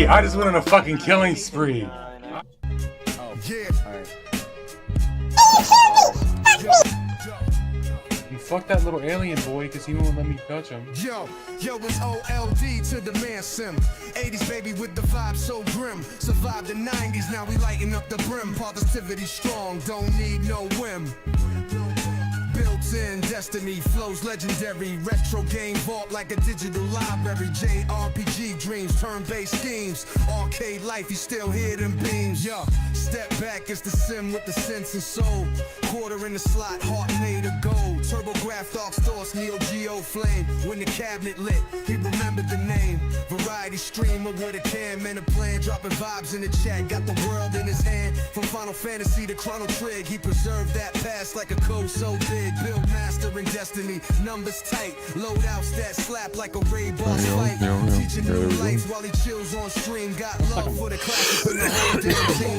I just went on a fucking killing spree. Yeah. You fuck that little alien boy because he won't let me touch him. Yo, it's OLD to the man sim. 80s baby with the vibe so grim. Survived the 90s, now we lighten up the brim. Positivity strong, don't need no whim. Built-in destiny, flows legendary. Retro game vault like a digital library. JRPG dreams, turn-based schemes. Arcade life, you still hear them beams. Yo, step back, it's the sim with the sense and soul. Quarter in the slot, heart made of gold. TurboGrafx, dark stores, ℍ𝕼𝕍𝕉. When the cabinet lit, he remembered the name. Variety streamer with a cam and a plan. Dropping vibes in the chat, got the world in his hand. From Final Fantasy to Chrono Trigger, he preserved that past like a code so big. Build mastering destiny, numbers tight. Loadouts that slap like a Ray boss fight. Teaching new life while he chills on stream. Got love for the classics and the whole damn team.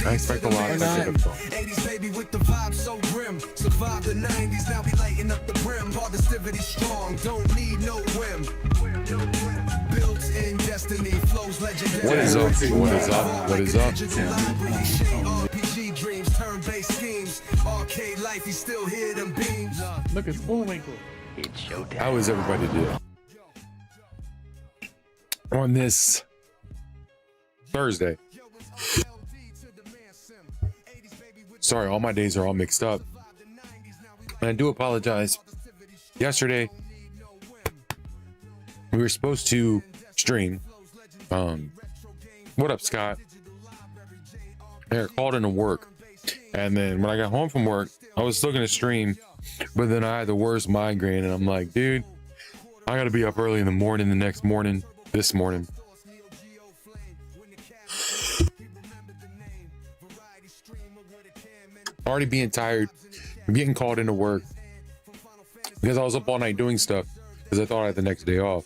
I expect a lot of that. 80s baby with the vibe so grim. Survived the 90s, now we lighten up the brim. Positivity strong, don't need no whim. Built in destiny, flows legendary. What is up? What is up? What is up? RPG dreams, turn-based schemes. Arcade life, you still hear them beams. Look, it's Bullwinkle. It's showtime. How is everybody doing? On this Thursday. Sorry, all my days are all mixed up. And I do apologize. Yesterday, we were supposed to stream. What up, Scott? I called into work. And then when I got home from work, I was still gonna stream, but then I had the worst migraine, and I'm like, dude, I gotta be up early in the morning this morning. Already being tired, getting called into work because I was up all night doing stuff because I thought I had the next day off.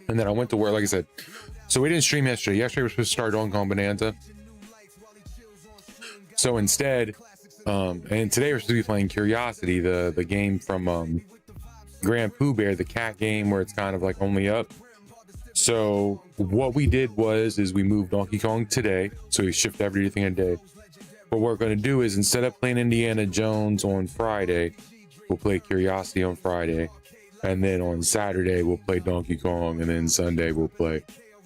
And then I went to work, like I said. So we didn't stream yesterday. Yesterday we were supposed to start Donkey Kong Bananza. So instead, and today we're supposed to be playing Curiosity, the game from ℍ𝕆𝕃𝕆𝕍, the cat game where it's kind of like only up. So what we did is we moved Donkey Kong today. So we shifted everything a day. What we're going to do is, instead of playing Indiana Jones on Friday, we'll play Curiosity on Friday. And then on Saturday, we'll play Donkey Kong. And then Sunday, we'll play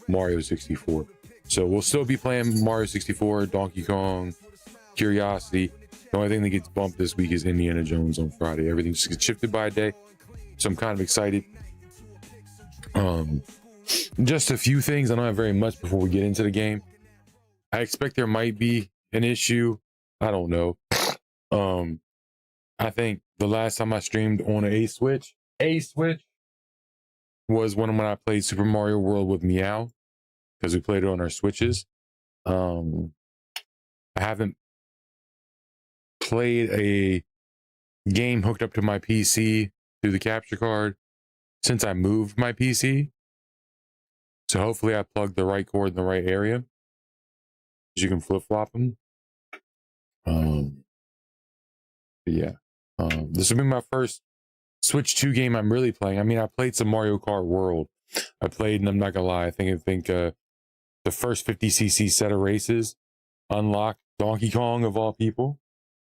Mario 64. So we'll still be playing Mario 64, Donkey Kong, Curiosity. The only thing that gets bumped this week is Indiana Jones on Friday. Everything just gets shifted by a day. So I'm kind of excited. Just a few things. I don't have very much before we get into the game. I expect there might be an issue. I don't know. I think the last time I streamed on a Switch was when I played Super Mario World with Meow, because we played it on our Switches. I haven't played a game hooked up to my PC through the capture card since I moved my PC. So hopefully I plugged the right cord in the right area, because you can flip-flop them. Yeah. This will be my first Switch 2 game I'm really playing. I mean, I played some Mario Kart World. I played, and I'm not gonna lie, I think the first 50cc set of races unlocked Donkey Kong of all people.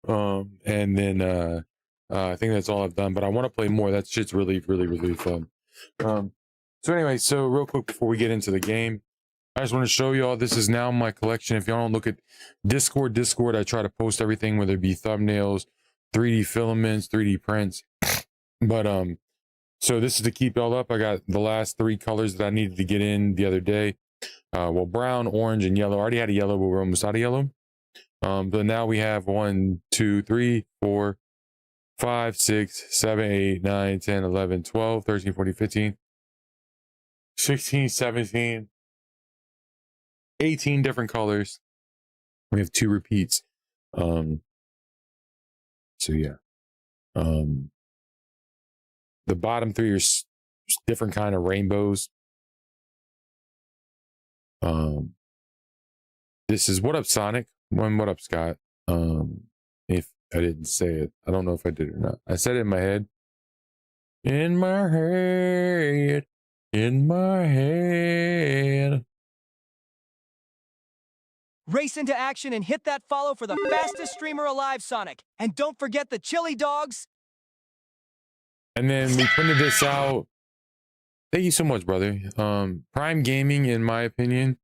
And then I think that's all I've done, but I want to play more. That shit's really, really, really fun. So anyway, so real quick before we get into the game, I just want to show y'all, this is now my collection. If y'all don't look at Discord, I try to post everything, whether it be thumbnails, 3D filaments, 3D prints. But so this is to keep y'all up. I got the last 3 colors that I needed to get in the other day. Well, brown, orange, and yellow. I already had a yellow, but we're almost out of yellow. But now we have 1, 2, 3, 4, 5, 6, 7, 8, 9, 10, 11, 12, 13, 14, 15, 16, 17, 18 different colors. We have 2 repeats. So yeah. The bottom 3 are different kind of rainbows. This is What Up, Sonic. What up, Scott? If I didn't say it, I don't know if I did or not. I said it in my head. In my head. in my head. Race into action and hit that follow for the fastest streamer alive, Sonic. And don't forget the chili dogs. And then we printed this out. Thank you so much, brother. Prime Gaming, in my opinion,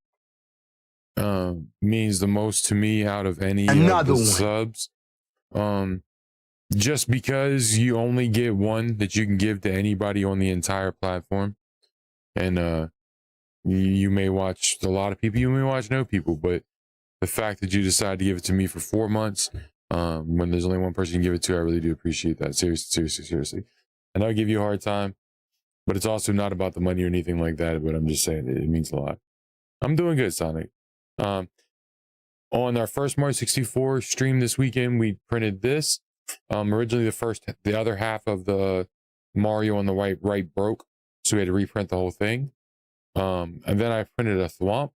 means the most to me out of any of the subs. Just because you only get one that you can give to anybody on the entire platform. And you may watch a lot of people, you may watch no people, but the fact that you decide to give it to me for 4 months, when there's only one person you can give it to, I really do appreciate that. Seriously. And I'll give you a hard time, but it's also not about the money or anything like that, but I'm just saying it means a lot. I'm doing good, Sonic. On our first Mario 64 stream this weekend, we printed this. Originally the other half of the Mario on the right broke, so we had to reprint the whole thing. And then I printed a thwomp,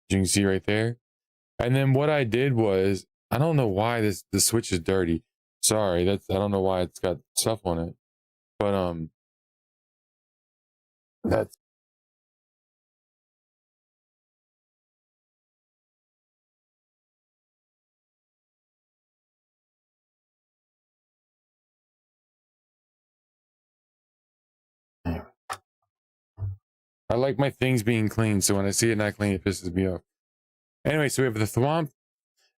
you can see right there. And then what I did was, I don't know why the Switch is dirty. Sorry, I don't know why it's got stuff on it. But that's I like my things being clean, so when I see it not clean, it pisses me off. Anyway, so we have the thwomp,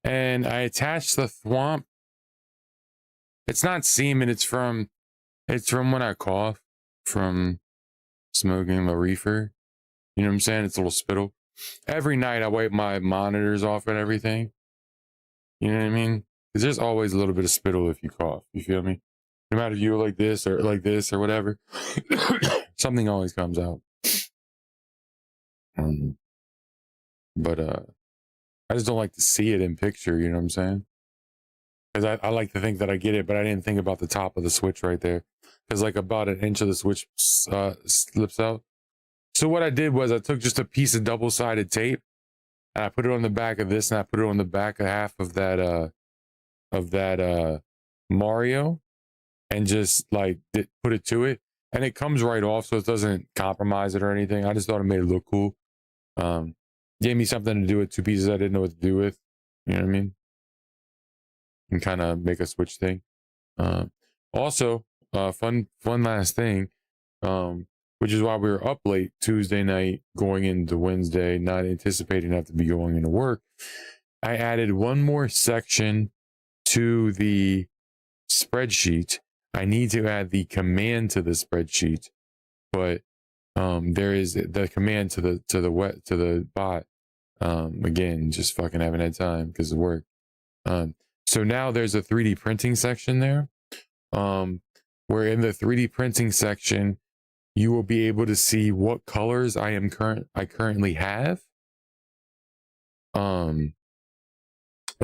and I attached the thwomp. It's not semen, it's from when I cough from smoking the reefer. You know what I'm saying? It's a little spittle. Every night I wipe my monitors off and everything. You know what I mean? Because there's always a little bit of spittle if you cough. You feel me? No matter if you were like this or whatever, something always comes out. But I just don't like to see it in picture, you know what I'm saying? Because I like to think that I get it, but I didn't think about the top of the Switch right there. Because like about an inch of the Switch slips out. So what I did was I took just a piece of double-sided tape and I put it on the back of this, and I put it on the back of half of that Mario, and just like put it to it, and it comes right off, so it doesn't compromise it or anything. I just thought it made it look cool. Gave me something to do with two pieces I didn't know what to do with. You know what I mean? And kind of make a Switch thing. Also, fun last thing, which is why we were up late Tuesday night going into Wednesday, not anticipating to have to be going into work. I added one more section to the spreadsheet. I need to add the command to the spreadsheet, but there is the command to the bot. Again, just fucking haven't had time because of work. So now there's a 3D printing section there, where in the 3D printing section, you will be able to see what colors I currently have, and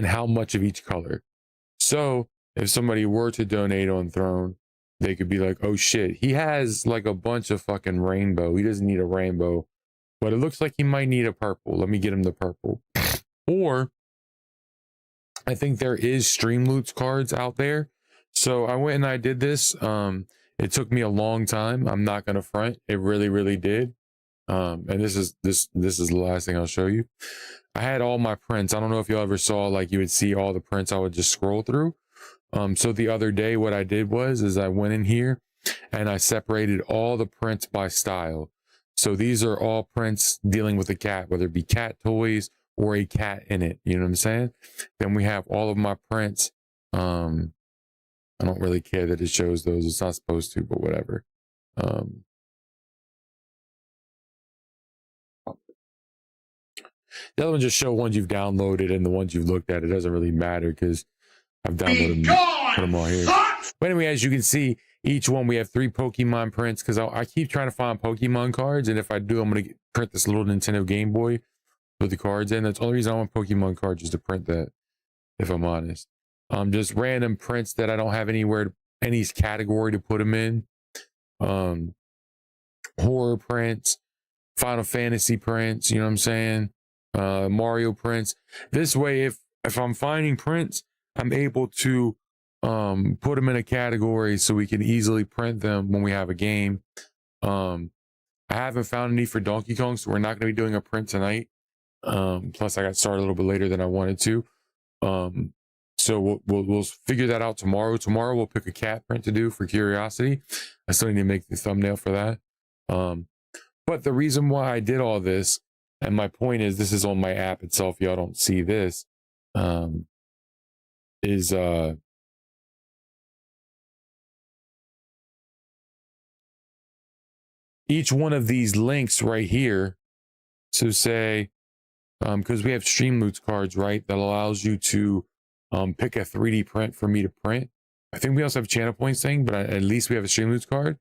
how much of each color. So if somebody were to donate on Throne, they could be like, oh shit, he has like a bunch of fucking rainbow. He doesn't need a rainbow, but it looks like he might need a purple. Let me get him the purple. Or I think there is Streamloots cards out there. So I went and I did this. It took me a long time. I'm not gonna front. It really, really did. And this is the last thing I'll show you. I had all my prints. I don't know if you ever saw, like, you would see all the prints. I would just scroll through. So the other day, what I did was I went in here and I separated all the prints by style. So these are all prints dealing with a cat, whether it be cat toys or a cat in it. You know what I'm saying? Then we have all of my prints. I don't really care that it shows those. It's not supposed to, but whatever. The other ones just show ones you've downloaded and the ones you've looked at. It doesn't really matter because I've downloaded them, put them all here. But anyway, as you can see, each one we have 3 Pokemon prints because I keep trying to find Pokemon cards, and if I do, I'm going to print this little Nintendo Game Boy with the cards in. That's the only reason I want Pokemon cards, is to print that, if I'm honest. Just random prints that I don't have anywhere, any category to put them in. Horror prints, Final Fantasy prints, you know what I'm saying? Mario prints. This way, if I'm finding prints, I'm able to put them in a category so we can easily print them when we have a game. I haven't found any for Donkey Kong, so we're not going to be doing a print tonight. Plus, I got started a little bit later than I wanted to. So we'll figure that out tomorrow. Tomorrow we'll pick a cat print to do for curiosity. I still need to make the thumbnail for that. But the reason why I did all this, and my point is, this is on my app itself. Y'all don't see this. Is each one of these links right here. So say, because we have �/𝔬░ cards, right? That allows you to pick a 3D print for me to print. I think we also have a channel points thing, but at least we have a �/𝔬░ card.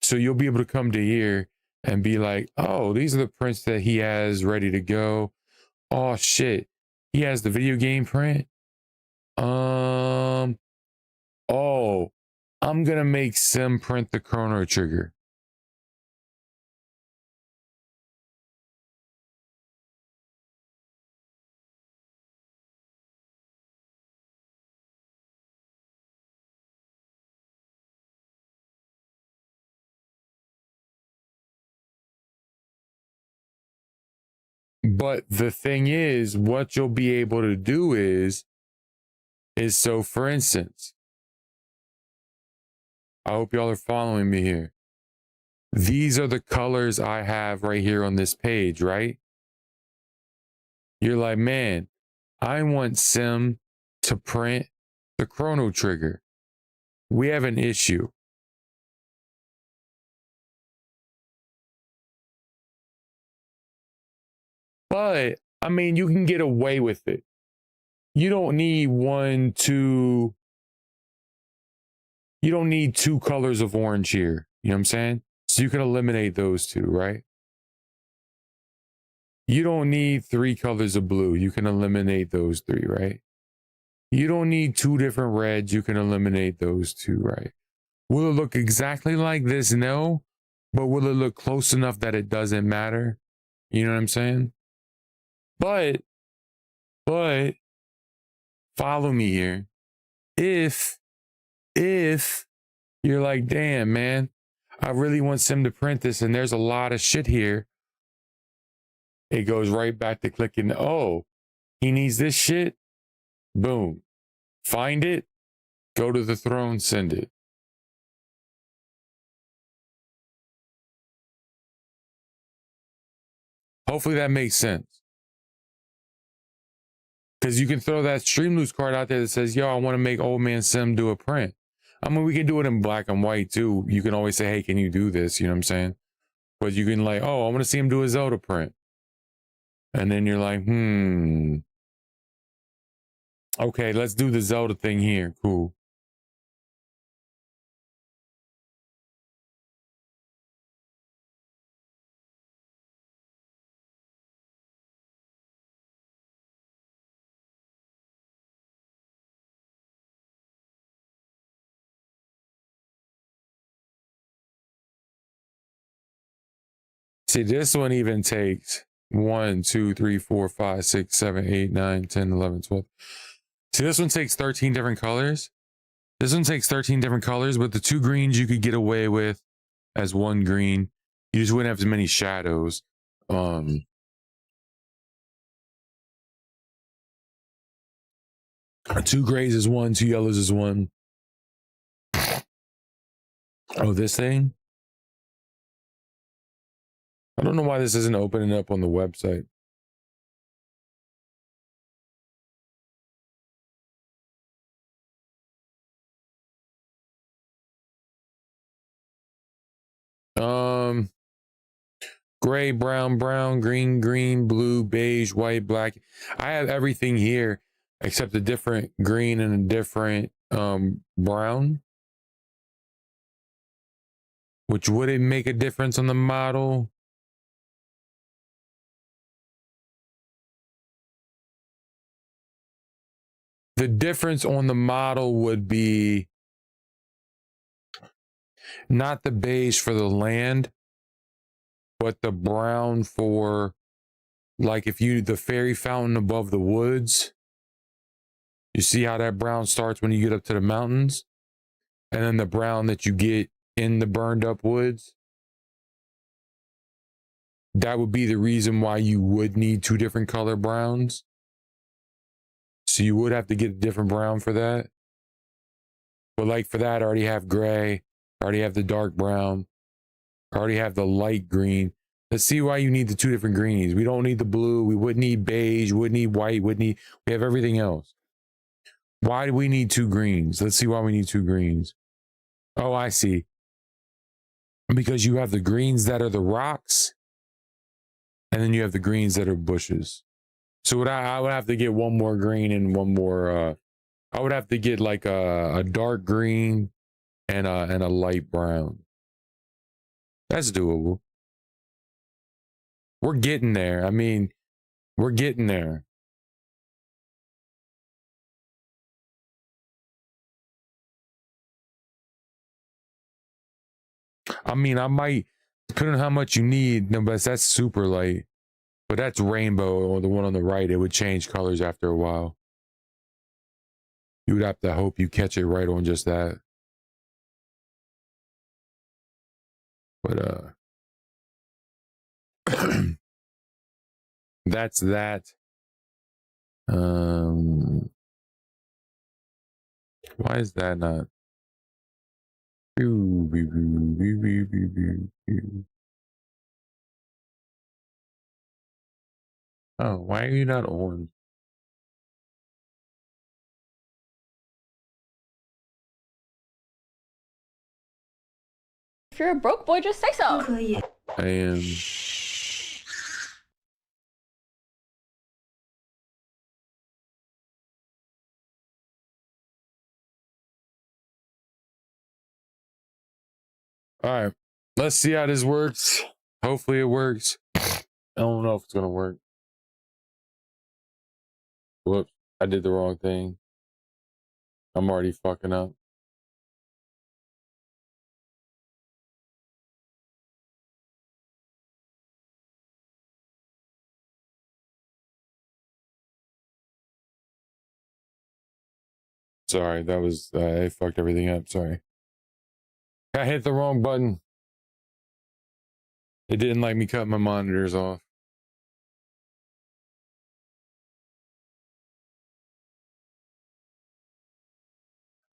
So you'll be able to come to here and be like, oh, these are the prints that he has ready to go. Oh shit, he has the video game print. Oh, I'm gonna make Sim print the Chrono Trigger. But the thing is, what you'll be able to do is so, for instance, I hope y'all are following me here. These are the colors I have right here on this page, right? You're like, man, I want Sim to print the Chrono Trigger. We have an issue. But, I mean, you can get away with it. You don't need you don't need two colors of orange here. You know what I'm saying? So you can eliminate those two, right? You don't need 3 colors of blue. You can eliminate those 3, right? You don't need 2 different reds. You can eliminate those 2, right? Will it look exactly like this? No. But will it look close enough that it doesn't matter? You know what I'm saying? But follow me here. If you're like, damn, man, I really want Sim to print this and there's a lot of shit here, it goes right back to clicking, oh, he needs this shit. Boom. Find it, go to the throne, send it. Hopefully that makes sense. Because you can throw that �/𝔬░ card out there that says, yo, I want to make old man Sim do a print. I mean, we can do it in black and white too. You can always say, hey, can you do this? You know what I'm saying? But you can like, oh, I want to see him do a Zelda print. And then you're like, okay, let's do the Zelda thing here. Cool. See, this one even takes 1, 2, 3, 4, 5, 6, 7, 8, 9, 10, 11, 12. See, this one takes 13 different colors. This one takes 13 different colors, but the 2 greens you could get away with as 1 green. You just wouldn't have as many shadows. 2 grays is 1, 2 yellows is 1. Oh, this thing? I don't know why this isn't opening up on the website. Gray, brown, brown, green, green, blue, beige, white, black. I have everything here except a different green and a different brown. Which wouldn't make a difference on the model. The difference on the model would be not the beige for the land, but the brown for, like, if you, the fairy fountain above the woods, you see how that brown starts when you get up to the mountains? And then the brown that you get in the burned up woods. that would be the reason why you would need two different color browns. So you would have to get a different brown for that. But like for that, I already have gray, I already have the dark brown, I already have the light green. Let's see why you need the two different greens. We don't need the blue, we wouldn't need beige, wouldn't need white, we have everything else. Why do we need two greens? Let's see why we need two greens. Oh, I see. Because you have the greens that are the rocks, and then you have the greens that are bushes. So I would have to get one more green and one more, I would have to get like a dark green and a light brown. That's doable. We're getting there. I mean, we're getting there. I mean, I might, depending on how much you need, no, but that's super light. But that's rainbow, or the one on the right, it would change colors after a while. You would have to hope you catch it right on just that. But that's that. Why is that not? Oh, why are you not on? If you're a broke boy, just say so. I am. All right, let's see how this works. Hopefully it works. I don't know if it's gonna work. Whoops, I did the wrong thing. I'm already fucking up. Sorry, that was, I fucked everything up, sorry. I hit the wrong button. It didn't let me cut my monitors off.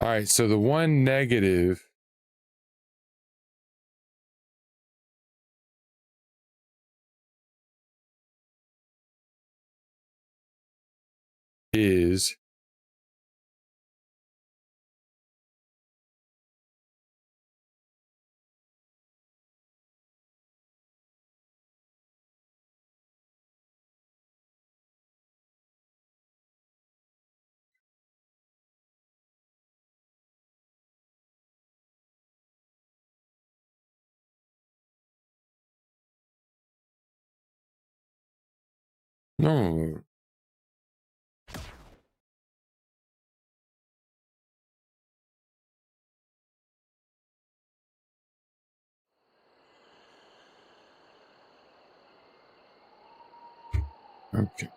All right, so the one negative is no. Okay.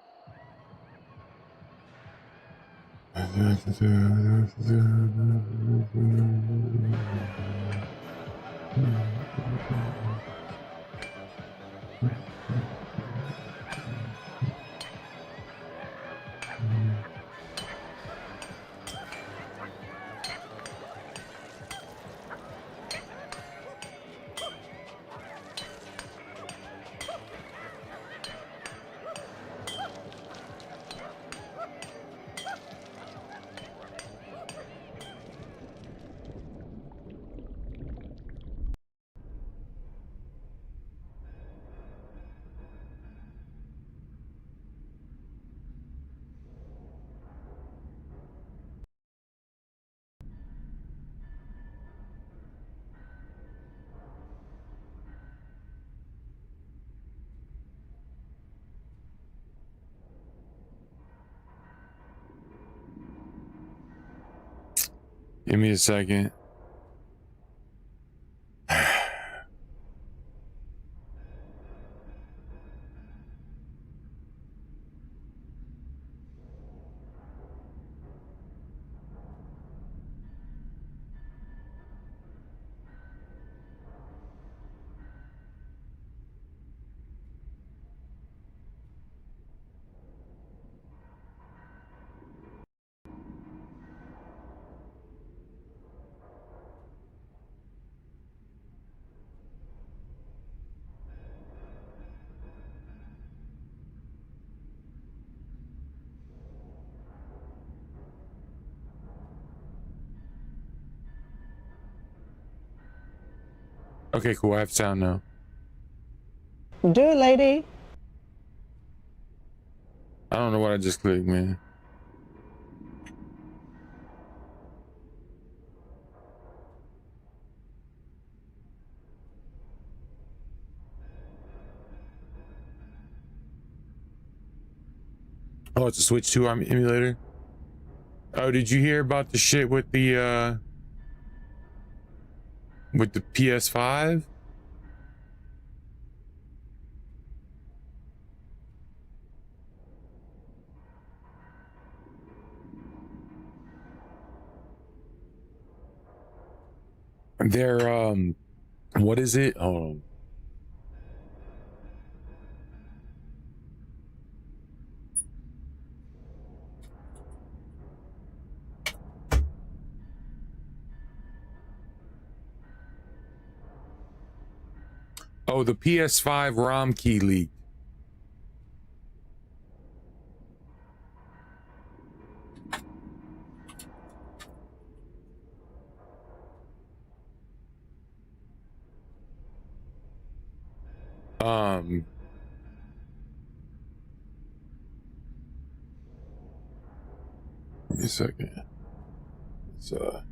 Give me a second. Okay, cool. I have sound now. Do it, lady. I don't know what I just clicked, man. Oh, it's a Switch 2 emulator. Oh, did you hear about the shit with the PS5? They're what is it? Hold on. Oh, the PS5 ROM key leak. Give me a second. It's so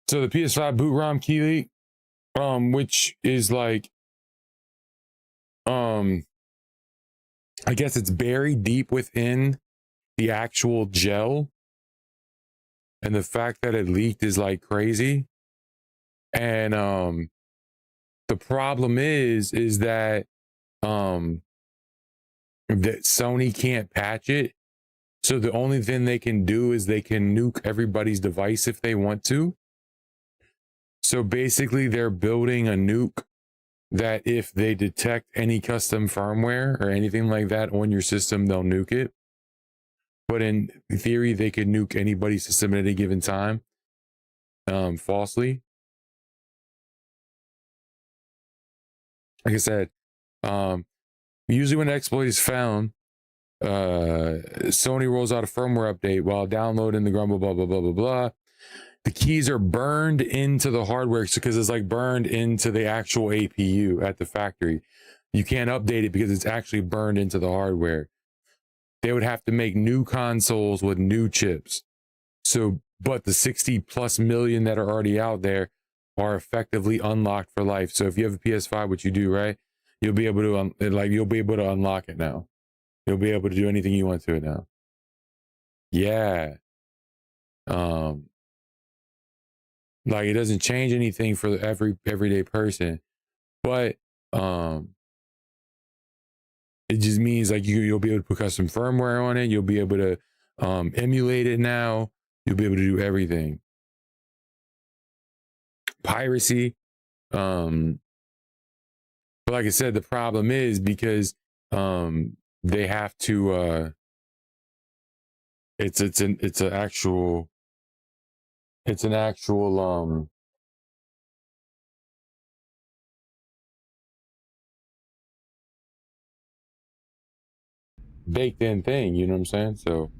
the PS5 boot ROM key leak, which is like, I guess it's buried deep within the actual gel, and the fact that it leaked is like crazy. And the problem is that that Sony can't patch it, so the only thing they can do is they can nuke everybody's device if they want to. So basically they're building a nuke that if they detect any custom firmware or anything like that on your system, they'll nuke it. But in theory, they could nuke anybody's system at any given time, falsely. Like I said, usually when an exploit is found, Sony rolls out a firmware update while downloading the grumble, blah, blah, blah, blah, blah. The keys are burned into the hardware because it's like burned into the actual APU at the factory. You can't update it because it's actually burned into the hardware. They would have to make new consoles with new chips. So, but the 60+ million that are already out there are effectively unlocked for life. So if you have a PS5, which you do, right? You'll be able to you'll be able to unlock it now. You'll be able to do anything you want to it now. Yeah. Like it doesn't change anything for every everyday person, but it just means like you'll be able to put custom firmware on it. You'll be able to emulate it now. You'll be able to do everything. Piracy. But like I said, the problem is because they have to it's an actual baked in thing, you know what I'm saying? So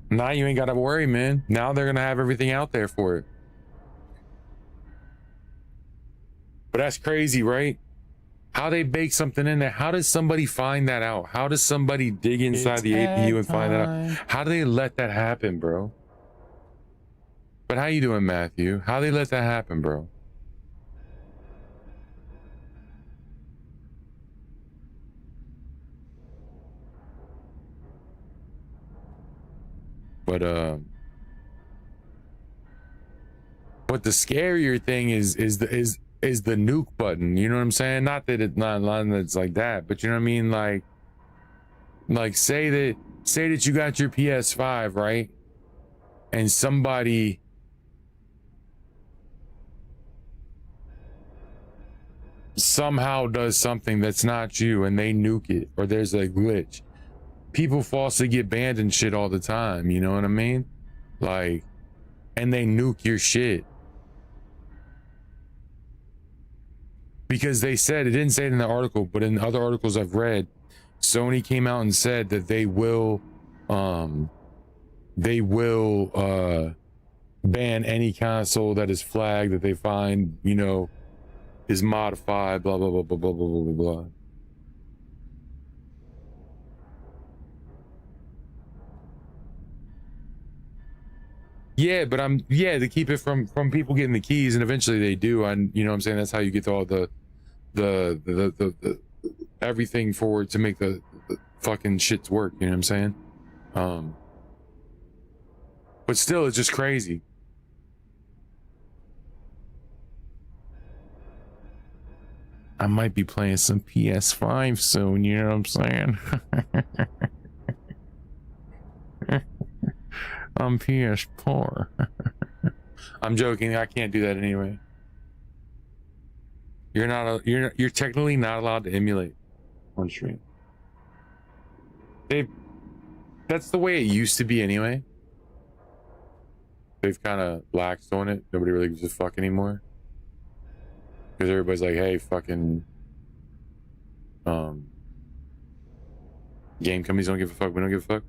now you ain't gotta worry, man. Now they're gonna have everything out there for it. But that's crazy, right? How they bake something in there. How does somebody find that out? How does somebody dig inside the APU and find that out? How do they let that happen, bro? But how you doing, Matthew? How they let that happen, bro? But the scarier thing is the nuke button. You know what I'm saying? Not that it's not that's like that, but you know what I mean? Like say that you got your PS5, right? And somebody somehow does something that's not you and they nuke it, or there's a glitch. People falsely get banned and shit all the time, you know what I mean? Like, and they nuke your shit. because they said, it didn't say it in the article, but in other articles I've read, Sony came out and said that they will ban any console that is flagged that they find, you know, is modified, blah blah blah blah blah blah blah blah. Yeah, but to keep it from people getting the keys, and eventually they do. And you know what I'm saying, that's how you get all the everything forward to make the fucking shits work, you know what I'm saying? But still, it's just crazy. I might be playing some PS5 soon, you know what I'm saying? I'm PS poor. I'm joking. I can't do that anyway. You're technically not allowed to emulate on stream. That's the way it used to be anyway. They've kind of laxed on it. Nobody really gives a fuck anymore. Because everybody's like, hey, fucking game companies don't give a fuck. We don't give a fuck.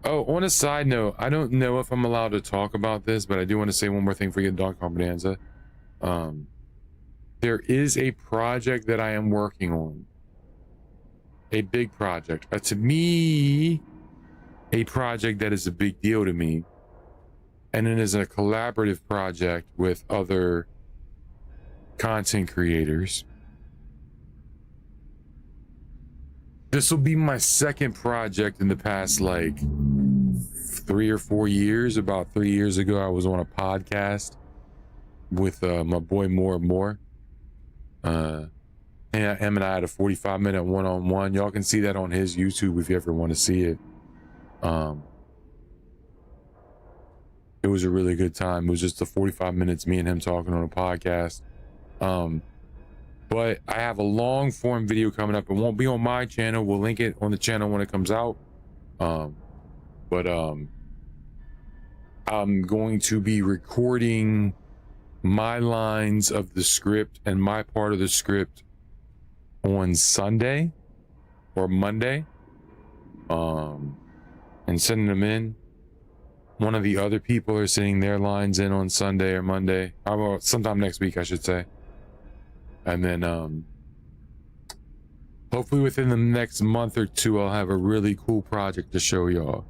Oh, on a side note, I don't know if I'm allowed to talk about this, but I do want to say one more thing for you, Donkey Kong Bananza. There is a project that I am working on. A big project. To me, a project that is a big deal to me. And it is a collaborative project with other content creators. This will be my second project in the past like 3 or 4 years. About 3 years ago, I was on a podcast with my boy 𝕵𝕵𝕵. And him and I had a 45-minute one-on-one. Y'all can see that on his YouTube if you ever want to see it. It was a really good time. It was just the 45 minutes me and him talking on a podcast. But I have a long form video coming up. It won't be on my channel. We'll link it on the channel when it comes out. I'm going to be recording my lines of the script and my part of the script on Sunday or Monday, and sending them in. One of the other people are sending their lines in on Sunday or Monday, sometime next week, I should say. And then hopefully within the next month or two, I'll have a really cool project to show y'all.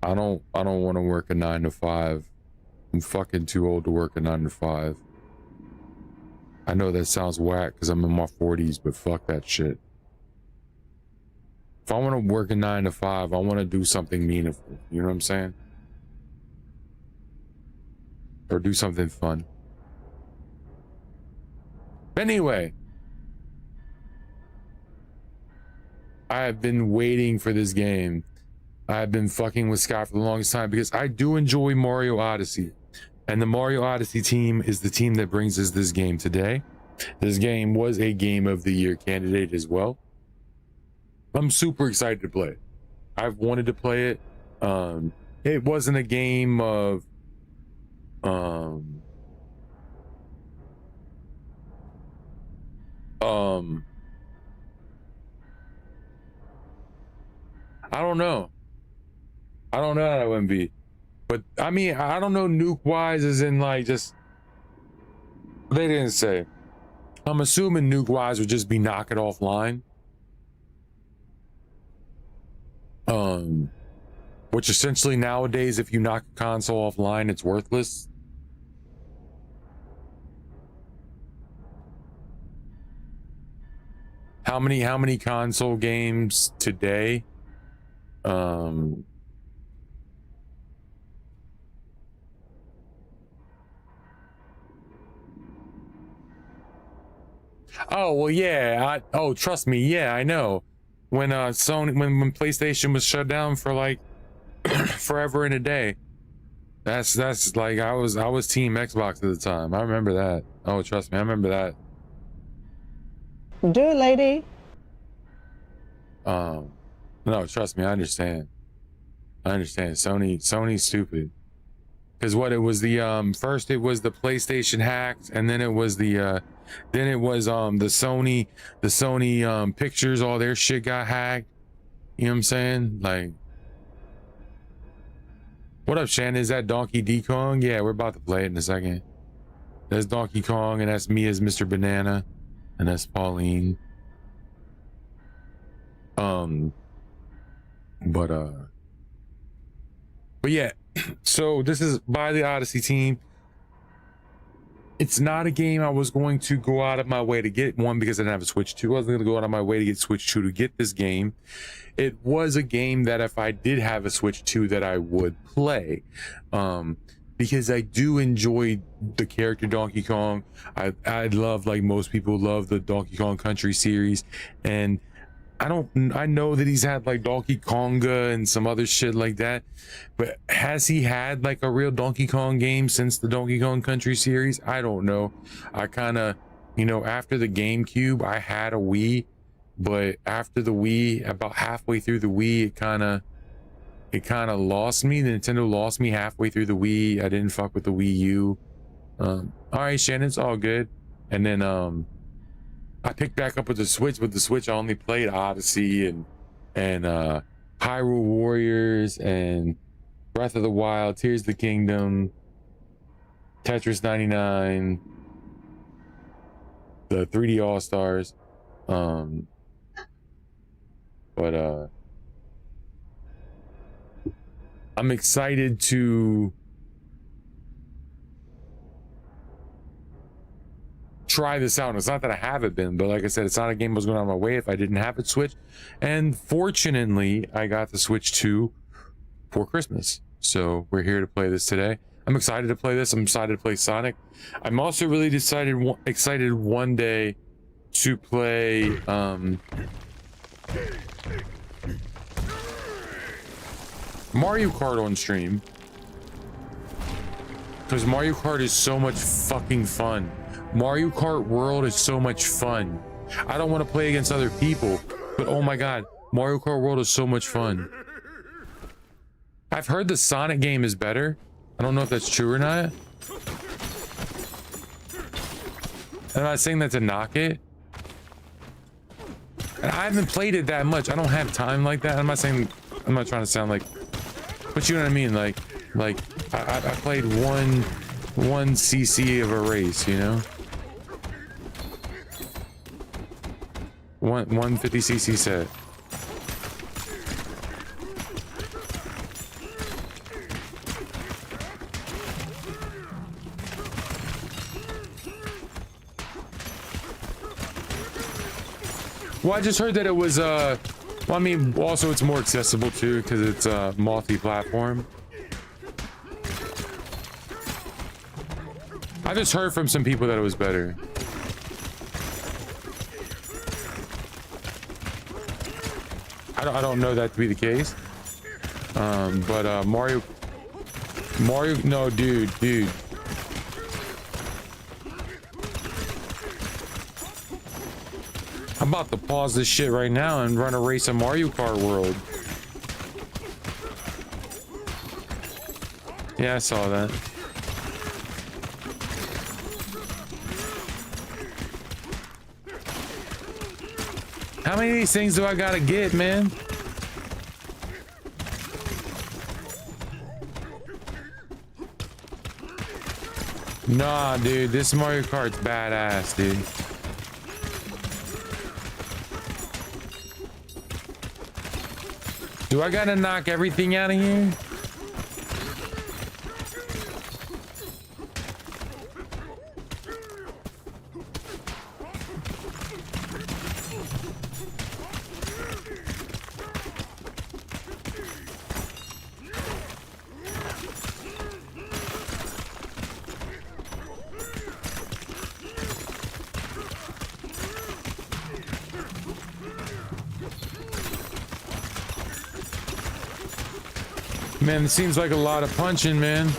I don't want to work a 9 to 5. I'm fucking too old to work a 9 to 5. I know that sounds whack because I'm in my 40s, but fuck that shit. If I want to work a 9 to 5, I want to do something meaningful. You know what I'm saying? Or do something fun. Anyway, I have been waiting for this game. I have been fucking with Scott for the longest time because I do enjoy Mario Odyssey. And the Mario Odyssey team is the team that brings us this game today. This game was a Game of the Year candidate as well. I'm super excited to play it. I've wanted to play it. It wasn't a game of oh I don't know how that wouldn't be, but I mean, I don't know nuke wise as in like just, they didn't say. I'm assuming nuke wise would just be knock it offline, which essentially nowadays if you knock a console offline it's worthless. How many console games today oh well, yeah, trust me, yeah, I know. When Sony, when PlayStation was shut down for like forever and a day, that's like I was team Xbox at the time. I remember that. Oh, trust me, I remember that. Do it, lady. No, trust me, I understand. I understand. Sony's stupid. Because what it was the first it was the PlayStation hacked, and then it was the Sony pictures, all their shit got hacked. You know what I'm saying? Like, what up, Shannon? Is that Donkey Kong? Yeah, we're about to play it in a second. That's Donkey Kong, and that's me as Mr. Banana, and that's Pauline. But yeah, so this is by the Odyssey team. It's not a game I was going to go out of my way to get, one, because I didn't have a Switch. 2, I wasn't going to go out of my way to get Switch 2 to get this game. It was a game that if I did have a Switch 2 that I would play, because I do enjoy the character Donkey Kong. I love, like most people love, the Donkey Kong Country series, and I know that he's had like Donkey Konga and some other shit like that, but has he had like a real Donkey Kong game since the Donkey Kong Country series? I don't know. I kind of, you know, after the GameCube, I had a Wii, but after the Wii, about halfway through the Wii, it kind of lost me. Nintendo lost me halfway through the Wii. I didn't fuck with the Wii U. All right, Shannon, it's all good. And then I picked back up with the Switch. With the Switch, I only played Odyssey and Hyrule Warriors and Breath of the Wild, Tears of the Kingdom, Tetris 99, the 3D All Stars. I'm excited to try this out. And it's not that I haven't been, but like I said, it's not a game I was going out of my way if I didn't have it Switch. And fortunately, I got the Switch 2 for Christmas. So we're here to play this today. I'm excited to play this. I'm excited to play Sonic. I'm also really excited one day to play Mario Kart on stream, because Mario Kart is so much fucking fun. Mario Kart World is so much fun. I don't want to play against other people, but oh my god, Mario Kart World is so much fun. I've heard the Sonic game is better. I don't know if that's true or not. I'm not saying that to knock it. And I haven't played it that much. I don't have time like that. I'm not trying to sound like, but you know what I mean? Like I played one cc of a race, you know? 150 cc set. Well, I just heard that it was well, I mean, also it's more accessible too because it's multi-platform. I just heard from some people that it was better. I don't know that to be the case. But Mario, no, dude. I'm about to pause this shit right now and run a race in Mario Kart World. Yeah, I saw that. How many of these things do I gotta get, man? Nah, dude, this Mario Kart's badass, dude. Do I gotta knock everything out of here? Man, it seems like a lot of punching, man.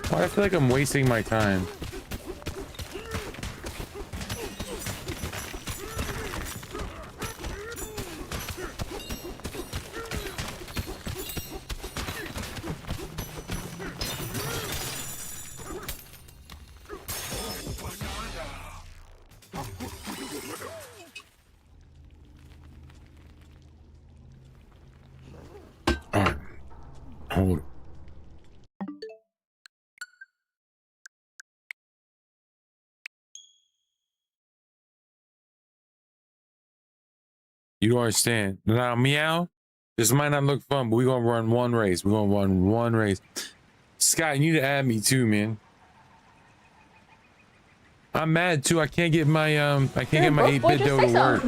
Why I feel like I'm wasting my time. Alright. Hold it. You don't understand. Now, meow. This might not look fun, but we're gonna run one race. We're gonna run one race. Scott, you need to add me too, man. I'm mad too. I can't get my 8-bit dough to work.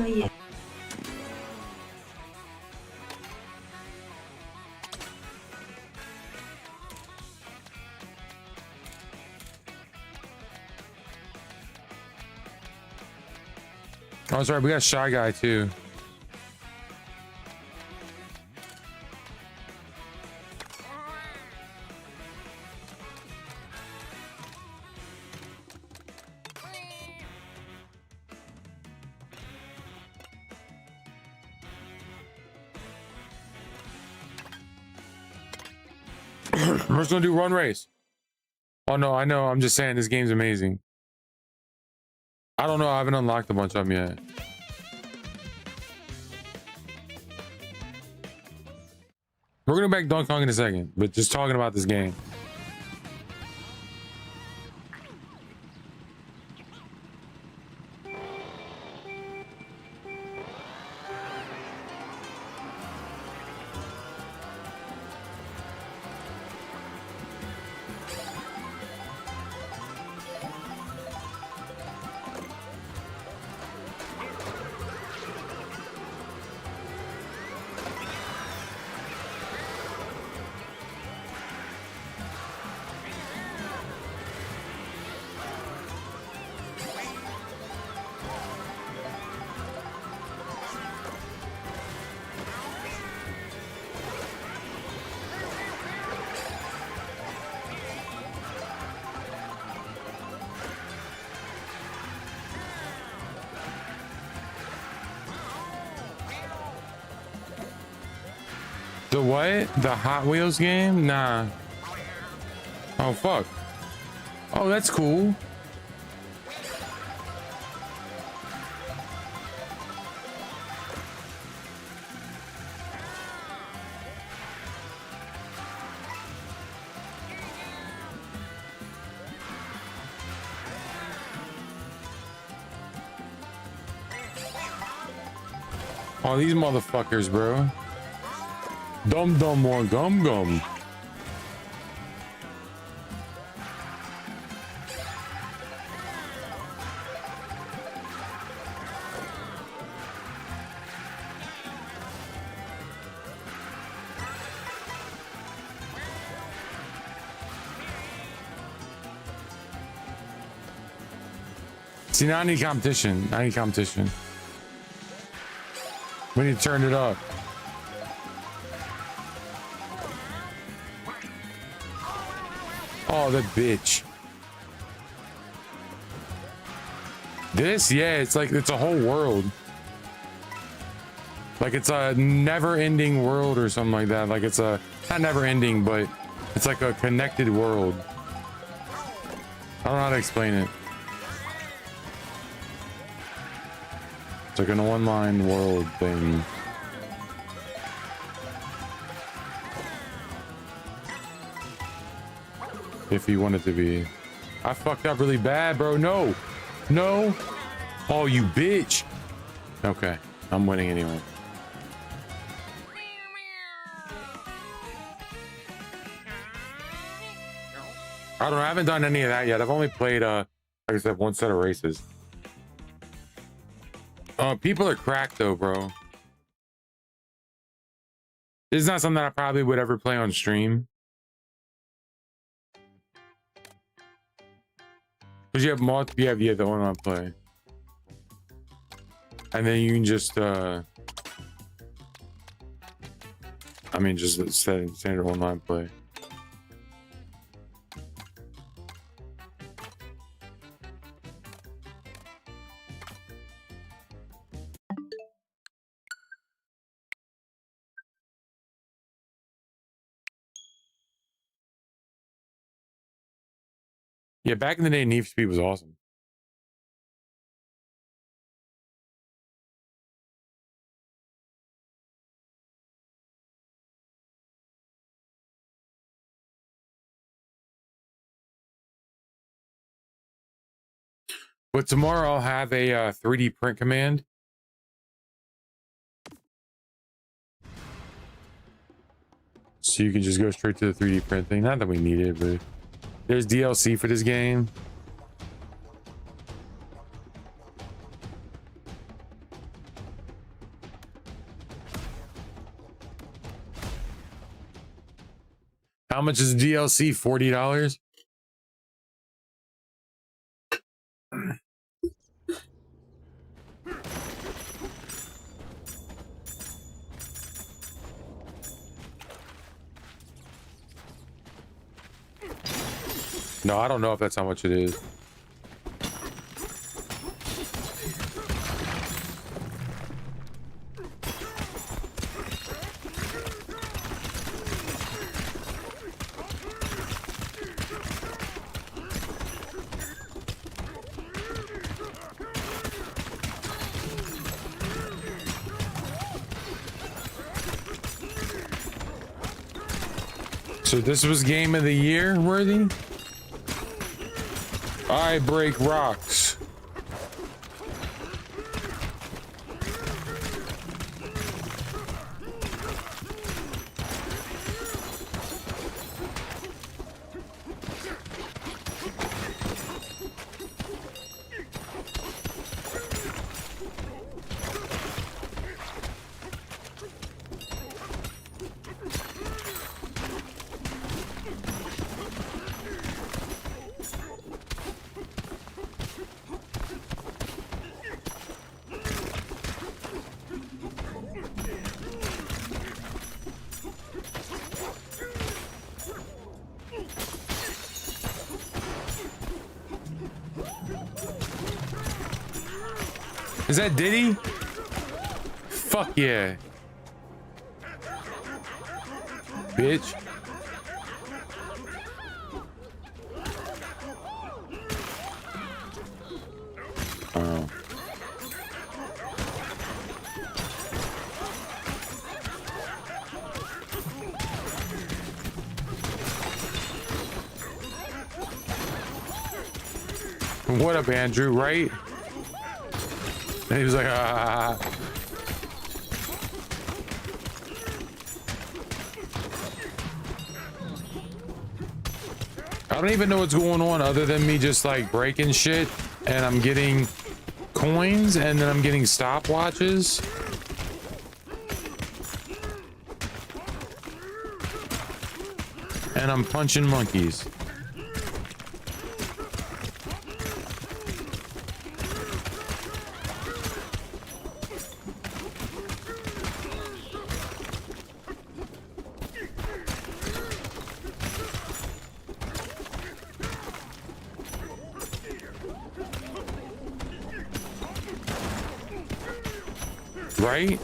Oh, sorry, we got Shy Guy too. We're just gonna do one race. Oh no, I know. I'm just saying this game's amazing. I don't know. I haven't unlocked a bunch of them yet. We're gonna back Donkey Kong in a second, but just talking about this game. The what? The Hot Wheels game? Nah. Oh, fuck. Oh, that's cool. Oh, these motherfuckers, bro. Dum dum or gum gum. See, now I need competition. I need competition. We need to turn it up. Oh, that bitch. This, yeah, it's like, it's a whole world. Like, it's a never-ending world or something like that. Like, it's a, not never-ending, but it's like a connected world. I don't know how to explain it. It's like an online world thing. If he wanted to be. I fucked up really bad, bro. No. No. Oh, you bitch. Okay. I'm winning anyway. I don't know. I haven't done any of that yet. I've only played, like I said, one set of races. People are cracked though, bro. This is not something that I probably would ever play on stream. Because you have the one I play. And then you can just I mean, just standard online play. Yeah, back in the day, Need for Speed was awesome. But tomorrow I'll have a 3D print command. So you can just go straight to the 3D print thing. Not that we need it, but there's DLC for this game. How much is DLC? $40? No, I don't know if that's how much it is. So this was game of the year worthy? I break rocks. Is that Diddy? Fuck yeah. Bitch. Oh. What up, Andrew, right? And he was like, ah. I don't even know what's going on other than me just like breaking shit, and I'm getting coins, and then I'm getting stopwatches. And I'm punching monkeys. Right?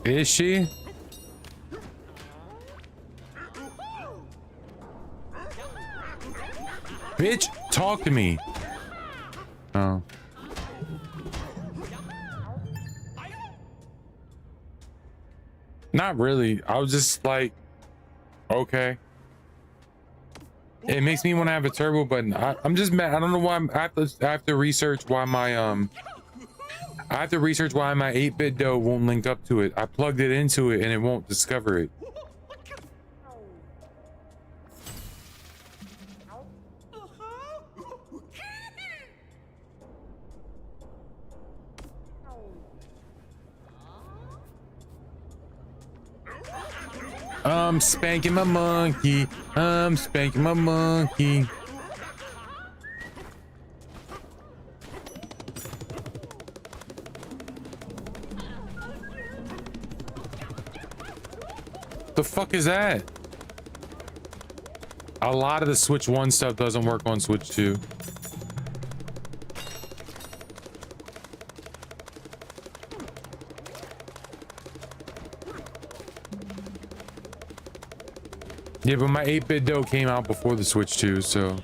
Is she? Bitch, talk to me. Oh. Not really. I was just like, okay. It makes me want to have a turbo button. I'm just mad. I don't know why I have to research why my 8-bit dough won't link up to it. I plugged it into it and it won't discover it. I'm spanking my monkey. I'm spanking my monkey. The fuck is that? A lot of the Switch 1 stuff doesn't work on Switch 2. Yeah, but my 8-bit dough came out before the Switch 2, so.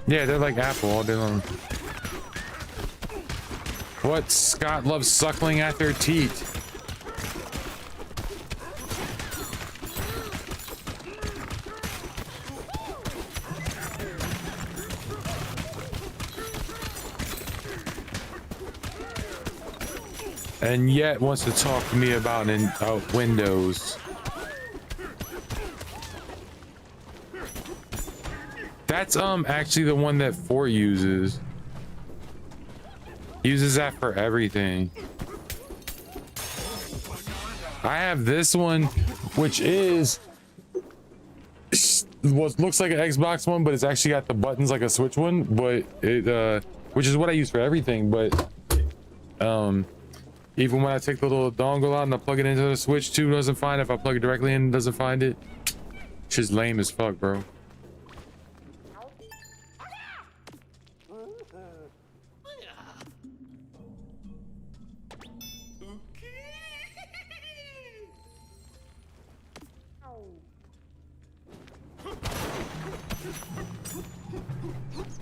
Yeah, they're like Apple all day long. What? Scott loves suckling at their teeth. And yet wants to talk to me about Windows. That's actually the one that Fort uses. Uses that for everything. I have this one, which is what looks like an Xbox one, but it's actually got the buttons like a Switch one. But it which is what I use for everything. But even when I take the little dongle out and I plug it into the Switch 2, doesn't find it. If I plug it directly in, it doesn't find it. It's just lame as fuck, bro.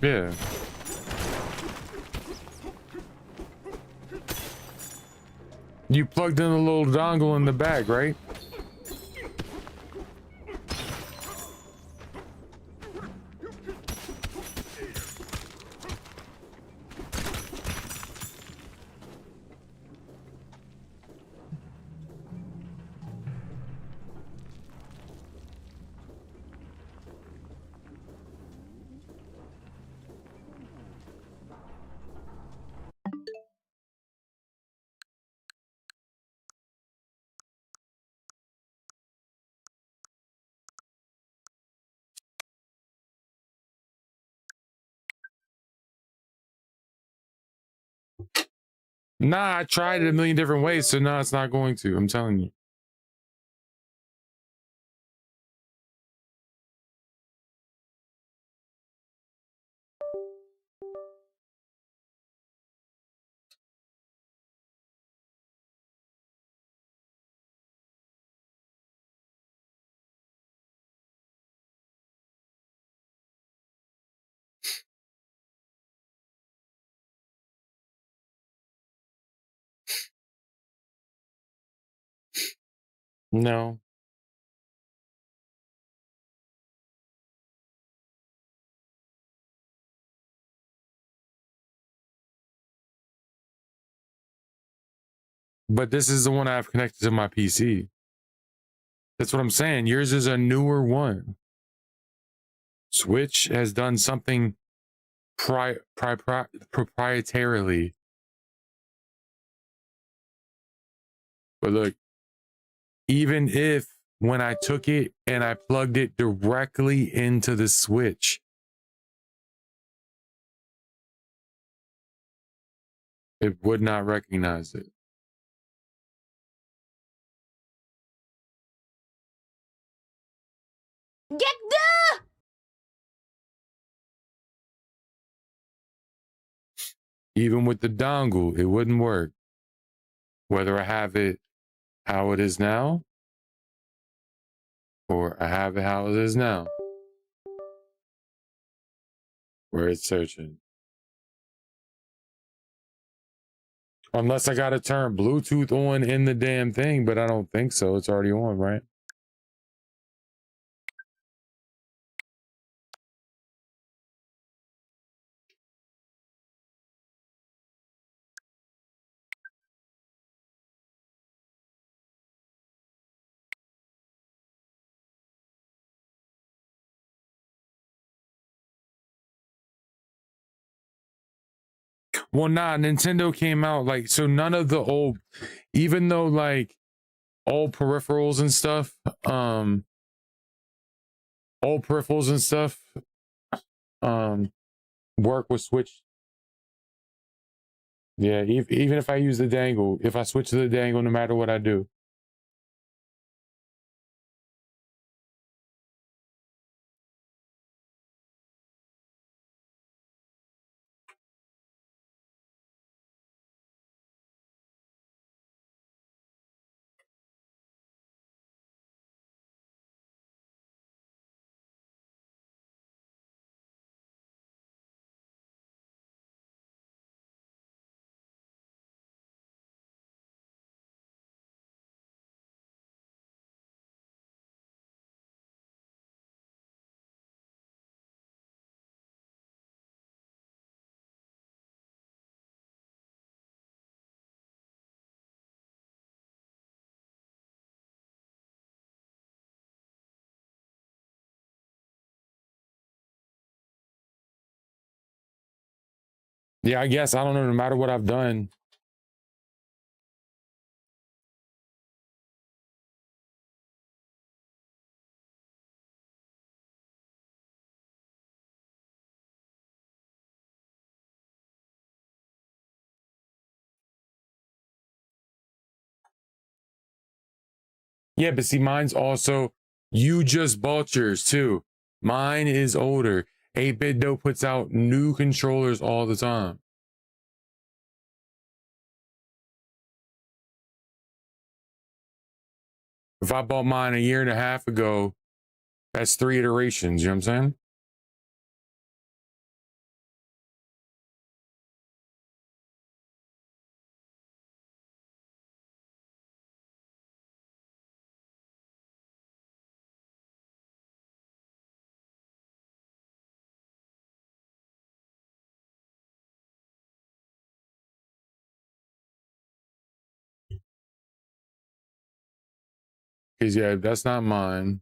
Yeah. You plugged in a little dongle in the bag, right? Nah, I tried it a million different ways, so no, it's not going to. I'm telling you. No. But this is the one I've connected to my PC. That's what I'm saying. Yours is a newer one. Switch has done something proprietarily. But look, even if when I took it and I plugged it directly into the Switch, it would not recognize it. Get the! Even with the dongle, it wouldn't work. Whether I have it how it is now, or I have it how it is now. where it's searching. Unless I got to turn Bluetooth on in the damn thing, but I don't think so. It's already on, right? Well, nah, Nintendo came out like, so none of the old, even though like old peripherals and stuff, work with Switch. Yeah, even if I use the dangle, if I switch to the dangle, no matter what I do. Yeah, I guess, I don't know, no matter what I've done. Yeah, but see, mine's also, you just bought yours too. Mine is older. 8-Bit Dope puts out new controllers all the time. If I bought mine a year and a half ago, that's 3 iterations, you know what I'm saying? Because, yeah, that's not mine.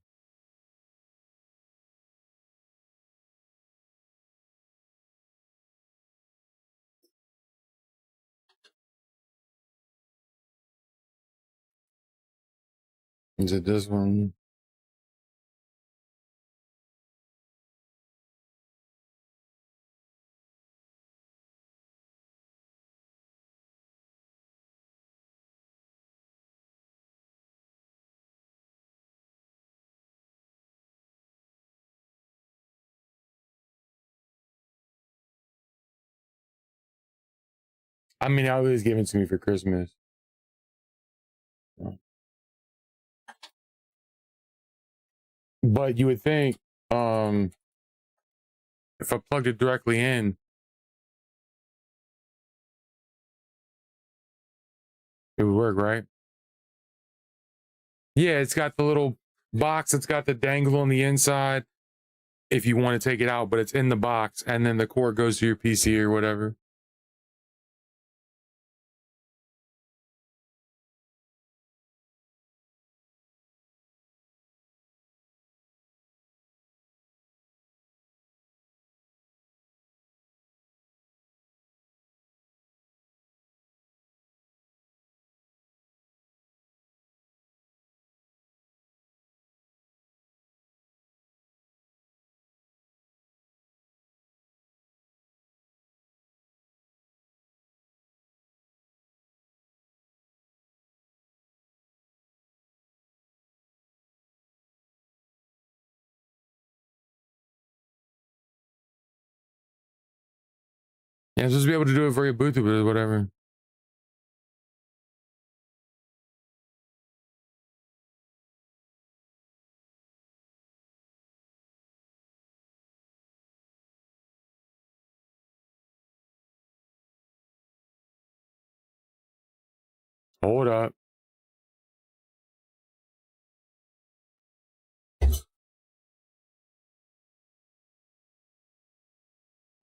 Is it this one? I mean, I always give it to me for Christmas. But you would think, if I plugged it directly in, it would work, right? Yeah, it's got the little box. It's got the dangle on the inside if you want to take it out, but it's in the box, and then the cord goes to your PC or whatever. Yeah, I'm supposed to be able to do it for your Bluetooth or whatever. Hold up.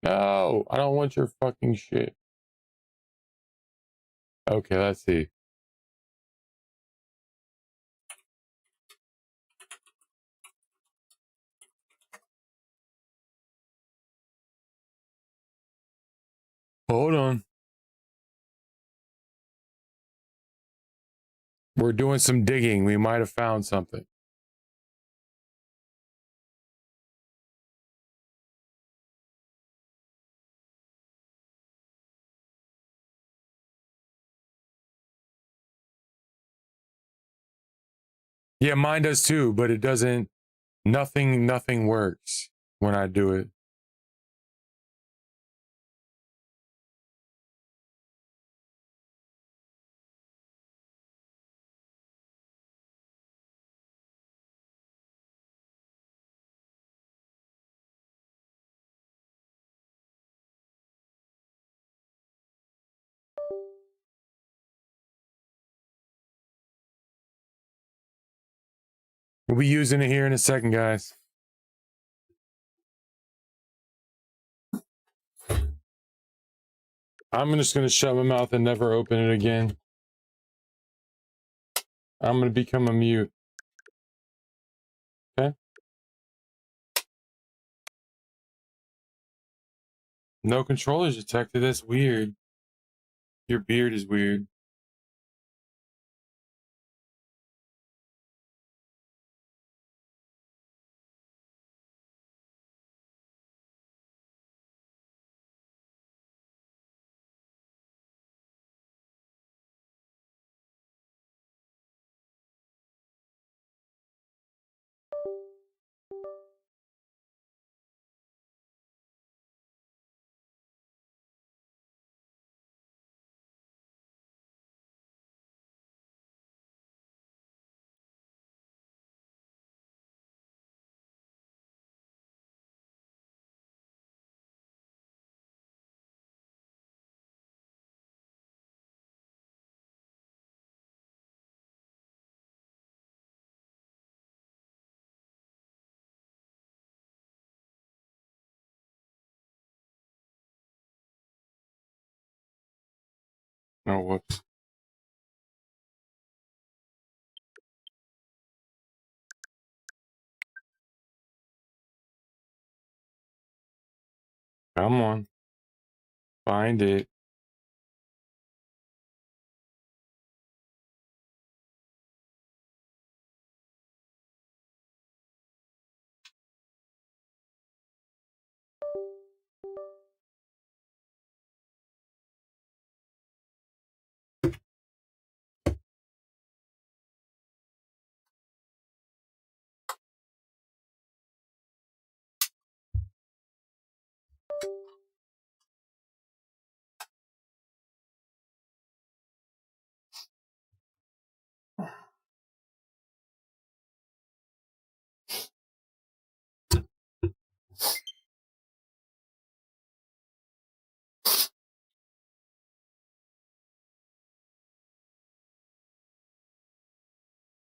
No, I don't want your fucking shit. Okay, let's see. Hold on. We're doing some digging. We might have found something. Yeah, mine does too, but it doesn't, nothing works when I do it. We'll be using it here in a second, guys. I'm just going to shut my mouth and never open it again. I'm going to become a mute. Okay? No controllers detected. That's weird. Your beard is weird. Oh, whoops. Come on. Find it.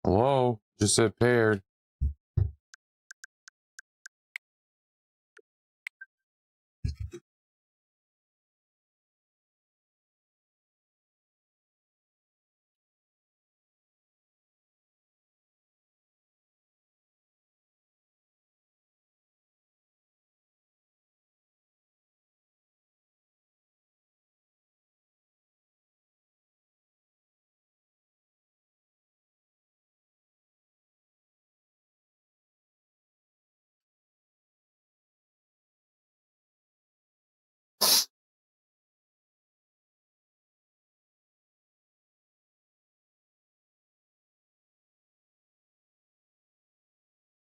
Hello? Just said paired.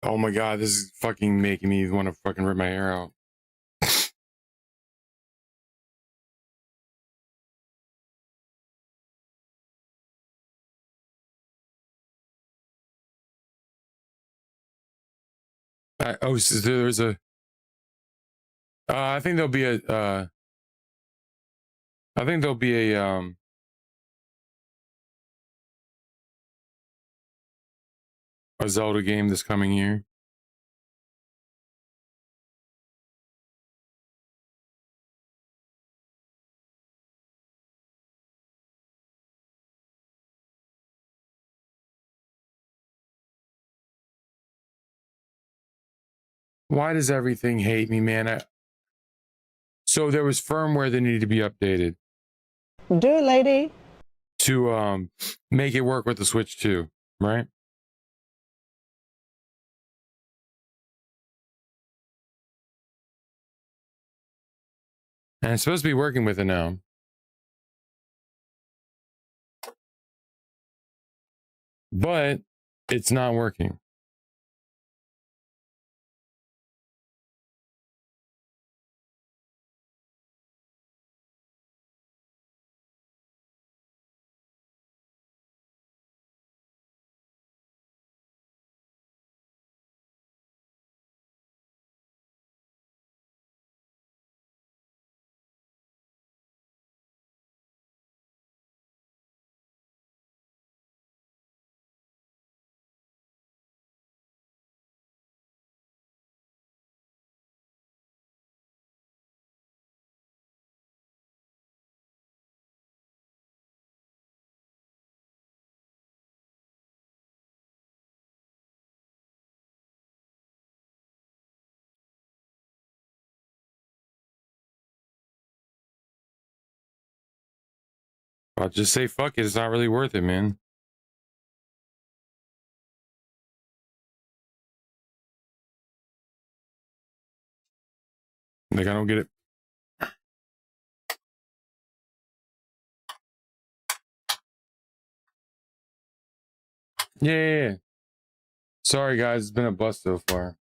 Oh my god, this is fucking making me want to fucking rip my hair out. Oh, so there's a... I think there'll be a... I think there'll be a... a Zelda game this coming year. Why does everything hate me, man? So there was firmware that needed to be updated. Do, lady. To make it work with the Switch 2, right? And it's supposed to be working with it now. But it's not working. I'll just say fuck it, it's not really worth it, man. Like, I don't get it. Yeah. Sorry, guys. It's been a bust so far.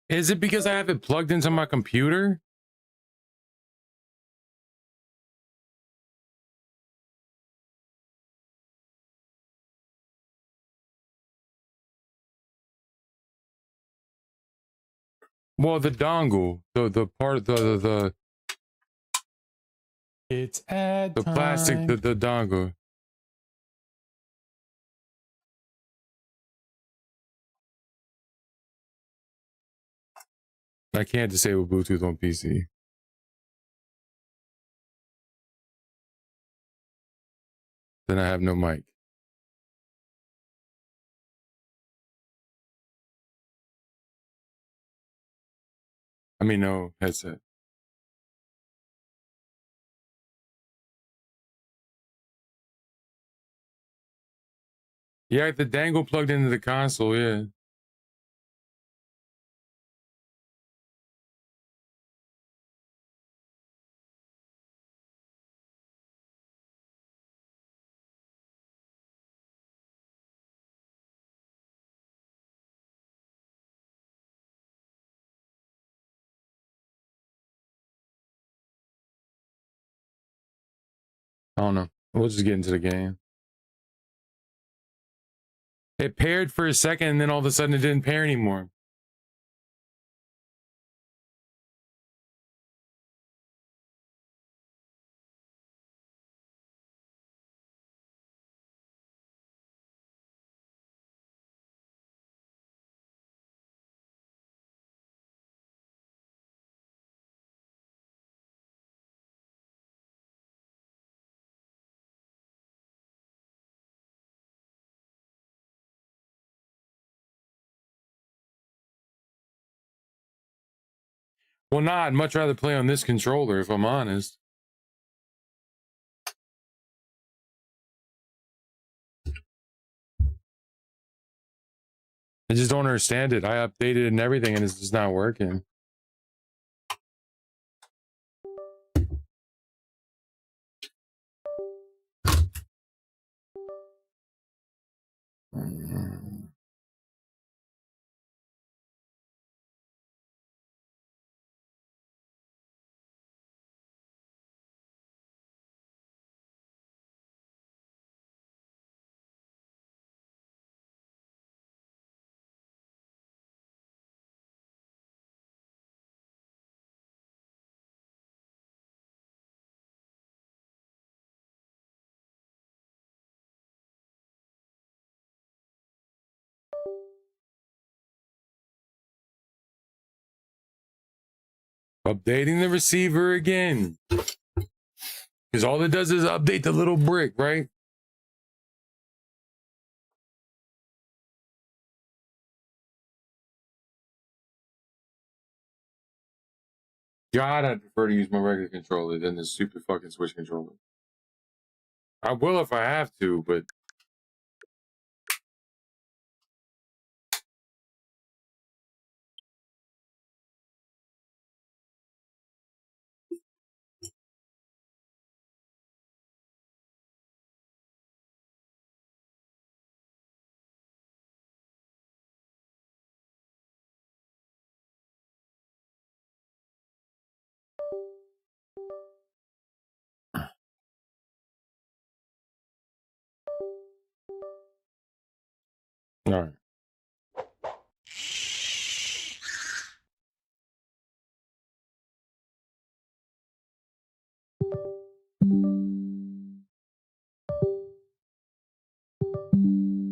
Is it because I have it plugged into my computer? Well, the dongle, the part, the It's ad the plastic, time. the dongle. I can't disable Bluetooth on PC. Then I have no mic. I mean, no headset. Yeah, the dangle plugged into the console, yeah. I don't know. We'll just get into the game. It paired for a second, and then all of a sudden it didn't pair anymore. Well, nah, I'd much rather play on this controller, if I'm honest. I just don't understand it. I updated and everything, and it's just not working. Updating the receiver again. Because all it does is update the little brick, right? God, I'd prefer to use my regular controller than this stupid fucking Switch controller. I will if I have to, but... All right.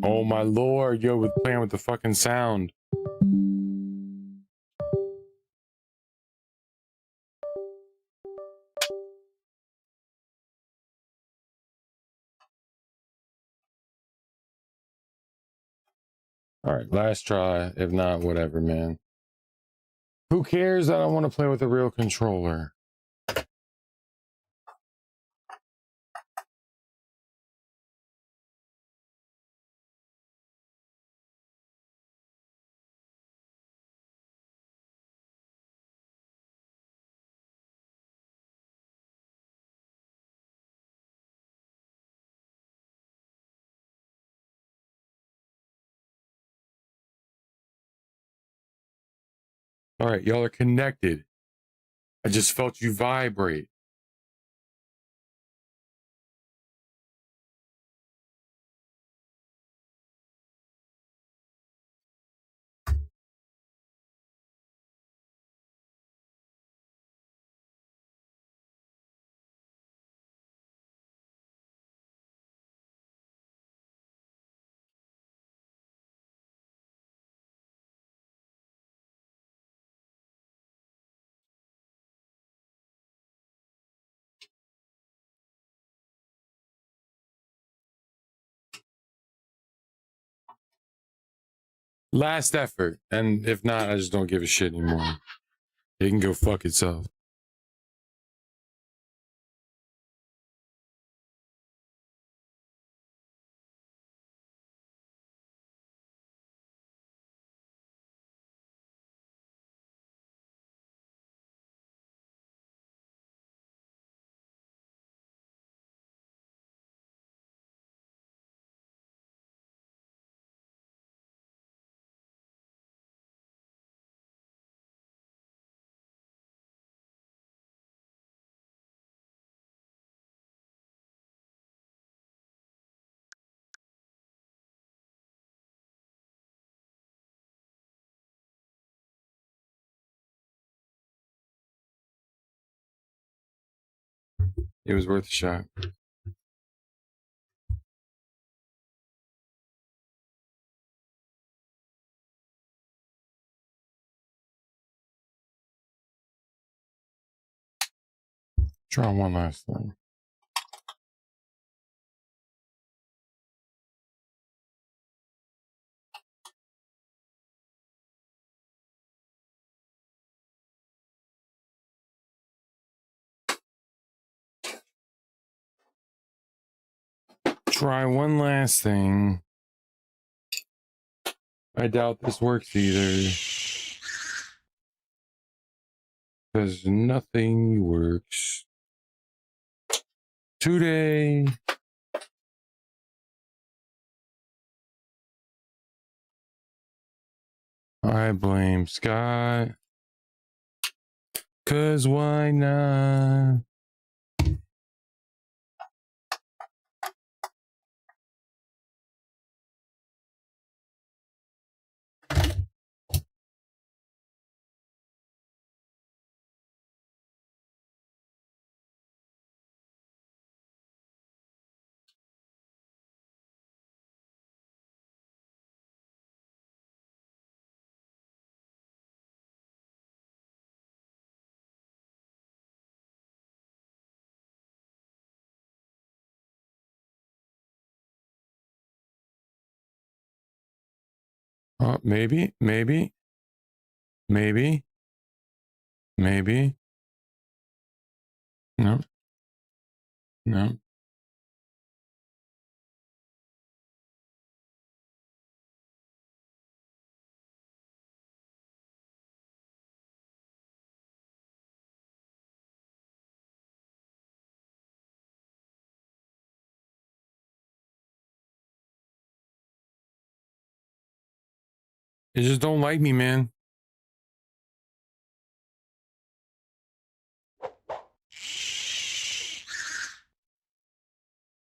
Oh my lord, yo, with playing with the fucking sound. All right, last try. If not, whatever, man. Who cares? I don't want to play with a real controller. All right, y'all are connected. I just felt you vibrate. Last effort. And if not, I just don't give a shit anymore. It can go fuck itself. It was worth a shot. Try one last thing. try one last thing. I doubt this works either. Because nothing works today. I blame Scott. 'Cause why not? Maybe. No. You just don't like me, man.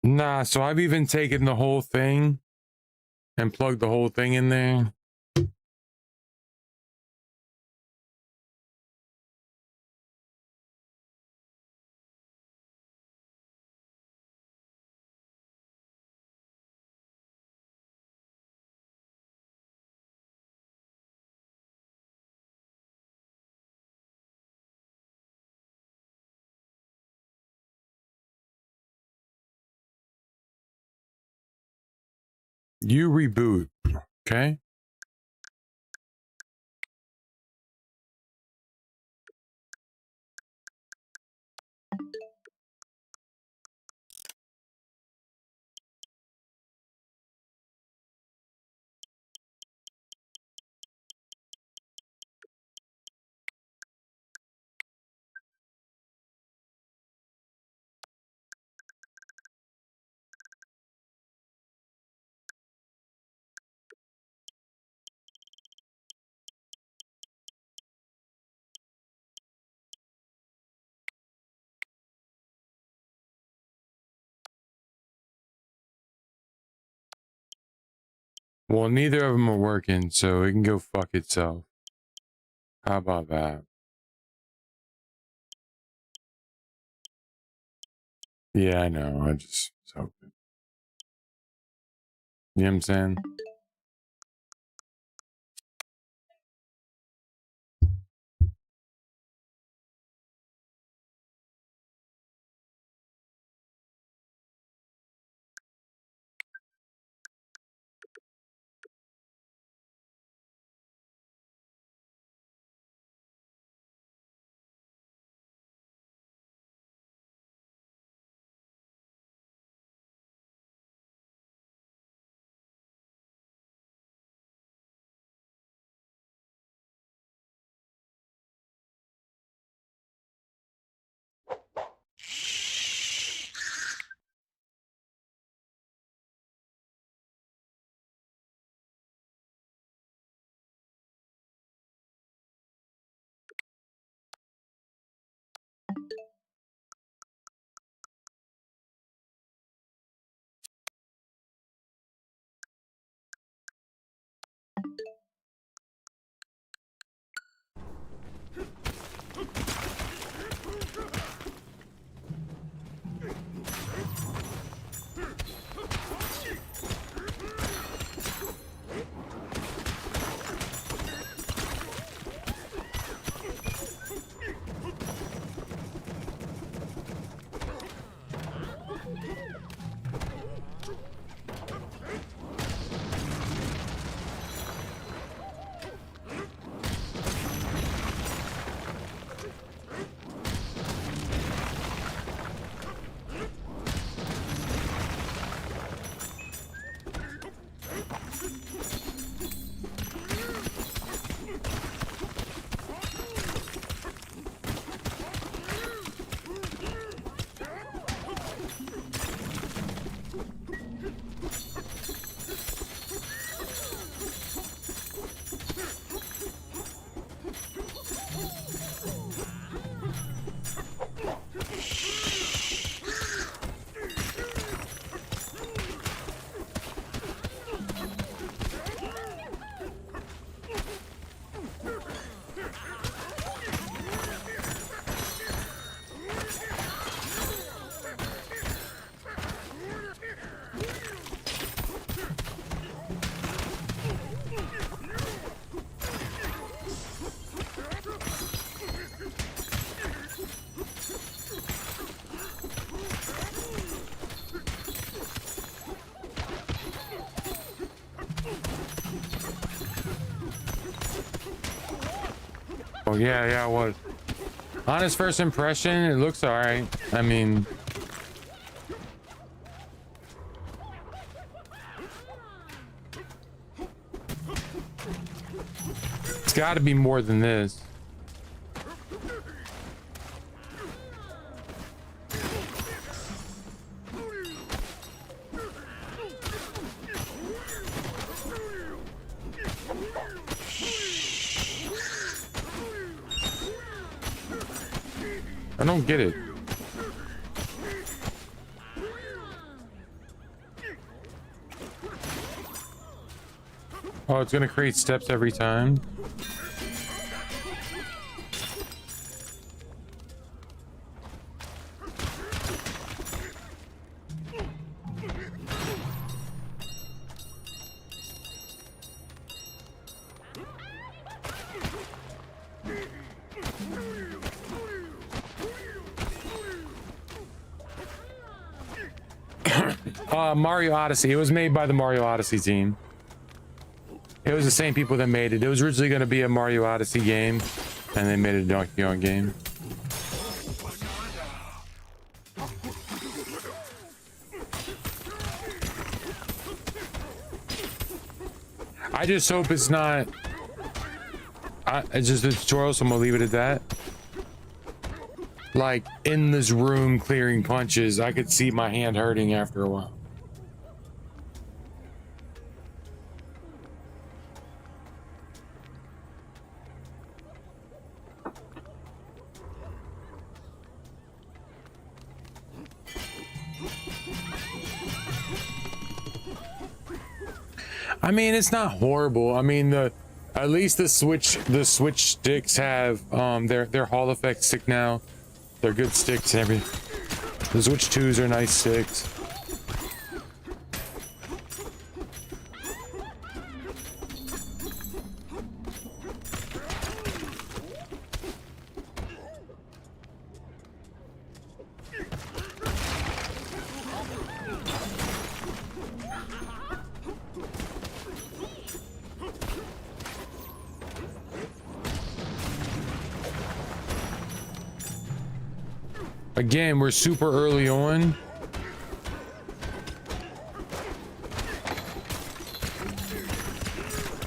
Nah, so I've even taken the whole thing and plugged the whole thing in there. You reboot, okay? Well, neither of them are working, so it can go fuck itself. How about that? Yeah, I know. I just was hoping. You know what I'm saying? Oh yeah, it was. Honest first impression, it looks alright. I mean, it's got to be more than this. I don't get it. Oh, it's gonna create steps every time. Mario Odyssey. It was made by the Mario Odyssey team. It was the same people that made it. It was originally going to be a Mario Odyssey game, and they made it a Donkey Kong game. I just hope it's not... it's just a tutorial, so I'm going to leave it at that. Like, in this room clearing punches, I could see my hand hurting after a while. I mean, it's not horrible. I mean, at least the Switch sticks have their Hall effect stick now. They're good sticks and everything. The Switch 2s are nice sticks. Again, we're super early on.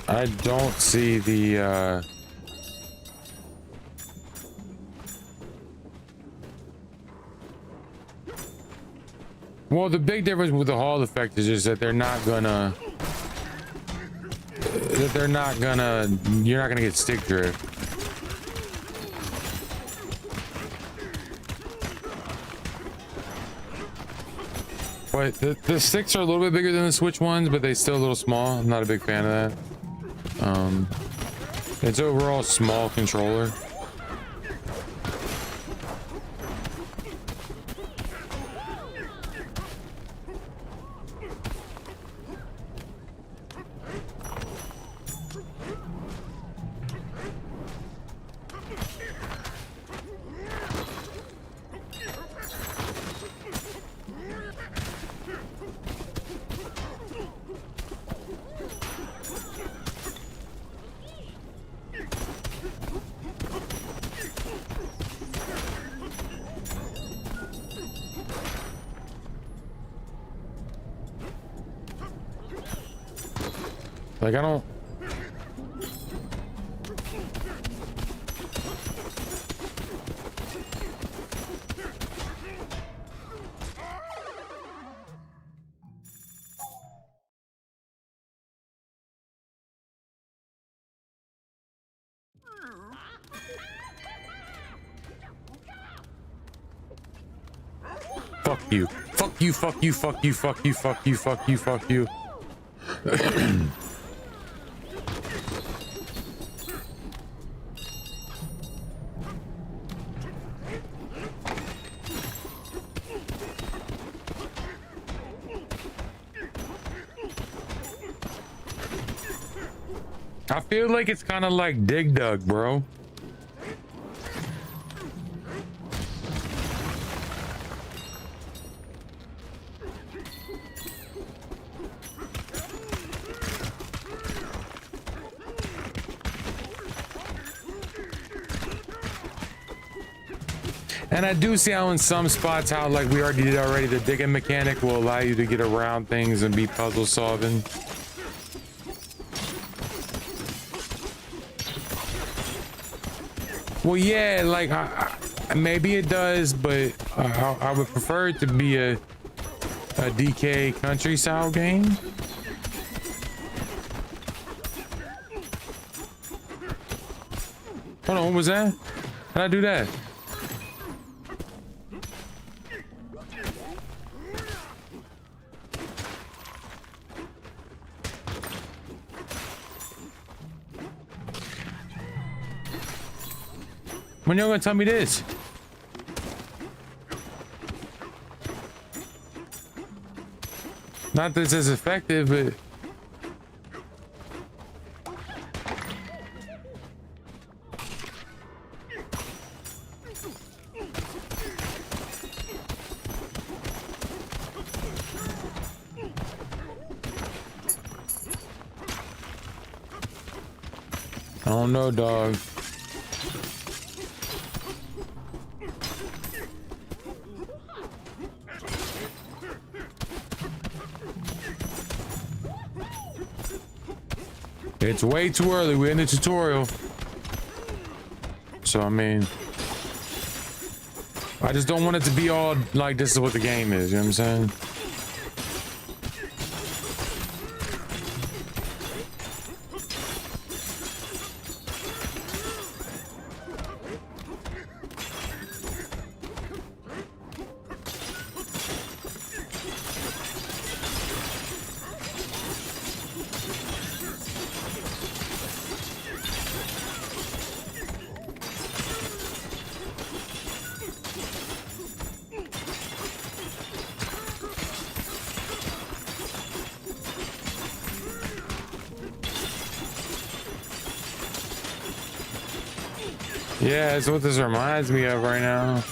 I don't see the well, the big difference with the Hall effect is just that you're not gonna get stick drift. But the sticks are a little bit bigger than the Switch ones, but they still a little small. I'm not a big fan of that. It's overall small controller. Like, I don't... Fuck you. Fuck you, fuck you, fuck you, fuck you, fuck you, fuck you, fuck you. I feel like it's kind of like Dig Dug, bro. And I do see how in some spots how, like we already did already, the digging mechanic will allow you to get around things and be puzzle solving. Well, yeah, like maybe it does, but I would prefer it to be a DK country style game. Hold on, what was that? How'd I do that? When y'all gonna tell me this? Not that this is effective, but I don't know, dog. It's way too early. We're in the tutorial. So, I mean, I just don't want it to be all like this is what the game is. You know what I'm saying? Yeah, that's what this reminds me of right now.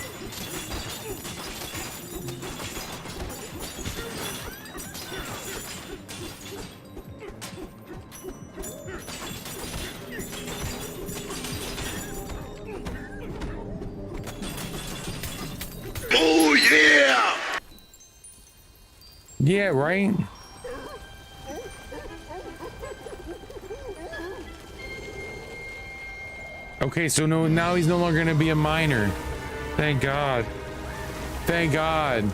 Oh yeah! Yeah, right? Okay, so now he's no longer gonna be a miner. Thank God. Thank God.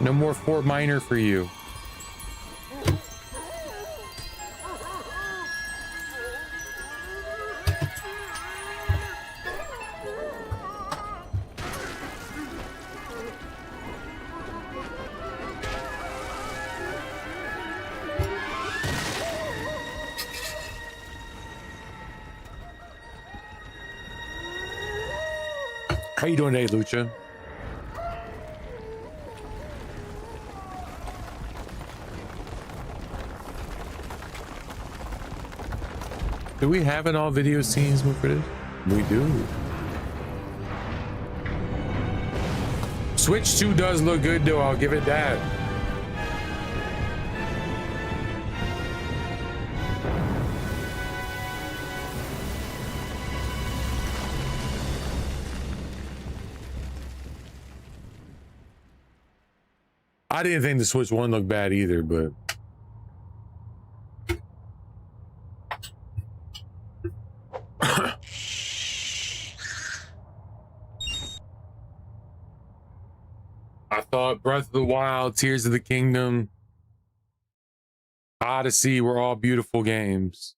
No more Fort Minor for you. How you doing today, Lucha? Do we have an all video scenes for this? We do. Switch 2 does look good though, I'll give it that. I didn't think the Switch 1 looked bad either, but I thought Breath of the Wild, Tears of the Kingdom, Odyssey were all beautiful games.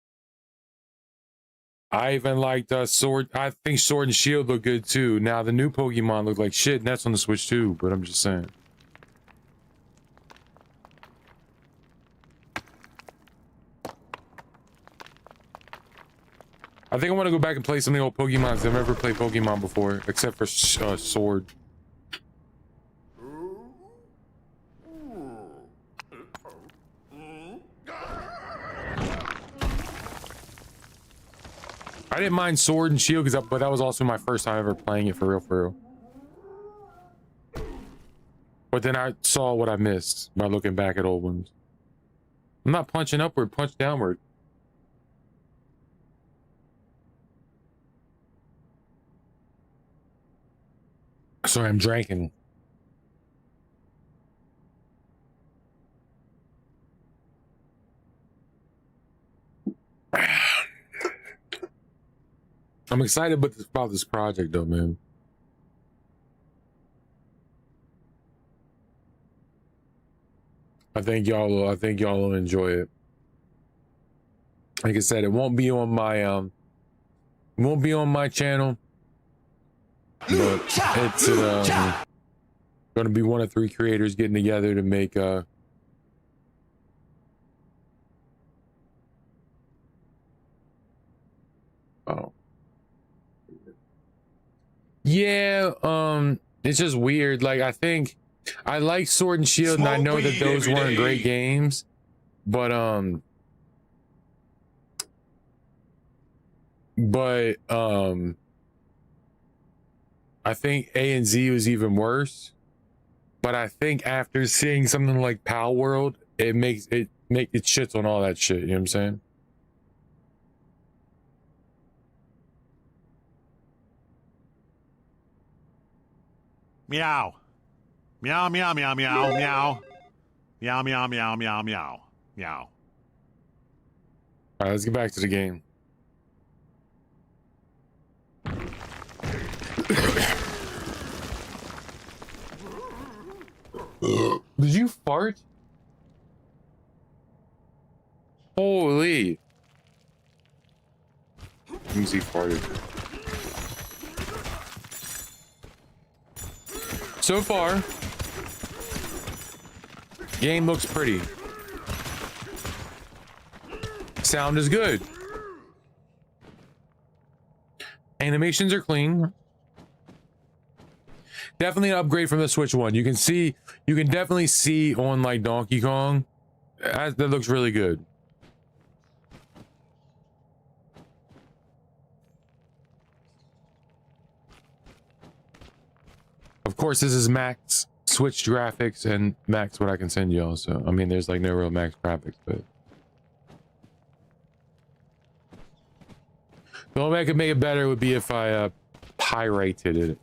I even liked Sword. I think Sword and Shield look good too. Now the new Pokemon look like shit, and that's on the Switch too, but I'm just saying. I think I want to go back and play some of the old Pokemon because I've never played Pokemon before, except for Sword. I didn't mind Sword and Shield, but that was also my first time ever playing it for real, for real. But then I saw what I missed by looking back at old ones. I'm not punching upward, punch downward. Sorry, I'm drinking. I'm excited about this project though, man. I think y'all will enjoy it. Like I said, it won't be on my channel, but it's gonna be one of 3 creators getting together to make yeah, it's just weird. Like, I think I like Sword and Shield, and I know that those weren't great games, but I think A and Z was even worse. But I think after seeing something like Pal World, it shits on all that shit. You know what I'm saying? Meow. Meow, meow, meow, meow, meow. Meow, meow, meow, meow, meow. Meow. All right, let's get back to the game. Did you fart? Holy. Easy farted. So far, game looks pretty. Sound is good. Animations are clean. Definitely an upgrade from the Switch one. You can definitely see on like Donkey Kong. That looks really good. Of course, this is max Switch graphics and max what I can send y'all. So, I mean, there's like no real max graphics, but the only way I could make it better would be if I pirated it.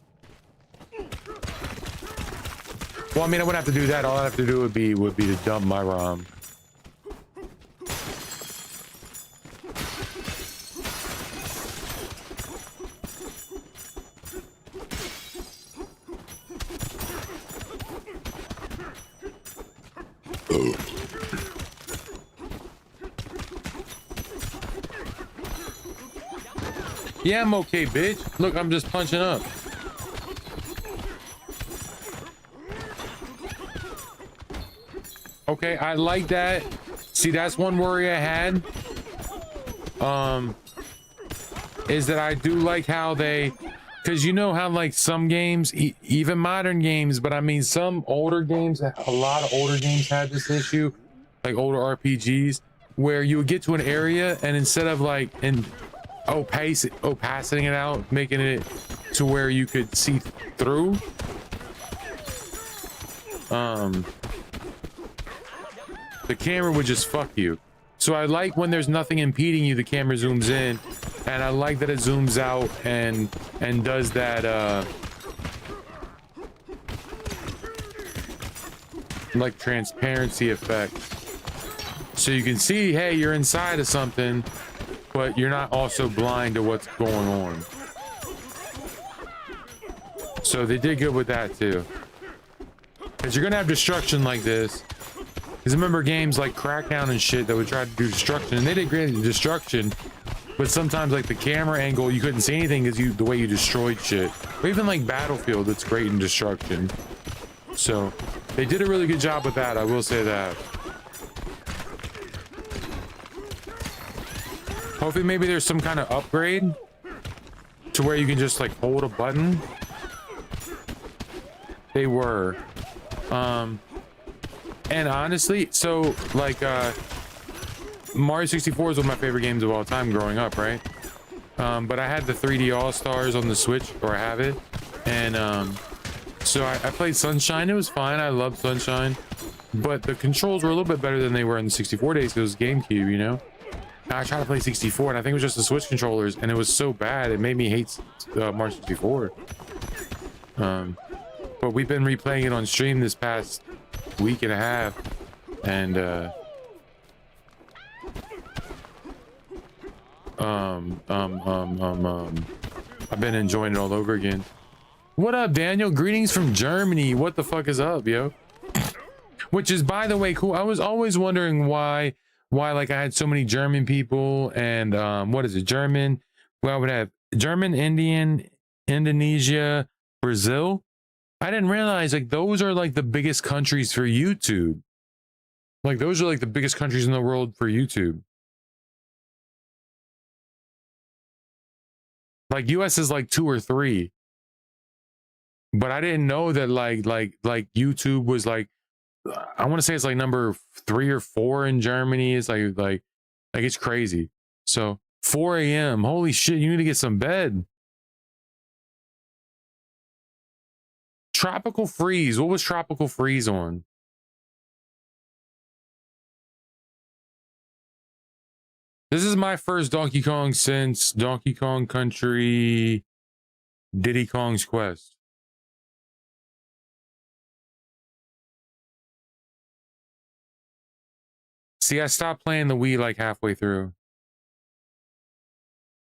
Well, I mean, I wouldn't have to do that. All I have to do would be to dump my ROM. Yeah, I'm okay, bitch. Look, I'm just punching up. Okay, I like that. See, that's one worry I had. Is that I do like how they, because you know how like some games, even modern games, but I mean some older games, a lot of older games had this issue, like older RPGs, where you would get to an area and instead of like opacing it out, making it to where you could see through, the camera would just fuck you. So I like when there's nothing impeding you, the camera zooms in, and I like that it zooms out and does that like transparency effect, so you can see, hey, you're inside of something, but you're not also blind to what's going on. So they did good with that too, because you're gonna have destruction like this. Because remember games like Crackdown and shit that would try to do destruction, and they did great destruction, but sometimes like the camera angle, you couldn't see anything because the way you destroyed shit. Or even like Battlefield, it's great in destruction. So they did a really good job with that, I will say that. Hopefully maybe there's some kind of upgrade to where you can just like hold a button. They were. And honestly, so like Mario 64 is one of my favorite games of all time growing up, right? But I had the 3D All-Stars on the Switch, or I have it, and so I played Sunshine. It was fine. I loved Sunshine, but the controls were a little bit better than they were in the 64 days because it was GameCube, you know. And I tried to play 64, and I think it was just the Switch controllers, and it was so bad it made me hate Mario 64. but we've been replaying it on stream this past week and a half, and I've been enjoying it all over again. What up, Daniel? Greetings from Germany. What the fuck is up, yo? Which is, by the way, cool. I was always wondering why like I had so many German people, and what is it? German. Well, I would have German, Indian, Indonesia, Brazil. I didn't realize like those are like the biggest countries for YouTube. Like those are like the biggest countries in the world for YouTube. Like US is like 2 or 3. But I didn't know that like YouTube was like, I want to say it's like number 3 or 4 in Germany. It's like it's crazy. So 4 a.m. Holy shit, you need to get some bed. Tropical Freeze. What was Tropical Freeze on? This is my first Donkey Kong since Donkey Kong Country Diddy Kong's Quest. See, I stopped playing the Wii like halfway through.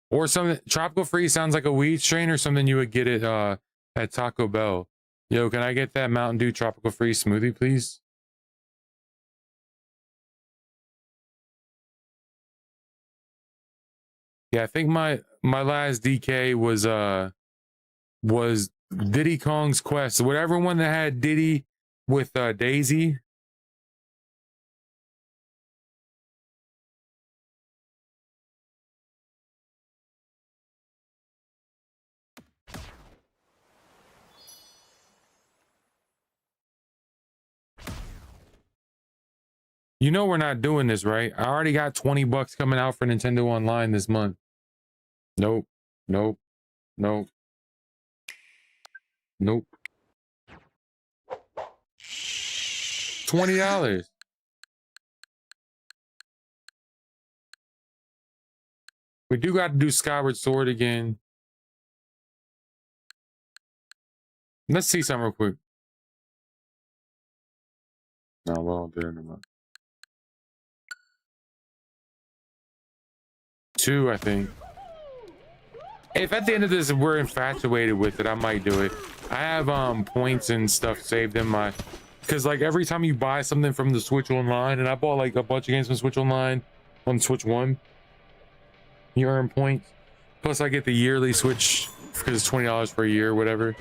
Or something. Tropical Freeze sounds like a weed strain or something you would get at Taco Bell. Yo, can I get that Mountain Dew Tropical Freeze smoothie, please? Yeah, I think my last DK was Diddy Kong's Quest. Whatever one that had Diddy with Daisy. You know we're not doing this, right? I already got $20 coming out for Nintendo Online this month. Nope. Nope. Nope. Nope. $20. We do got to do Skyward Sword again. Let's see something real quick. No, well, there no more. 2, I think. If at the end of this we're infatuated with it, I might do it. I have points and stuff saved in my, because like every time you buy something from the Switch Online, and I bought like a bunch of games from Switch Online on Switch 1, you earn points. Plus I get the yearly Switch because it's $20 for a year or whatever.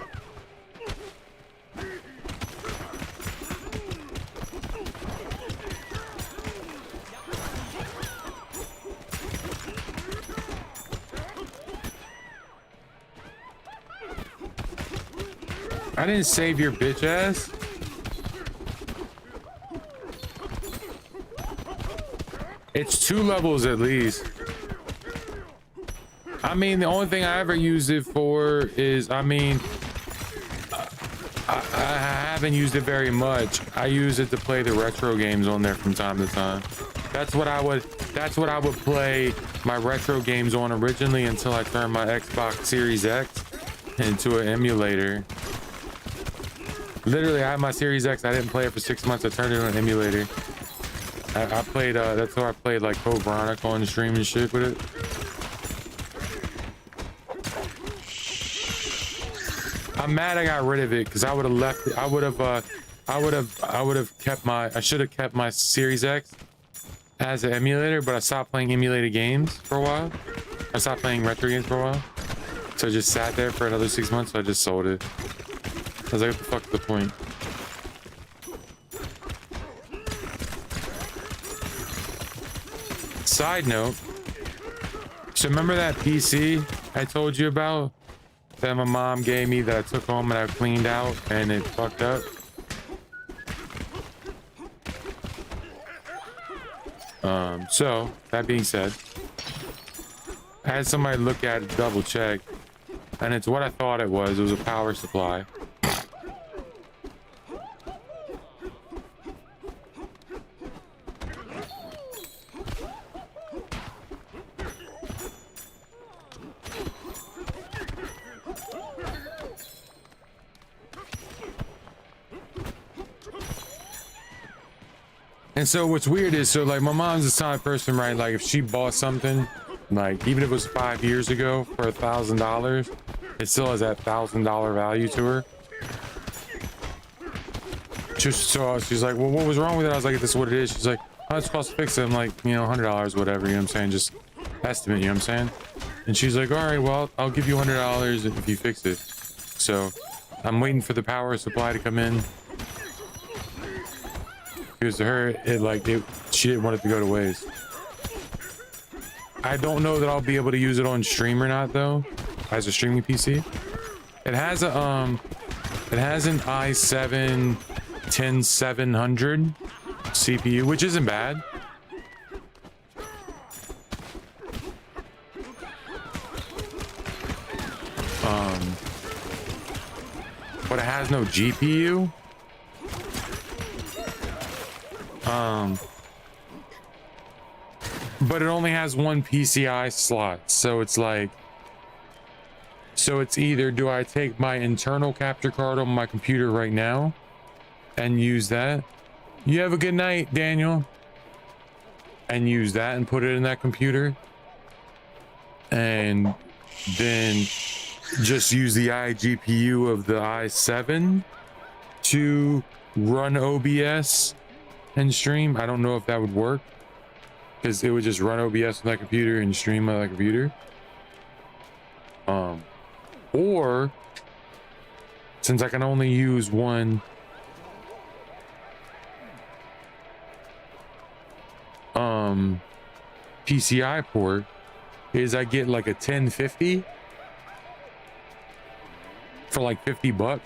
I didn't save your bitch ass. It's 2 levels at least. I mean, the only thing I ever used it for is, I mean, I haven't used it very much. I use it to play the retro games on there from time to time. That's what I would play my retro games on originally until I turned my Xbox Series X into an emulator. Literally, I had my Series X. I didn't play it for 6 months. I turned it into an emulator. I played, that's how I played like 𝕊𝕆𝕋𝕌𝕋𝕌 on the stream and shit with it. I'm mad I got rid of it because I would have left it. I would have kept my, I should have kept my Series X as an emulator, but I stopped playing emulated games for a while. I stopped playing retro games for a while. So I just sat there for another 6 months, so I just sold it. I was like, what the fuck's the point? Side note, so remember that PC I told you about that my mom gave me that I took home and I cleaned out and it fucked up? So that being said, I had somebody look at it, double check, and it's what I thought it was. It was a power supply. And so what's weird is, so like my mom's the type of person, right? Like if she bought something, like even if it was 5 years ago for $1,000, it still has that $1,000 value to her. Just so she's like, well, what was wrong with it? I was like, this is what it is. She's like, oh, it's supposed to fix it. I'm like, you know, $100, whatever. You know what I'm saying? Just estimate. You know what I'm saying? And she's like, all right, well, I'll give you $100 if you fix it. So I'm waiting for the power supply to come in. Because to her, she didn't want it to go to waste. I don't know that I'll be able to use it on stream or not though, as a streaming PC. It has a an i7 10700 CPU, which isn't bad. But it has no GPU. But it only has one PCI slot, so it's like, so it's either do I take my internal capture card on my computer right now and use that? You have a good night, Daniel. And use that and put it in that computer, and then just use the iGPU of the i7 to run OBS and stream. I don't know if that would work, because it would just run OBS on that computer and stream on that computer. Or since I can only use one PCI port, is I get like a 1050 for like $50.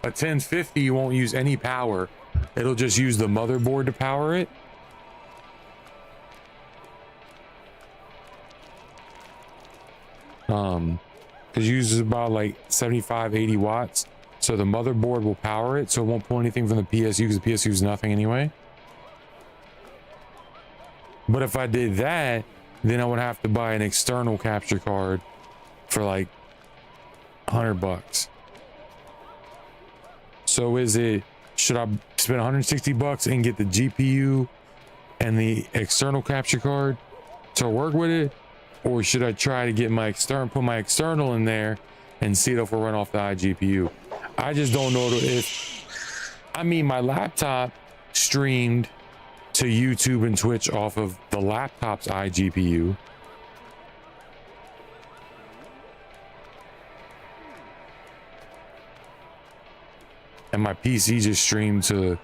A 1050 won't use any power. It'll just use the motherboard to power it. Because it uses about like 75-80 watts. So the motherboard will power it, so it won't pull anything from the PSU, because the PSU is nothing anyway. But if I did that, then I would have to buy an external capture card for like $100. So should I spend $160 and get the GPU and the external capture card to work with it? Or should I try to get my put my external in there and see if it'll run off the iGPU? I just don't know my laptop streamed to YouTube and Twitch off of the laptop's iGPU. And my PC just streamed to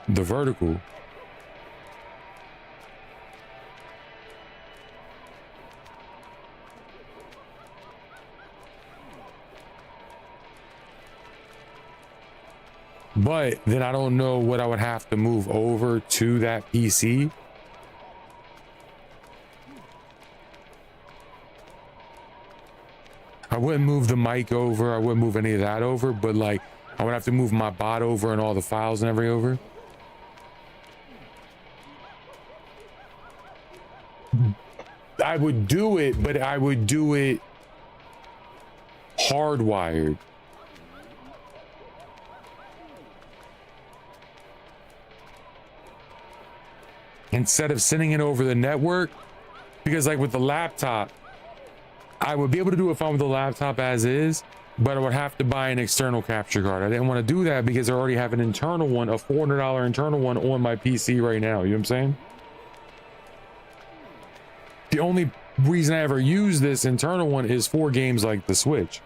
the vertical. But then I don't know what I would have to move over to that PC. I wouldn't move the mic over. I wouldn't move any of that over, but like I would have to move my bot over and all the files and everything over. I would do it, but I would do it hardwired. Instead of sending it over the network, because like with the laptop, I would be able to do it fine with the laptop as is, but I would have to buy an external capture card. I didn't want to do that because I already have an internal one, a $400 internal one on my PC right now. You know what I'm saying? The only reason I ever use this internal one is for games like the Switch.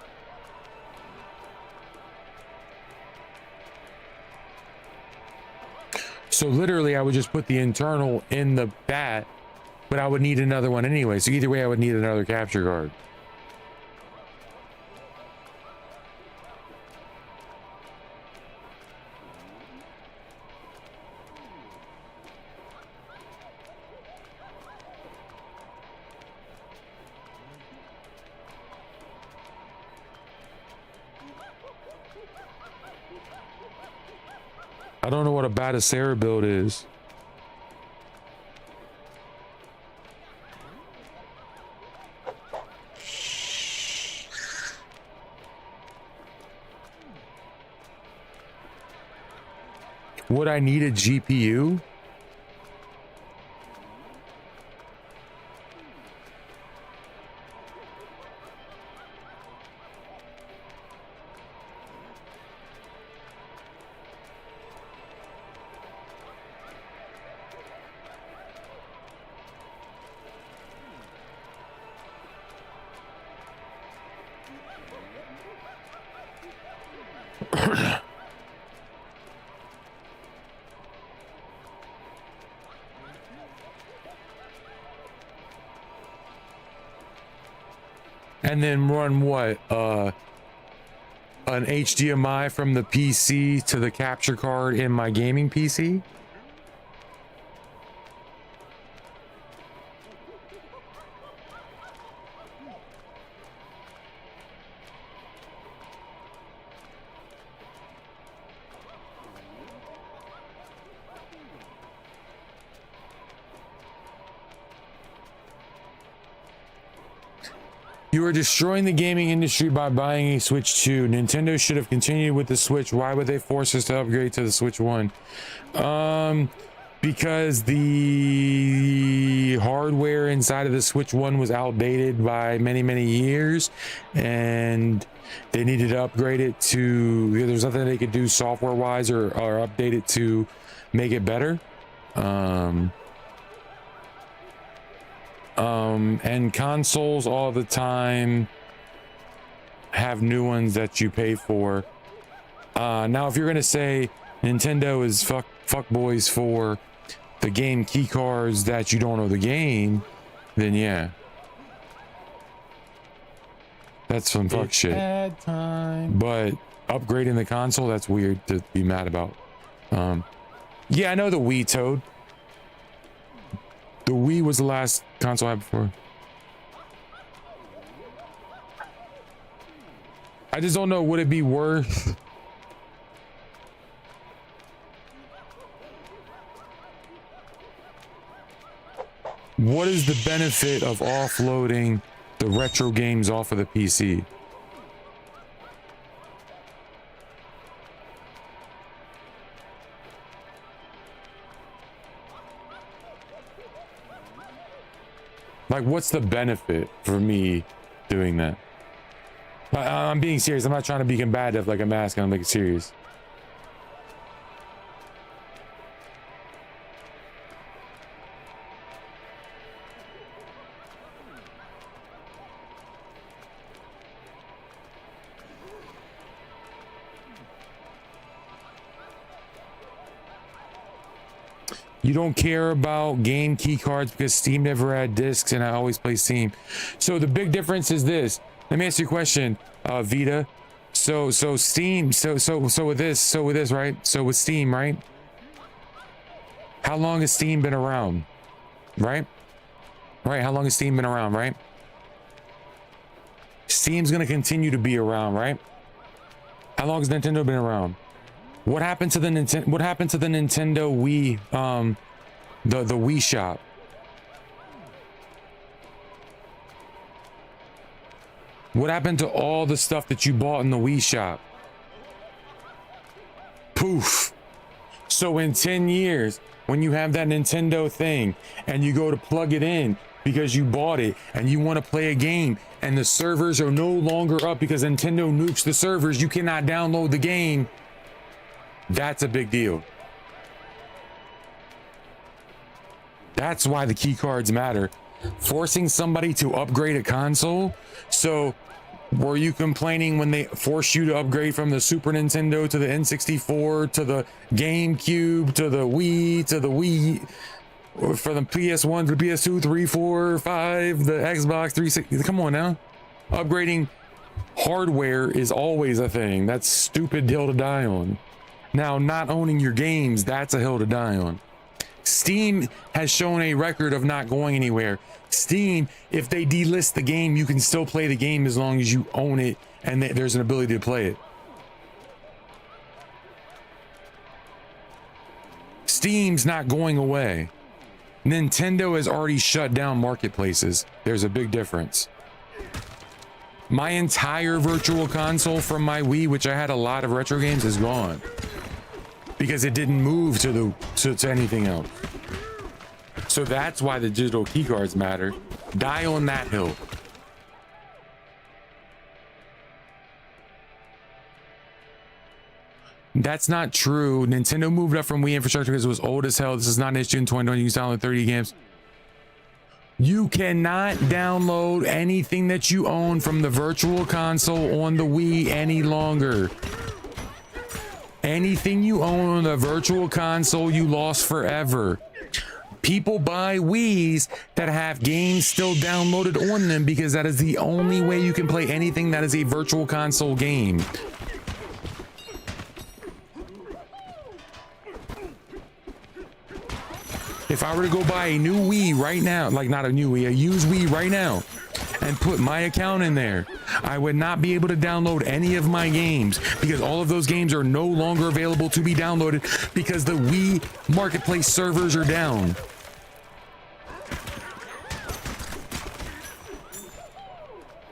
So literally I would just put the internal in the bat, but I would need another one anyway. So either way I would need another capture card. I don't know what a 𝕊𝕆𝕃𝕆𝕆 build is. Would I need a GPU? And then run what? An HDMI from the PC to the capture card in my gaming PC? You are destroying the gaming industry by buying a Switch 2. Nintendo should have continued with the Switch. Why would they force us to upgrade to the Switch 1? Because the hardware inside of the Switch 1 was outdated by many years, and they needed to upgrade it to, there's nothing they could do software wise or update it to make it better. And consoles all the time have new ones that you pay for. Now, if you're gonna say Nintendo is fuck boys for the game key cards that you don't know the game, then yeah, that's some fuck shit. Bad time. But upgrading the console, that's weird to be mad about. Yeah, I know the Wii, Toad. The Wii was the last console I had before. I just don't know, would it be worth? What is the benefit of offloading the retro games off of the PC? Like, what's the benefit for me doing that? I'm being serious. I'm not trying to be combative like I'm asking. I'm like serious. You don't care about game key cards because Steam never had discs and I always play Steam. So the big difference is this. Let me ask you a question, Vita. So Steam, so with this, right? So with Steam, right? How long has Steam been around? Right? Right, how long has Steam been around, right? Steam's gonna continue to be around, right? How long has Nintendo been around? What happened to the Nintendo? What happened to the Nintendo Wii? The Wii Shop. What happened to all the stuff that you bought in the Wii Shop? Poof. So in 10 years, when you have that Nintendo thing and you go to plug it in because you bought it and you want to play a game and the servers are no longer up because Nintendo nukes the servers, you cannot download the game. That's a big deal. That's why the key cards matter. Forcing somebody to upgrade a console. So were you complaining when they forced you to upgrade from the Super Nintendo to the N64 to the GameCube to the Wii to the Wii, or for the PS1 to the PS2, 3, 4, 5, the Xbox 360? Come on now. Upgrading hardware is always a thing. That's stupid hill to die on. Now, not owning your games, that's a hill to die on. Steam has shown a record of not going anywhere. Steam, if they delist the game, you can still play the game as long as you own it and there's an ability to play it. Steam's not going away. Nintendo has already shut down marketplaces. There's a big difference. My entire virtual console from my Wii, which I had a lot of retro games, is gone. because it didn't move to anything else. So that's why the digital key cards matter. Die on that hill. That's not true. Nintendo moved up from Wii infrastructure because it was old as hell. This is not an issue in 2020. You can download 30 games. You cannot download anything that you own from the virtual console on the Wii any longer. Anything you own on the virtual console, you lost forever. People buy Wiis that have games still downloaded on them because that is the only way you can play anything that is a virtual console game. If I were to go buy a new Wii right now, like not a new Wii, a used Wii right now, and put my account in there, I would not be able to download any of my games because all of those games are no longer available to be downloaded because the Wii marketplace servers are down.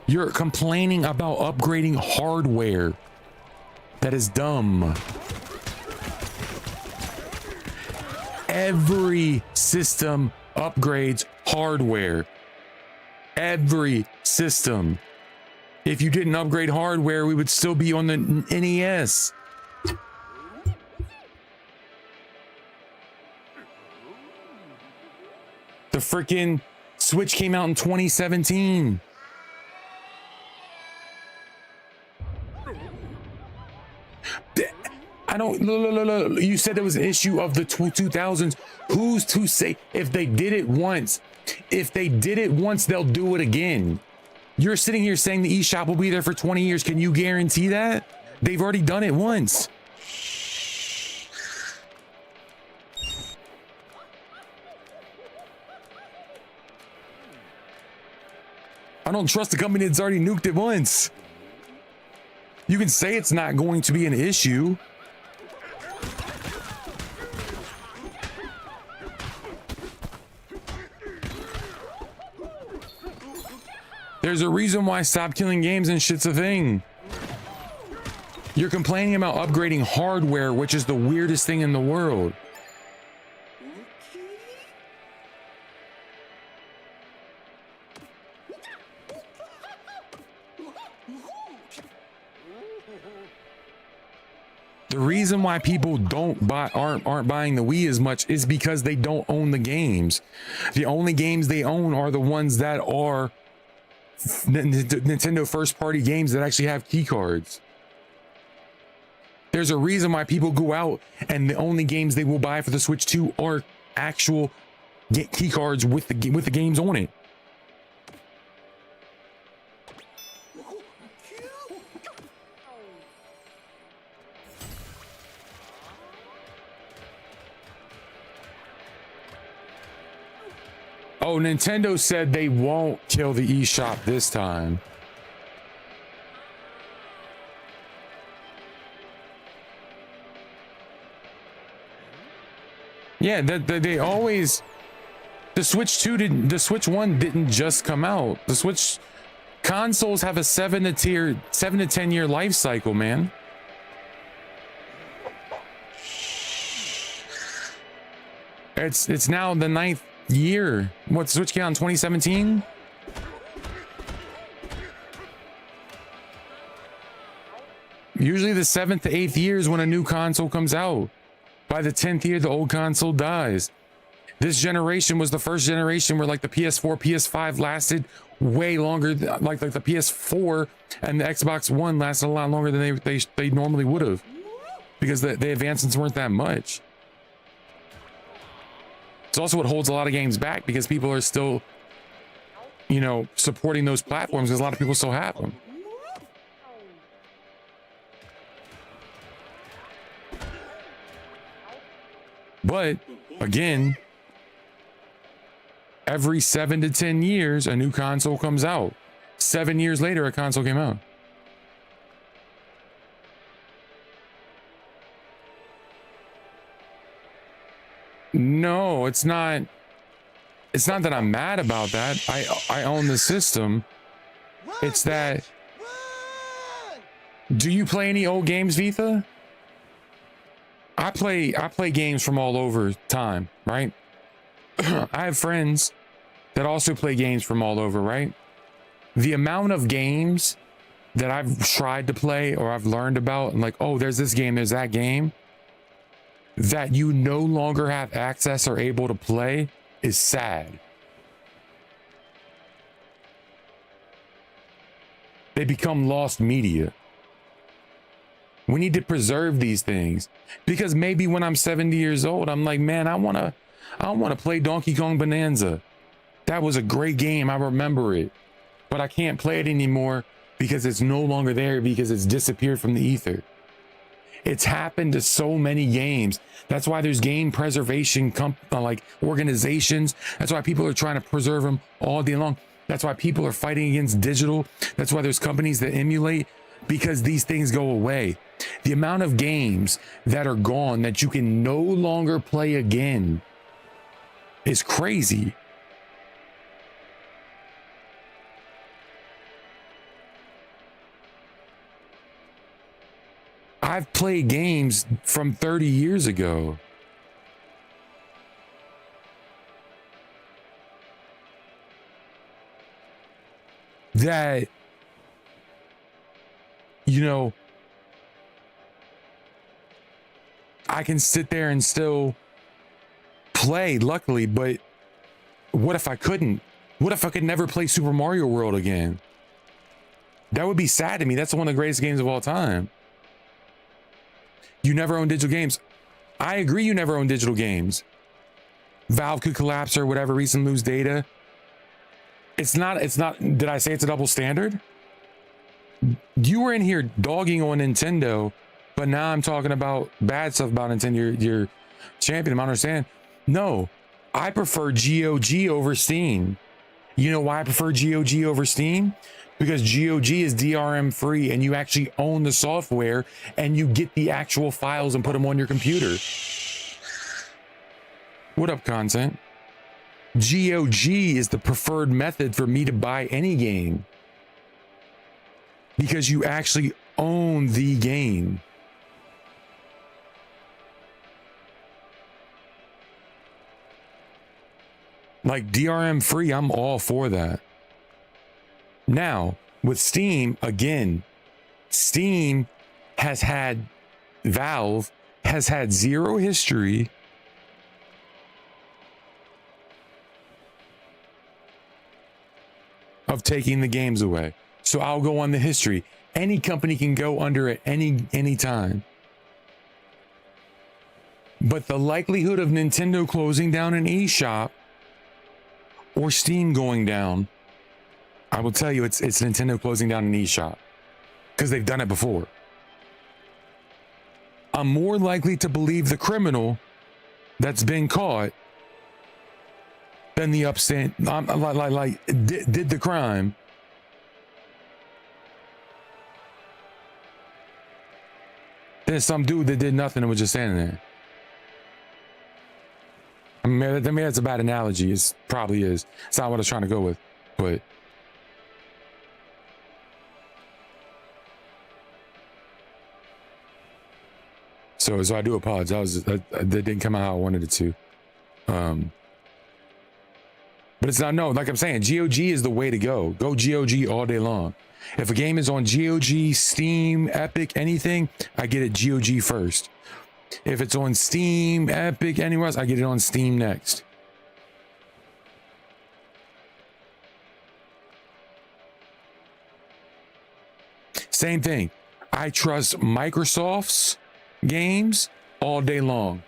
You're complaining about upgrading hardware. That is dumb. Every system upgrades hardware. Every system. If you didn't upgrade hardware, we would still be on the NES. The freaking Switch came out in 2017. I don't, look. You said there was an issue of the 2000s. Who's to say if they did it once? If they did it once, they'll do it again. You're sitting here saying the eShop will be there for 20 years. Can you guarantee that? They've already done it once. I don't trust the company that's already nuked it once. You can say it's not going to be an issue. There's a reason why stop killing games and shit's a thing. You're complaining about upgrading hardware, which is the weirdest thing in the world. The reason why people aren't buying the Wii as much is because they don't own the games. The only games they own are the ones that are Nintendo first party games that actually have key cards. There's a reason why people go out and the only games they will buy for the Switch 2 are actual key cards with the games on it. Oh, Nintendo said they won't kill the eShop this time. Yeah, they always. The Switch 2 didn't. The Switch 1 didn't just come out. The Switch consoles have a 7 to 10 year life cycle, man. It's now the 9th year. What, Switch came out in 2017? Usually the 7th to 8th year is when a new console comes out. By the 10th year, the old console dies. This generation was the first generation where like the PS4, PS5 lasted way longer. Like the PS4 and the Xbox One lasted a lot longer than they normally would have, because the advancements weren't that much. It's also what holds a lot of games back, because people are still, you know, supporting those platforms because a lot of people still have them. But again, every 7 to 10 years, a new console comes out. 7 years later, a console came out. No, it's not. It's not that I'm mad about that. I own the system. It's that. Do you play any old games, Vitha? I play games from all over time, right? I have friends that also play games from all over, right? The amount of games that I've tried to play or I've learned about, and like, oh, there's this game, there's that game, that you no longer have access or able to play is sad. They become lost media. We need to preserve these things, because maybe when I'm 70 years old, I'm like, man, I want to play Donkey Kong Bananza. That was a great game. I remember it, but I can't play it anymore because it's no longer there, because it's disappeared from the ether. It's happened to so many games. That's why there's game preservation like organizations. That's why people are trying to preserve them all day long. That's why people are fighting against digital. That's why there's companies that emulate, because these things go away. The amount of games that are gone that you can no longer play again is crazy. I've played games from 30 years ago. That, you know, I can sit there and still play, luckily, but what if I couldn't? What if I could never play Super Mario World again? That would be sad to me. That's one of the greatest games of all time. You never own digital games. I agree, you never own digital games. Valve could collapse or whatever reason, lose data. It's not, did I say it's a double standard? You were in here dogging on Nintendo, but now I'm talking about bad stuff about Nintendo. You're champion, I understand. No, I prefer GOG over Steam. You know why I prefer GOG over Steam? Because GOG is DRM free and you actually own the software and you get the actual files and put them on your computer. What up, content? GOG is the preferred method for me to buy any game, because you actually own the game. Like DRM free, I'm all for that. Now, with Steam, again, Steam has had, Valve has had zero history of taking the games away. So I'll go on the history. Any company can go under at any time. But the likelihood of Nintendo closing down an eShop or Steam going down, I will tell you, it's Nintendo closing down an eShop, because they've done it before. I'm more likely to believe the criminal that's been caught than the upstand did the crime. There's some dude that did nothing and was just standing there. I mean, that's a bad analogy. It probably is. It's not what I was trying to go with, but. So I do apologize. That didn't come out how I wanted it to. But it's not, no, like I'm saying, GOG is the way to go. Go GOG all day long. If a game is on GOG, Steam, Epic, anything, I get it GOG first. If it's on Steam, Epic, anywhere else, I get it on Steam next. Same thing. I trust Microsoft's games all day long.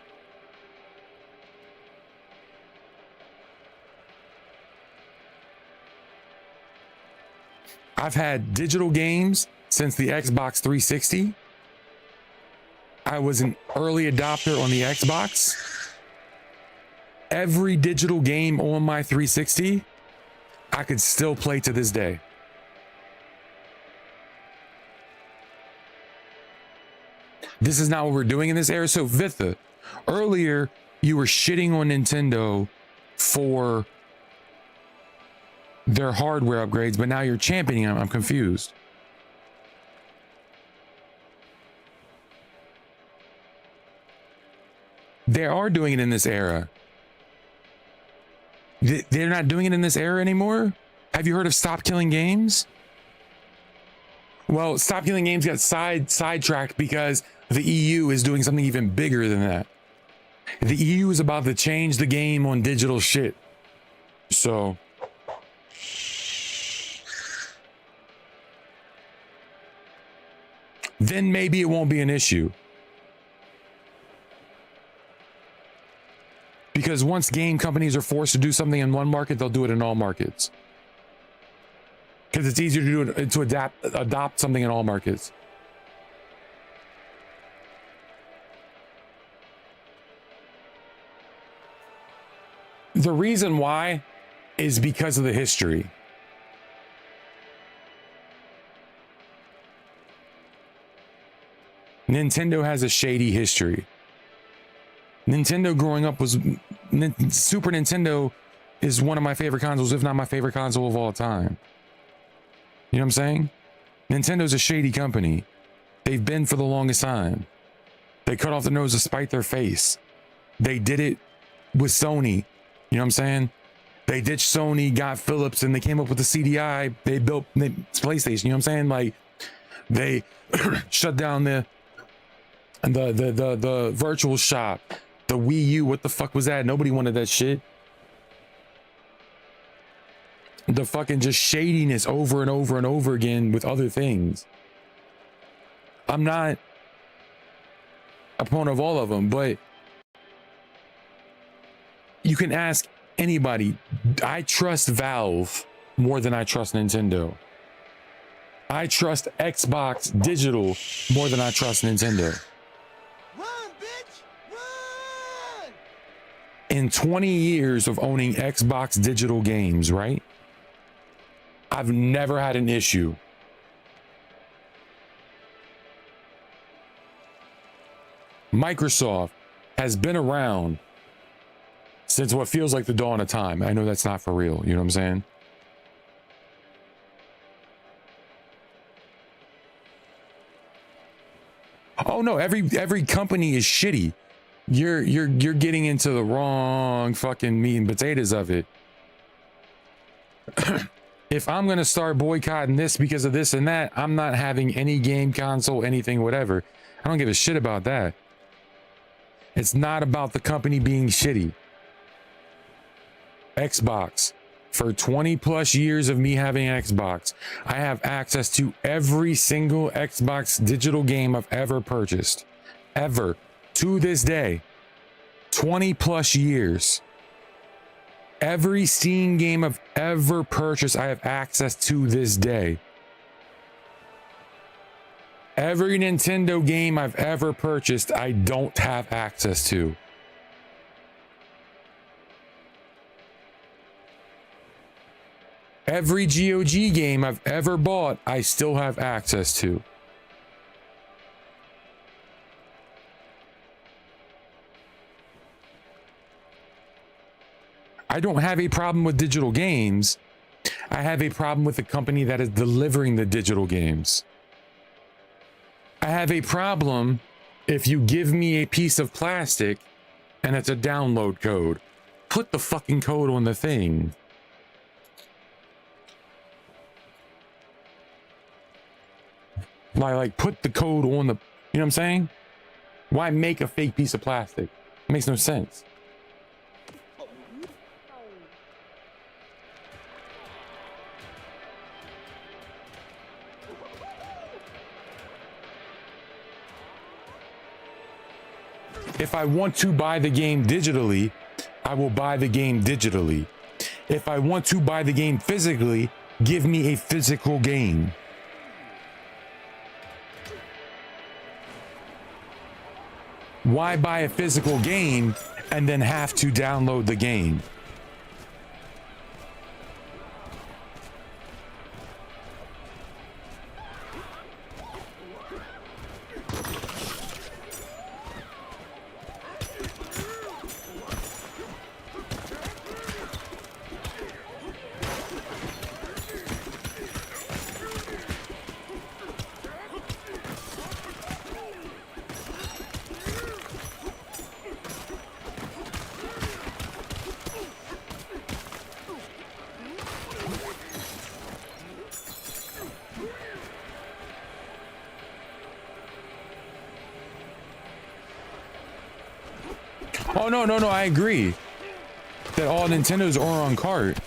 I've had digital games since the Xbox 360. I was an early adopter on the Xbox. Every digital game on my 360, I could still play to this day. This is not what we're doing in this era. So Vitha, earlier you were shitting on Nintendo for their hardware upgrades, but now you're championing them. I'm confused. They are doing it in this era. They're not doing it in this era anymore? Have you heard of Stop Killing Games? Well, Stop Killing Games got sidetracked because the EU is doing something even bigger than that. The EU is about to change the game on digital shit. So then maybe it won't be an issue. Because once game companies are forced to do something in one market, they'll do it in all markets. Because it's easier to do it, to adopt something in all markets. The reason why is because of the history. Nintendo has a shady history. Nintendo growing up was Super Nintendo is one of my favorite consoles, if not my favorite console of all time. You know what I'm saying? Nintendo's a shady company. They've been for the longest time. They cut off their nose to spite their face. They did it with Sony. You know what I'm saying? They ditched Sony, got Philips, and they came up with the CDI. They built the PlayStation. You know what I'm saying? Like, they shut down the virtual shop. The Wii U, what the fuck was that? Nobody wanted that shit. The fucking just shadiness over and over and over again with other things. I'm not a opponent of all of them, but you can ask anybody. I trust Valve more than I trust Nintendo. I trust Xbox Digital more than I trust Nintendo. In 20 years of owning Xbox Digital games, right? I've never had an issue. Microsoft has been around since what feels like the dawn of time. I know that's not for real. You know what I'm saying? Oh no, every company is shitty. You're getting into the wrong fucking meat and potatoes of it. If I'm gonna start boycotting this because of this and that, I'm not having any game console, anything, whatever. I don't give a shit about that. It's not about the company being shitty. Xbox. For 20 plus years of me having Xbox, I have access to every single Xbox digital game I've ever purchased. Ever. To this day. 20 plus years. Every Steam game I've ever purchased, I have access to this day. Every Nintendo game I've ever purchased, I don't have access to. Every GOG game I've ever bought, I still have access to. I don't have a problem with digital games. I have a problem with the company that is delivering the digital games. I have a problem if you give me a piece of plastic and it's a download code. Put the fucking code on the thing. Like put the code on the, you know what I'm saying? Why make a fake piece of plastic? It makes no sense. If I want to buy the game digitally, I will buy the game digitally. If I want to buy the game physically, give me a physical game. Why buy a physical game and then have to download the game? Oh, no, no, no, I agree that all Nintendos are on cart.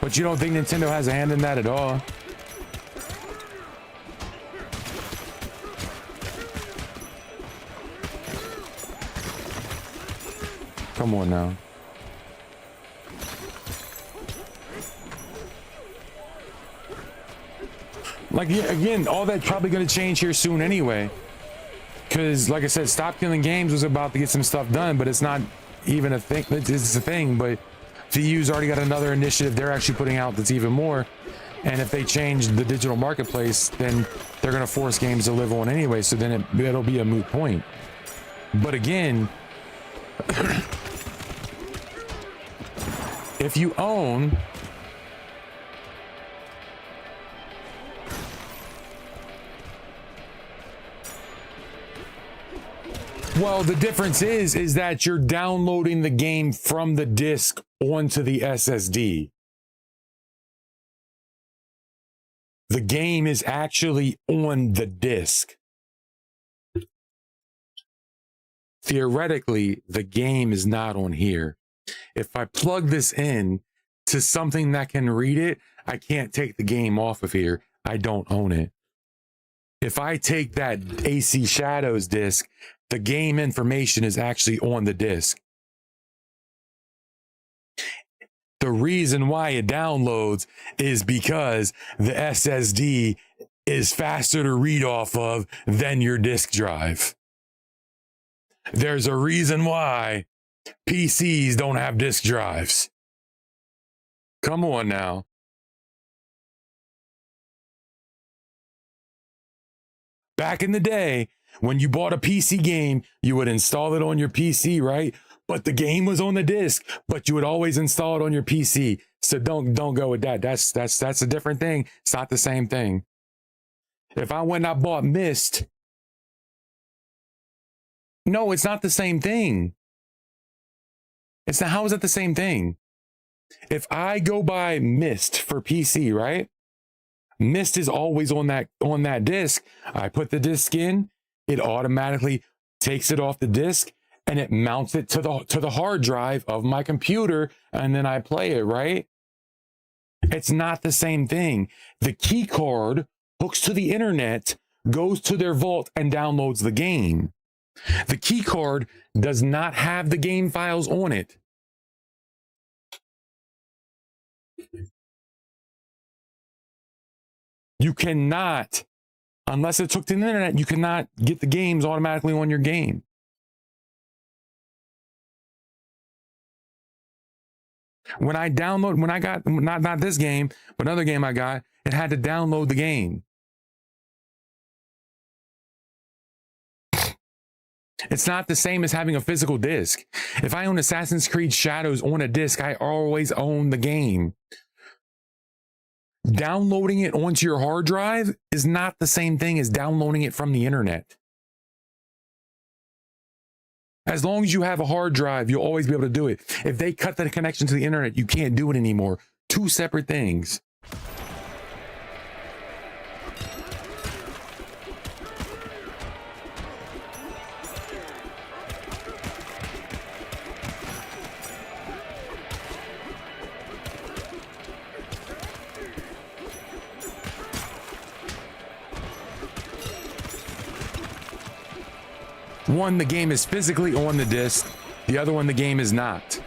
But you don't think Nintendo has a hand in that at all? Come on now. Like, yeah, again, all that's probably going to change here soon anyway. Because, like I said, Stop Killing Games was about to get some stuff done, but it's not even a thing. It's a thing, but VU's already got another initiative they're actually putting out that's even more. And if they change the digital marketplace, then they're going to force games to live on anyway. So then it'll be a moot point. But again, if you own well, the difference is that you're downloading the game from the disk onto the SSD. The game is actually on the disk. Theoretically, the game is not on here. If I plug this in to something that can read it, I can't take the game off of here. I don't own it. If I take that AC Shadows disk, the game information is actually on the disk. The reason why it downloads is because the SSD is faster to read off of than your disk drive. There's a reason why PCs don't have disk drives. Come on now. Back in the day, when you bought a PC game, you would install it on your PC, right? But the game was on the disc, but you would always install it on your PC. So don't go with that. That's a different thing. It's not the same thing. If I went and I bought Myst, no, it's not the same thing. It's not, how is it the same thing? If I go buy Myst for PC, right? Myst is always on that disc. I put the disc in, it automatically takes it off the disc and it mounts it to the hard drive of my computer, and then I play it, right? It's not the same thing. The key card hooks to the internet, goes to their vault and downloads the game. The key card does not have the game files on it. You cannot, unless it's hooked to the internet, you cannot get the games automatically on your game. When I got, not this game, but another game I got, it had to download the game. It's not the same as having a physical disc. If I own Assassin's Creed Shadows on a disc, I always own the game. Downloading it onto your hard drive is not the same thing as downloading it from the internet. As long as you have a hard drive, you'll always be able to do it. If they cut the connection to the internet, you can't do it anymore. Two separate things. One, the game is physically on the disc. The other one, the game is not.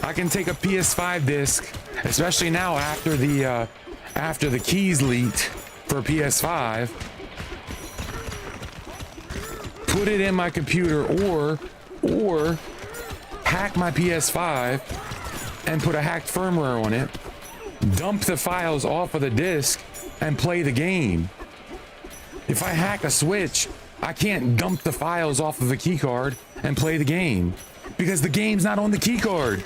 I can take a PS5 disc, especially now after the keys leaked for PS5, put it in my computer or hack my PS5 and put a hacked firmware on it, dump the files off of the disc and play the game. If I hack a Switch, I can't dump the files off of a key card and play the game because the game's not on the key card.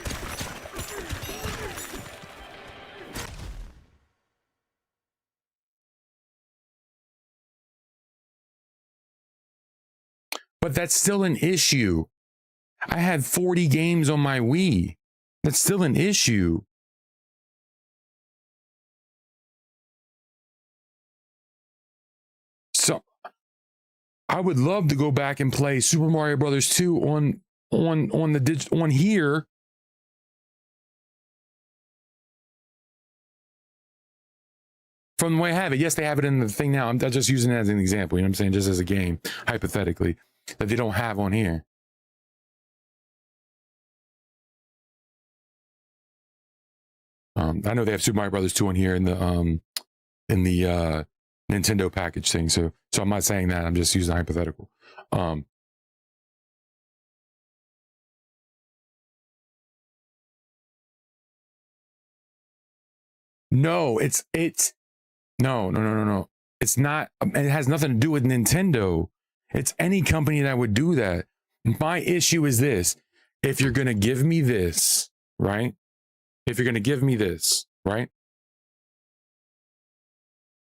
But that's still an issue. I had 40 games on my Wii. That's still an issue. So I would love to go back and play Super Mario Brothers 2 on here. From the way I have it. Yes, they have it in the thing now. I'm just using it as an example. You know what I'm saying? Just as a game, hypothetically, that they don't have on here. I know they have Super Mario Brothers 2 on here in the Nintendo package thing. So I'm not saying that. I'm just using hypothetical. No, it's no. It's not. It has nothing to do with Nintendo. It's any company that would do that. My issue is this: if you're gonna give me this, right? If you're gonna give me this, right?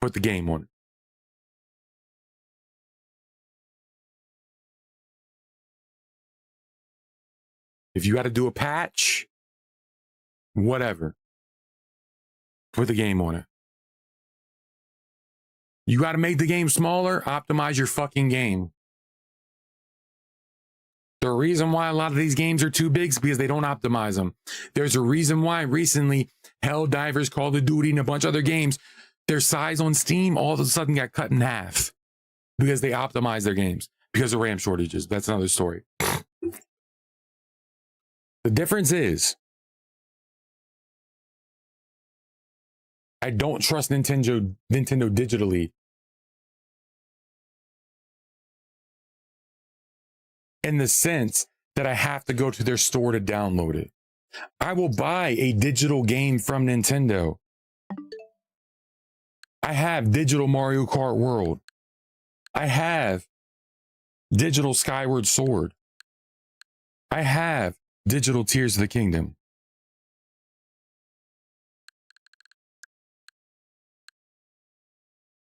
Put the game on it. If you got to do a patch, whatever, put the game on it. You got to make the game smaller, optimize your fucking game. The reason why a lot of these games are too big is because they don't optimize them. There's a reason why recently Helldivers, Call of Duty, and a bunch of other games, their size on Steam all of a sudden got cut in half because they optimize their games because of RAM shortages. That's another story. The difference is I don't trust Nintendo digitally. In the sense that I have to go to their store to download it. I will buy a digital game from Nintendo. I have digital Mario Kart World. I have digital Skyward Sword. I have digital Tears of the Kingdom.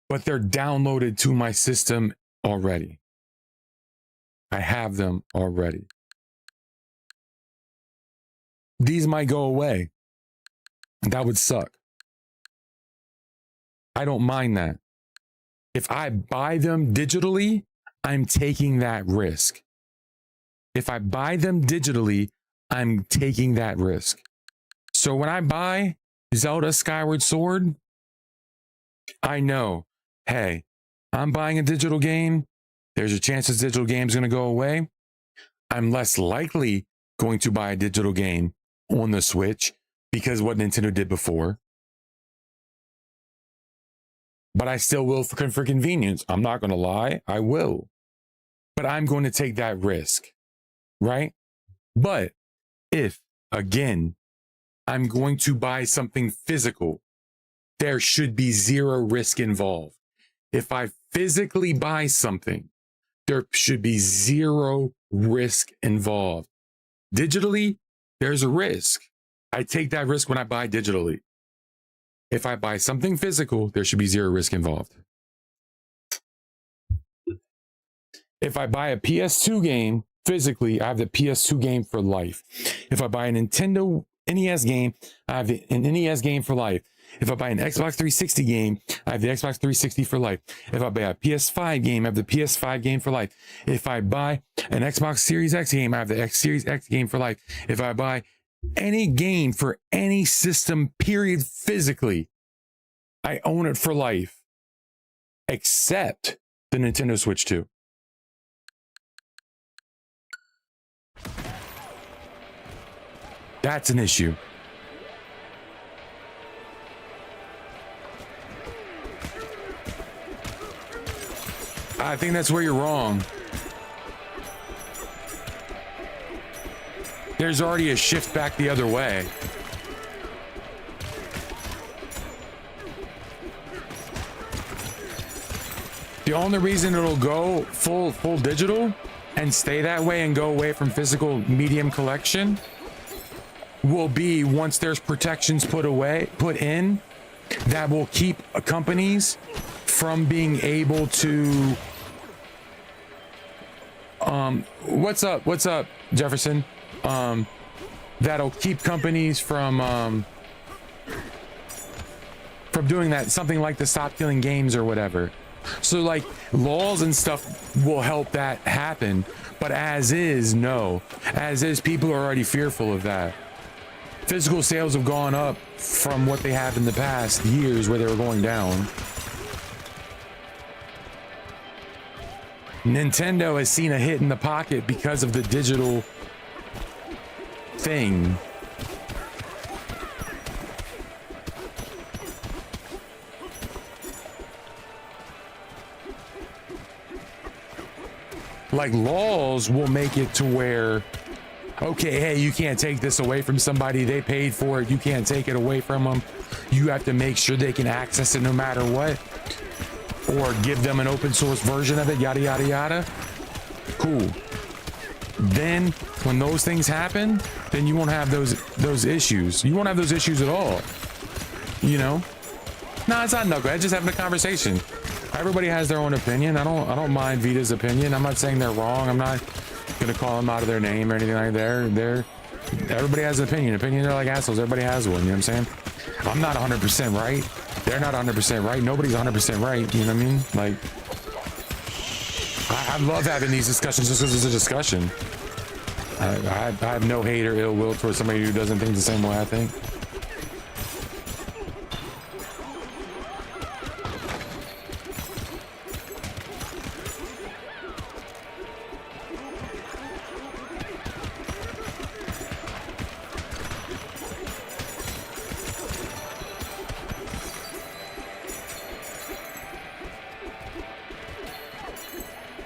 But they're downloaded to my system already. I have them already. These might go away. That would suck. I don't mind that. If I buy them digitally, I'm taking that risk. If I buy them digitally, I'm taking that risk. So when I buy Zelda Skyward Sword, I know, hey, I'm buying a digital game. There's a chance this digital game is going to go away. I'm less likely going to buy a digital game on the Switch because of what Nintendo did before. But I still will for convenience. I'm not going to lie. I will. But I'm going to take that risk, right? But if, again, I'm going to buy something physical, there should be zero risk involved. If I physically buy something, there should be zero risk involved. Digitally, there's a risk. I take that risk when I buy digitally. If I buy something physical, there should be zero risk involved. If I buy a PS2 game physically, I have the PS2 game for life. If I buy a Nintendo NES game, I have an NES game for life. If I buy an Xbox 360 game, I have the Xbox 360 for life. If I buy a PS5 game, I have the PS5 game for life. If I buy an Xbox Series X game, I have the X Series X game for life. If I buy any game for any system, period, physically, I own it for life, except the Nintendo Switch 2. That's an issue. I think that's where you're wrong. There's already a shift back the other way. The only reason it'll go full digital and stay that way and go away from physical medium collection will be once there's protections put in that will keep companies from being able to What's up, Jefferson? That'll keep companies from doing that, something like the Stop Killing Games or whatever. So like laws and stuff will help that happen, but as is, no. As is, people are already fearful of that. Physical sales have gone up from what they have in the past years where they were going down. Nintendo has seen a hit in the pocket because of the digital thing. Like laws will make it to where, okay, hey, you can't take this away from somebody. They paid for it. You can't take it away from them. You have to make sure they can access it no matter what, or give them an open source version of it, yada, yada, yada. Cool. Then when those things happen, then you won't have those issues. You won't have those issues at all. You know? No, it's not knucklehead, just having a conversation. Everybody has their own opinion. I don't mind Vita's opinion. I'm not saying they're wrong. I'm not gonna call them out of their name or anything like that. Everybody has an opinion. Opinions are like assholes. Everybody has one. You know what I'm saying? I'm not 100% right. They're not 100% right. Nobody's 100% right. You know what I mean? Like, I love having these discussions just because it's a discussion. I have no hate or ill will towards somebody who doesn't think the same way I think.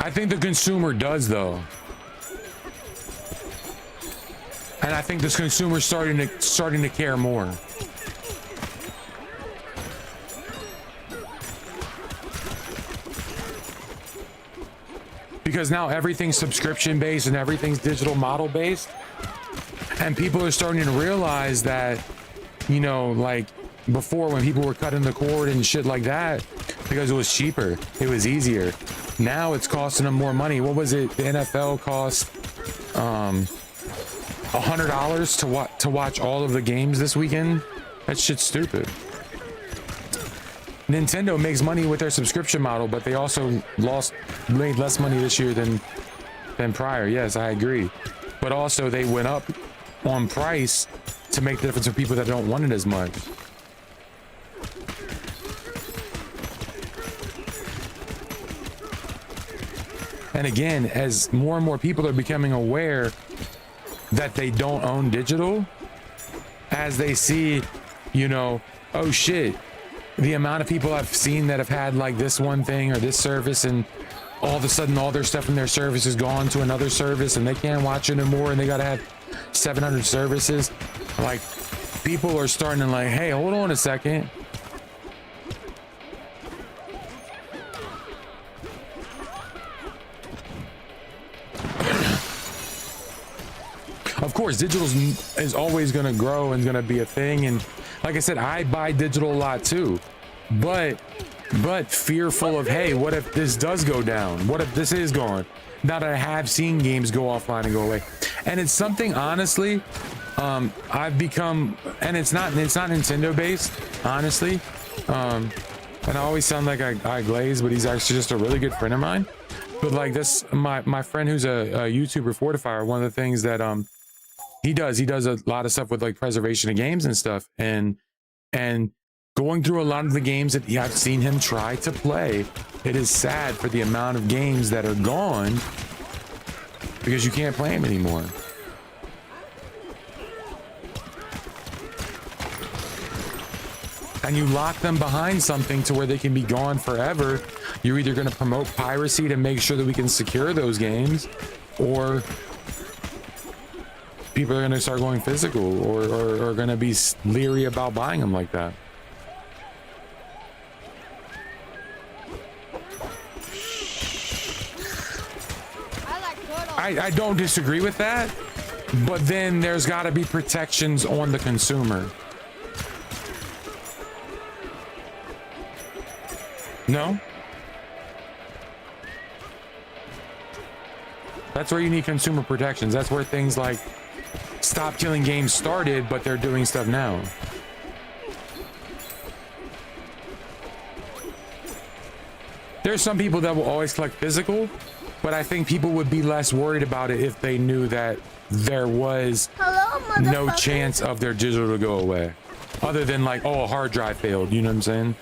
I think the consumer does, though, and I think this consumer's starting to care more. Because now everything's subscription based and everything's digital model based, and people are starting to realize that, you know, like before when people were cutting the cord and shit like that because it was cheaper, it was easier. Now it's costing them more money. What was it? The NFL cost $100 to watch all of the games this weekend. That shit's stupid. Nintendo makes money with their subscription model, but they also made less money this year than prior. Yes, I agree. But also they went up on price to make the difference for people that don't want it as much. And again, as more and more people are becoming aware that they don't own digital, as they see, you know, oh shit, the amount of people I've seen that have had like this one thing or this service, and all of a sudden all their stuff in their service is gone to another service and they can't watch it anymore and they gotta have 700 services. Like, people are starting to like, hey, hold on a second. Of course, digital is always going to grow and going to be a thing. And like I said, I buy digital a lot too, but fearful of, hey, what if this does go down? What if this is gone? Now that I have seen games go offline and go away. And it's something, honestly, I've become, and it's not Nintendo based, honestly. And I always sound like I glaze, but he's actually just a really good friend of mine. But like this, my friend who's a YouTuber, Fortifier, one of the things that he does a lot of stuff with like preservation of games and stuff, and going through a lot of the games that I've seen him try to play, it is sad for the amount of games that are gone because you can't play them anymore. And you lock them behind something to where they can be gone forever. You're either going to promote piracy to make sure that we can secure those games, or people are going to start going physical, or are going to be leery about buying them like that. I don't disagree with that, but then there's got to be protections on the consumer. No? That's where you need consumer protections. That's where things like stop killing games started, but they're doing stuff now. There's some people that will always collect physical, but I think people would be less worried about it if they knew that there was no chance of their digital to go away. Other than like, oh, a hard drive failed, you know what I'm saying?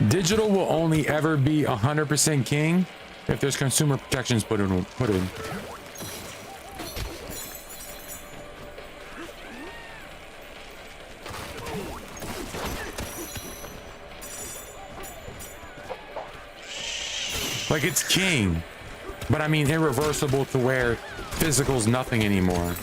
Digital will only ever be 100% king if there's consumer protections put in. Like it's king, but I mean irreversible to where physical's nothing anymore.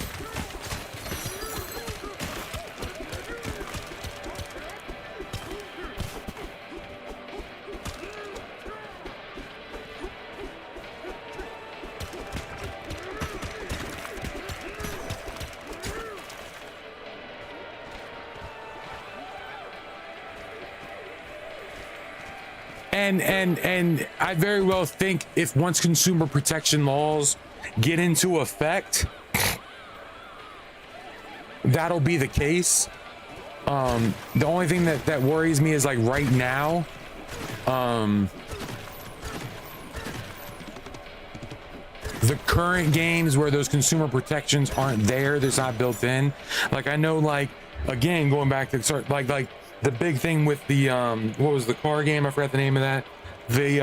And I very well think if once consumer protection laws get into effect, that'll be the case. The only thing that worries me is like right now, the current games where those consumer protections aren't there, there's not built in. Like I know, like again, going back to start, like the big thing with the what was the car game? I forgot the name of that. They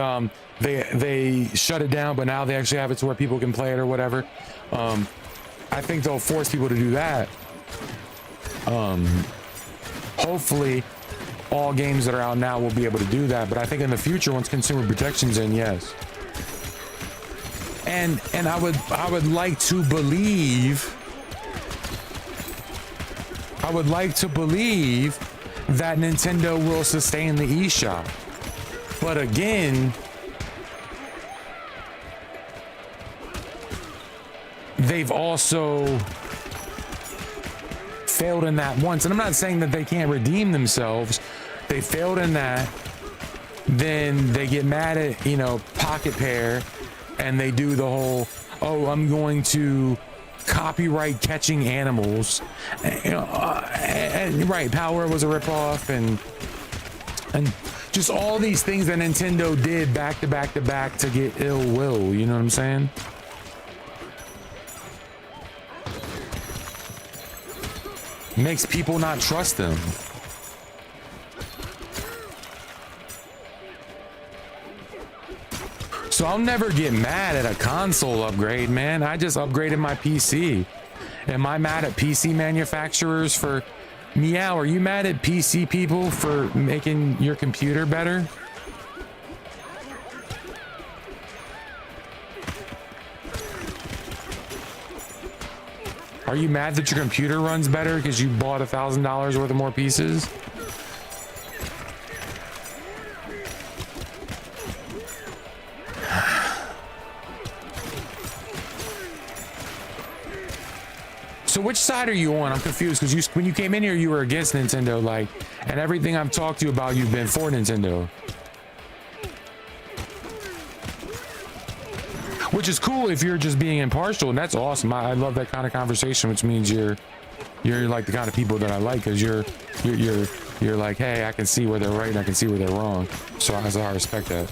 shut it down, but now they actually have it to where people can play it or whatever. I think they'll force people to do that. Hopefully all games that are out now will be able to do that, but I think in the future, once consumer protection's in, yes. And I would like to believe that Nintendo will sustain the eShop. But again, they've also failed in that once. And I'm not saying that they can't redeem themselves. They failed in that. Then they get mad at, you know, Pocket Pair, and they do the whole, oh, I'm going to copyright catching animals. You know, and right, Power was a ripoff, and just all these things that Nintendo did back to back to back to get ill will, you know what I'm saying? Makes people not trust them. So I'll never get mad at a console upgrade, man. I just upgraded my PC. Am I mad at PC manufacturers for... Meow, are you mad at PC people for making your computer better? Are you mad that your computer runs better because you bought $1,000 worth of more pieces? So which side are you on? I'm confused because when you came in here, you were against Nintendo, like, and everything I've talked to you about, you've been for Nintendo. Which is cool if you're just being impartial, and that's awesome. I love that kind of conversation, which means you're like the kind of people that I like, because you're like, hey, I can see where they're right and I can see where they're wrong. So I respect that.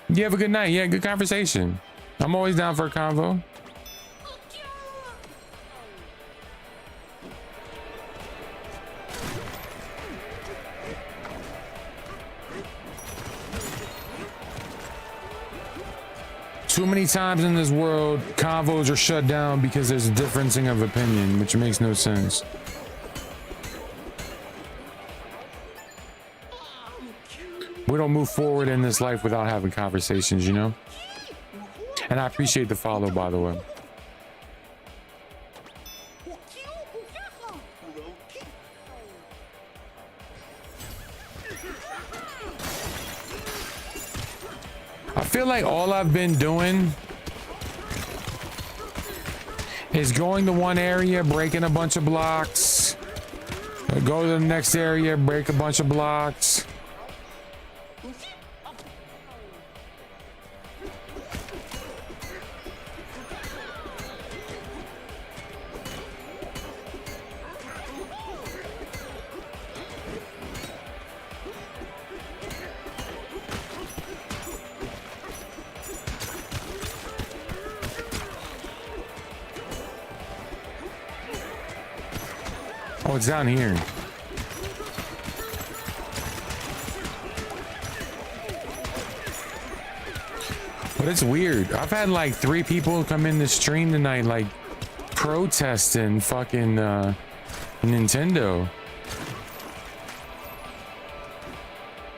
You have a good night. Yeah, good conversation. I'm always down for a convo. Too many times in this world, convos are shut down because there's a differencing of opinion, which makes no sense. We don't move forward in this life without having conversations, you know? And I appreciate the follow, by the way. I feel like all I've been doing is going to one area, breaking a bunch of blocks, go to the next area, break a bunch of blocks. Oh, it's down here. But it's weird. I've had like 3 people come in the stream tonight, like protesting fucking Nintendo.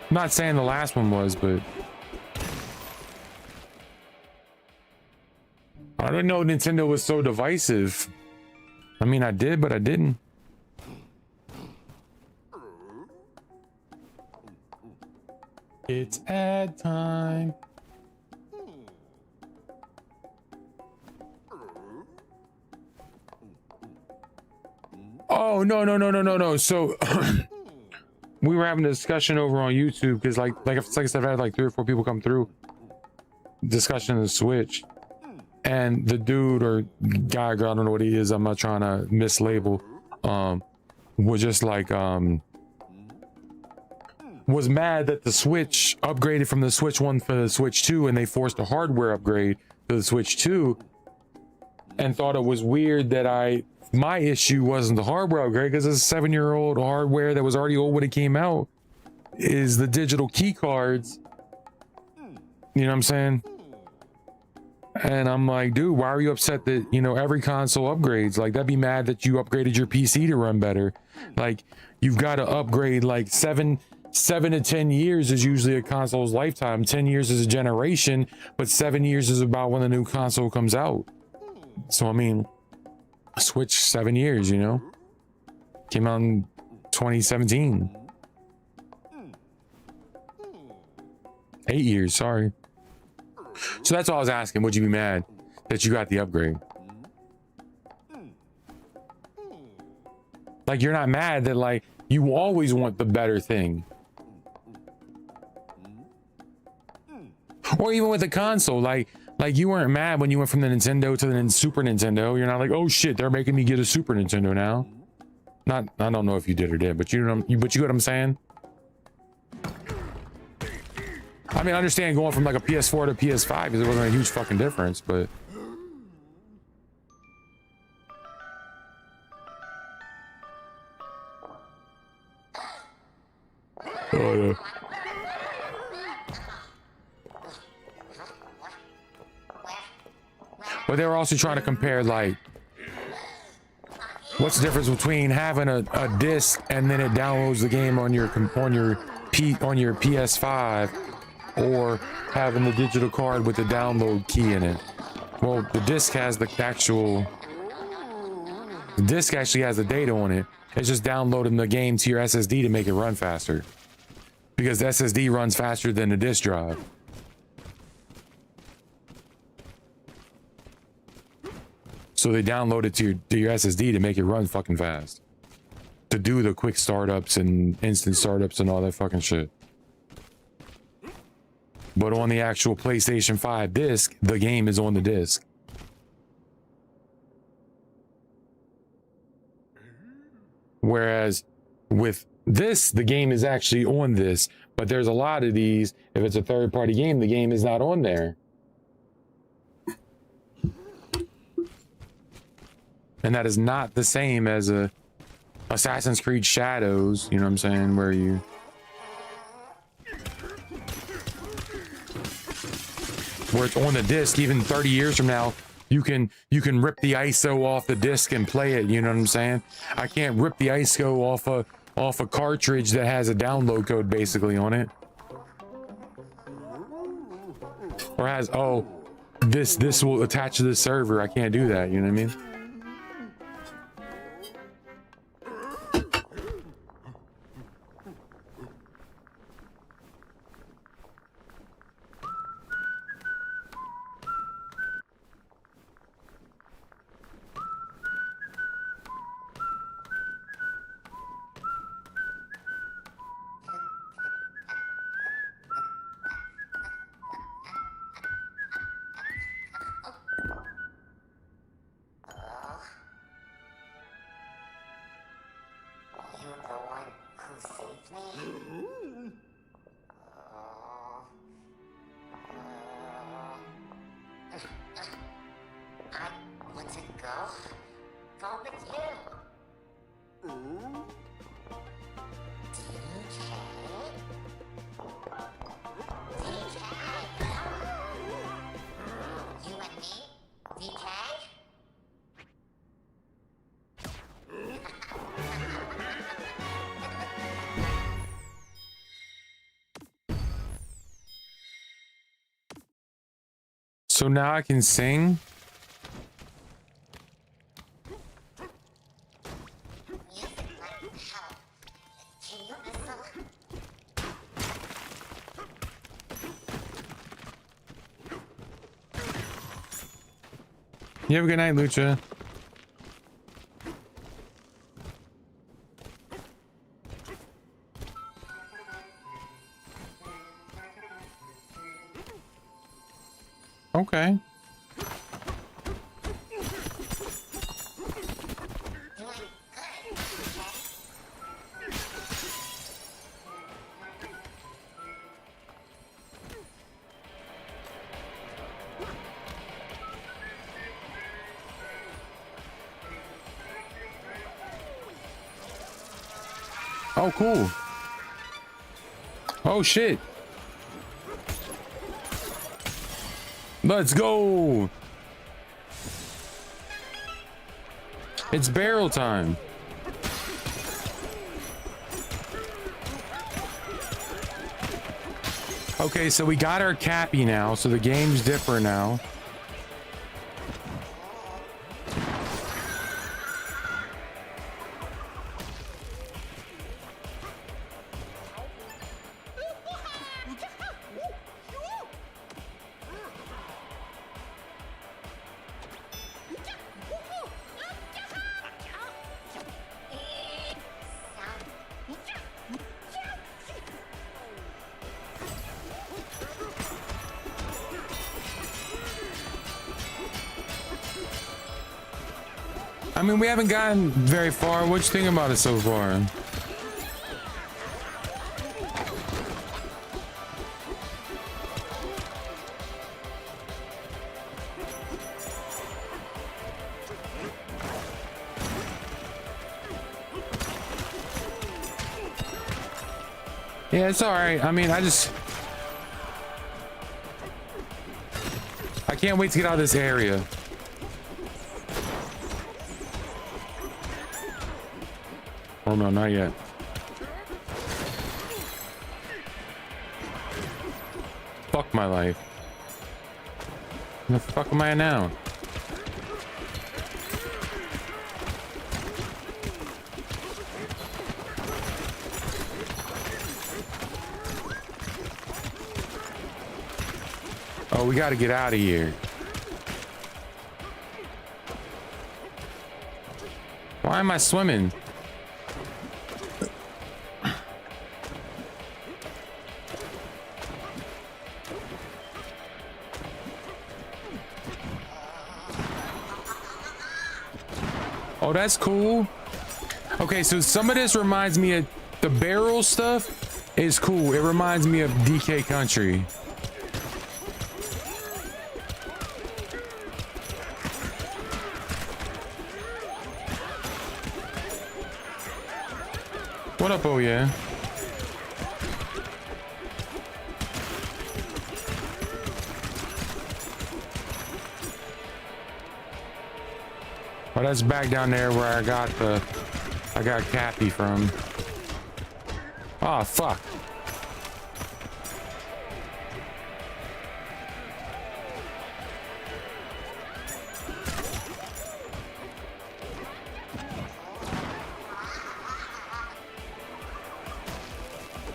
I'm not saying the last one was, but I didn't know Nintendo was so divisive. I mean, I did, but I didn't. It's ad time. Oh, no. So we were having a discussion over on YouTube because like I said, I've had like 3 or 4 people come through discussion of the Switch, and the dude or guy, girl, I don't know what he is, I'm not trying to mislabel, was just like was mad that the Switch upgraded from the Switch 1 for the Switch 2, and they forced a hardware upgrade to the Switch 2, and thought it was weird that my issue wasn't the hardware upgrade, because it's a 7-year-old hardware that was already old when it came out, is the digital key cards. You know what I'm saying? And I'm like, dude, why are you upset that, you know, every console upgrades? Like, that'd be mad that you upgraded your PC to run better. Like, you've got to upgrade like 7 to 10 years is usually a console's lifetime. 10 years is a generation, but 7 years is about when the new console comes out. So I mean, Switch 7 years, you know, came out in 2017. 8 years, sorry. So that's all I was asking. Would you be mad that you got the upgrade? Like, you're not mad that, like, you always want the better thing. Or even with the console, like you weren't mad when you went from the Nintendo to the Super Nintendo. You're not like, oh shit, they're making me get a Super Nintendo now. I don't know if you did or did, but you know what I'm saying? I mean, I understand going from like a PS4 to PS5 because it wasn't a huge fucking difference, but oh yeah. But they were also trying to compare, like, what's the difference between having a disc and then it downloads the game on your PS5, or having the digital card with the download key in it. Well, the disc has the disc actually has the data on it. It's just downloading the game to your SSD to make it run faster, because the SSD runs faster than the disc drive. So they download it to your SSD to make it run fucking fast, to do the quick startups and instant startups and all that fucking shit. But on the actual PlayStation 5 disc, the game is on the disc. Whereas with this, the game is actually on this. But there's a lot of these, if it's a third-party game, the game is not on there. And that is not the same as a Assassin's Creed Shadows, you know what I'm saying, where it's on the disc. Even 30 years from now, you can rip the ISO off the disc and play it, you know what I'm saying? I can't rip the ISO off a cartridge that has a download code basically on it. Or has, oh, this will attach to the server. I can't do that, you know what I mean? So now I can sing. You have a good night, Lucha. Okay. Oh, cool. Oh, shit. Let's go. It's barrel time. Okay, so we got our Cappy now, so the game's different now. I mean, we haven't gotten very far. What you think about it so far? Yeah, it's all right. I mean, I can't wait to get out of this area. Oh no, not yet. Fuck my life. Where the fuck am I at now? Oh, we gotta get out of here. Why am I swimming? Oh, that's cool. Okay, so some of this reminds me of the barrel stuff is cool. It reminds me of DK Country. What up, oh yeah? Oh, that's back down there where I got Cappy from. Oh, fuck.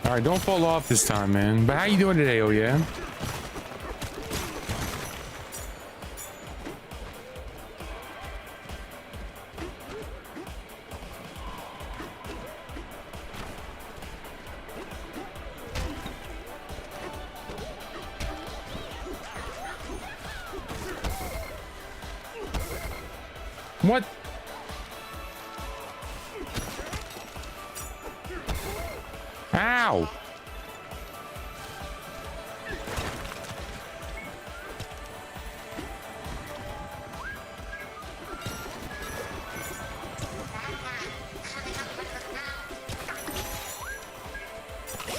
All right, don't fall off this time, man. But how you doing today? Oh yeah. What? Ow!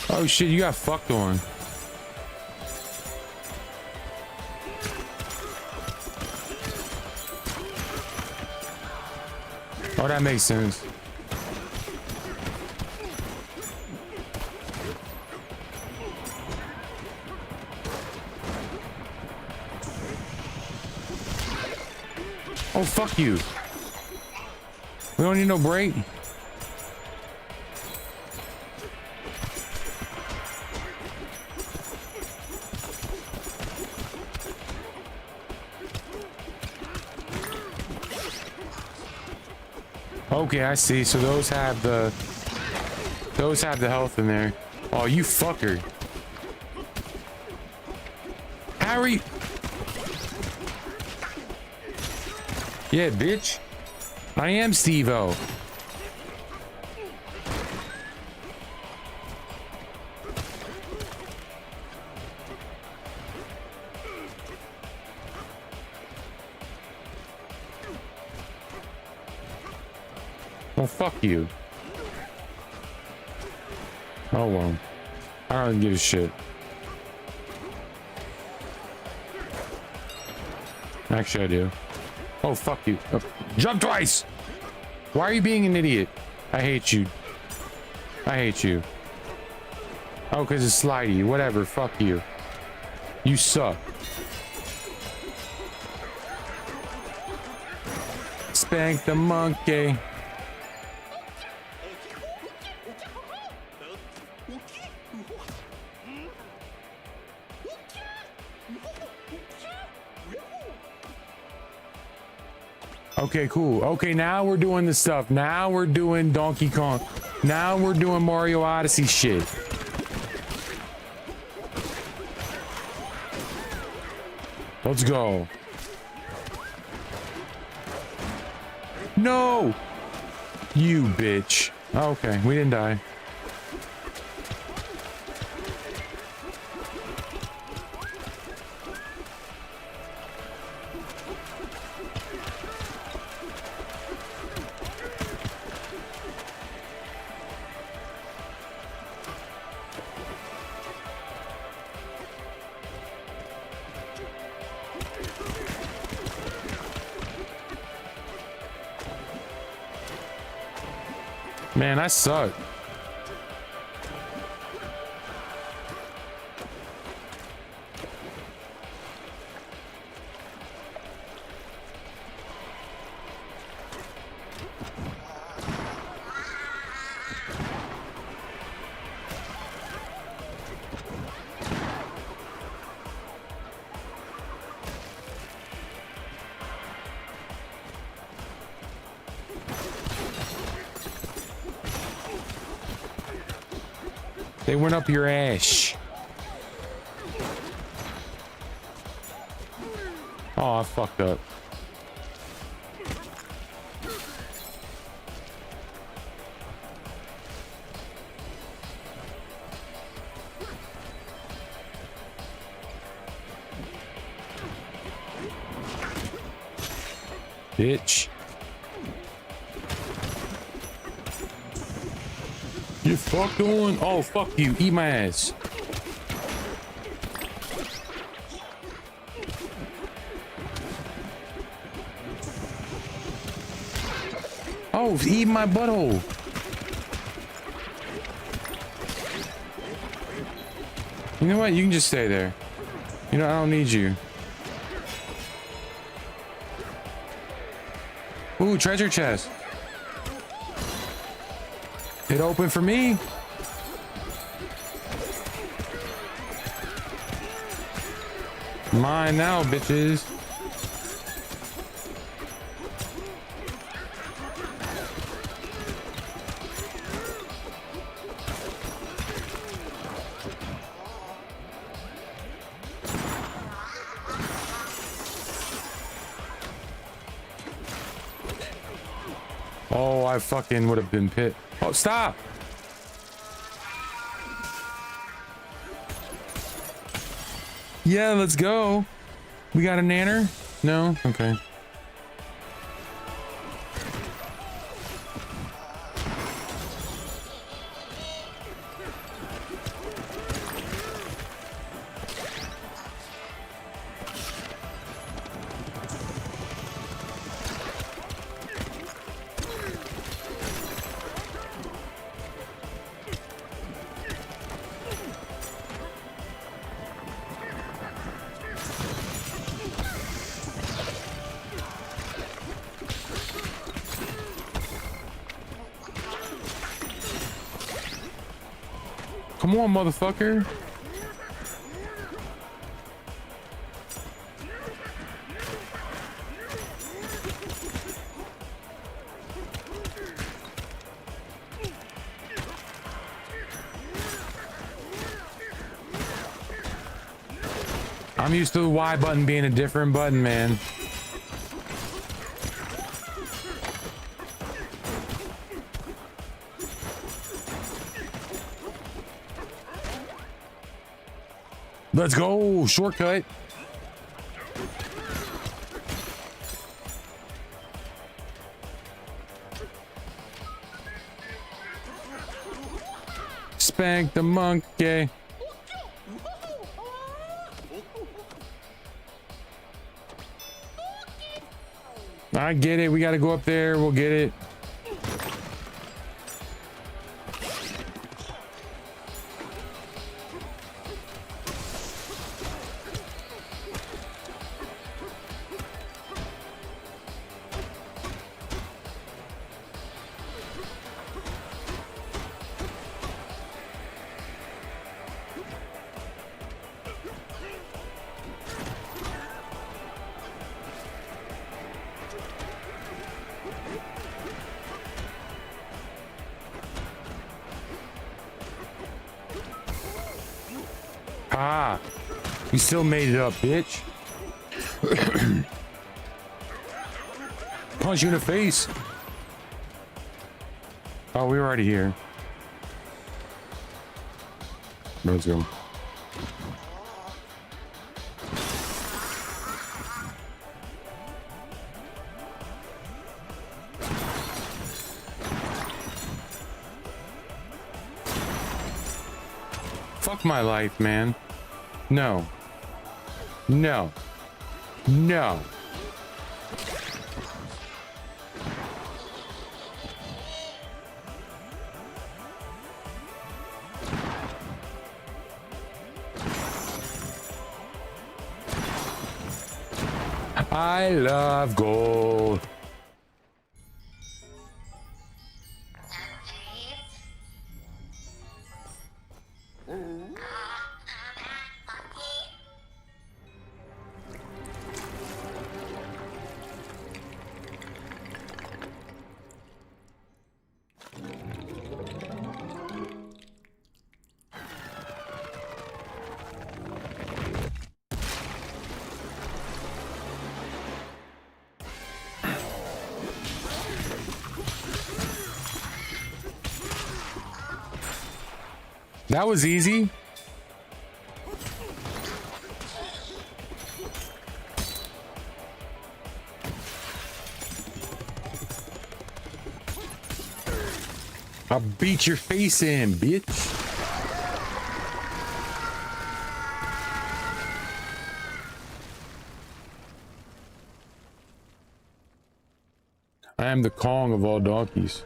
Oh shit, you got fucked on. Oh, that makes sense. Oh, fuck you. We don't need no break. Okay, I see. So those have the health in there. Oh, you fucker. Harry. Yeah, bitch. I am Steve-O. Well, fuck you. Oh well. I don't give a shit. Actually, I do. Oh, fuck you. Oh, jump twice! Why are you being an idiot? I hate you. I hate you. Oh, because it's slidey. Whatever. Fuck you. You suck. Spank the monkey. Okay, cool. Okay, now we're doing the stuff. Now we're doing Donkey Kong. Now we're doing Mario Odyssey shit. Let's go. No! You bitch. Okay, we didn't die. Man, I suck. They went up your ass. Oh, I fucked up. Bitch. You fucked on. Oh, fuck you. Eat my ass. Oh, eat my butthole. You know what? You can just stay there. You know, I don't need you. Ooh, treasure chest. It opened for me. Mine now, bitches. Oh, I fucking would have been pit. Oh, stop! Yeah, let's go. We got a nanner? No? Okay. Come on, motherfucker. I'm used to the Y button being a different button, man. Let's go, shortcut. Spank the monkey. I get it. We got to go up there. We'll get it. Ah, you still made it up, bitch. Punch you in the face. Oh, we were already here. Let's go. Fuck my life, man. No. No. No. I love gold. That was easy. I'll beat your face in, bitch. I am the Kong of all donkeys.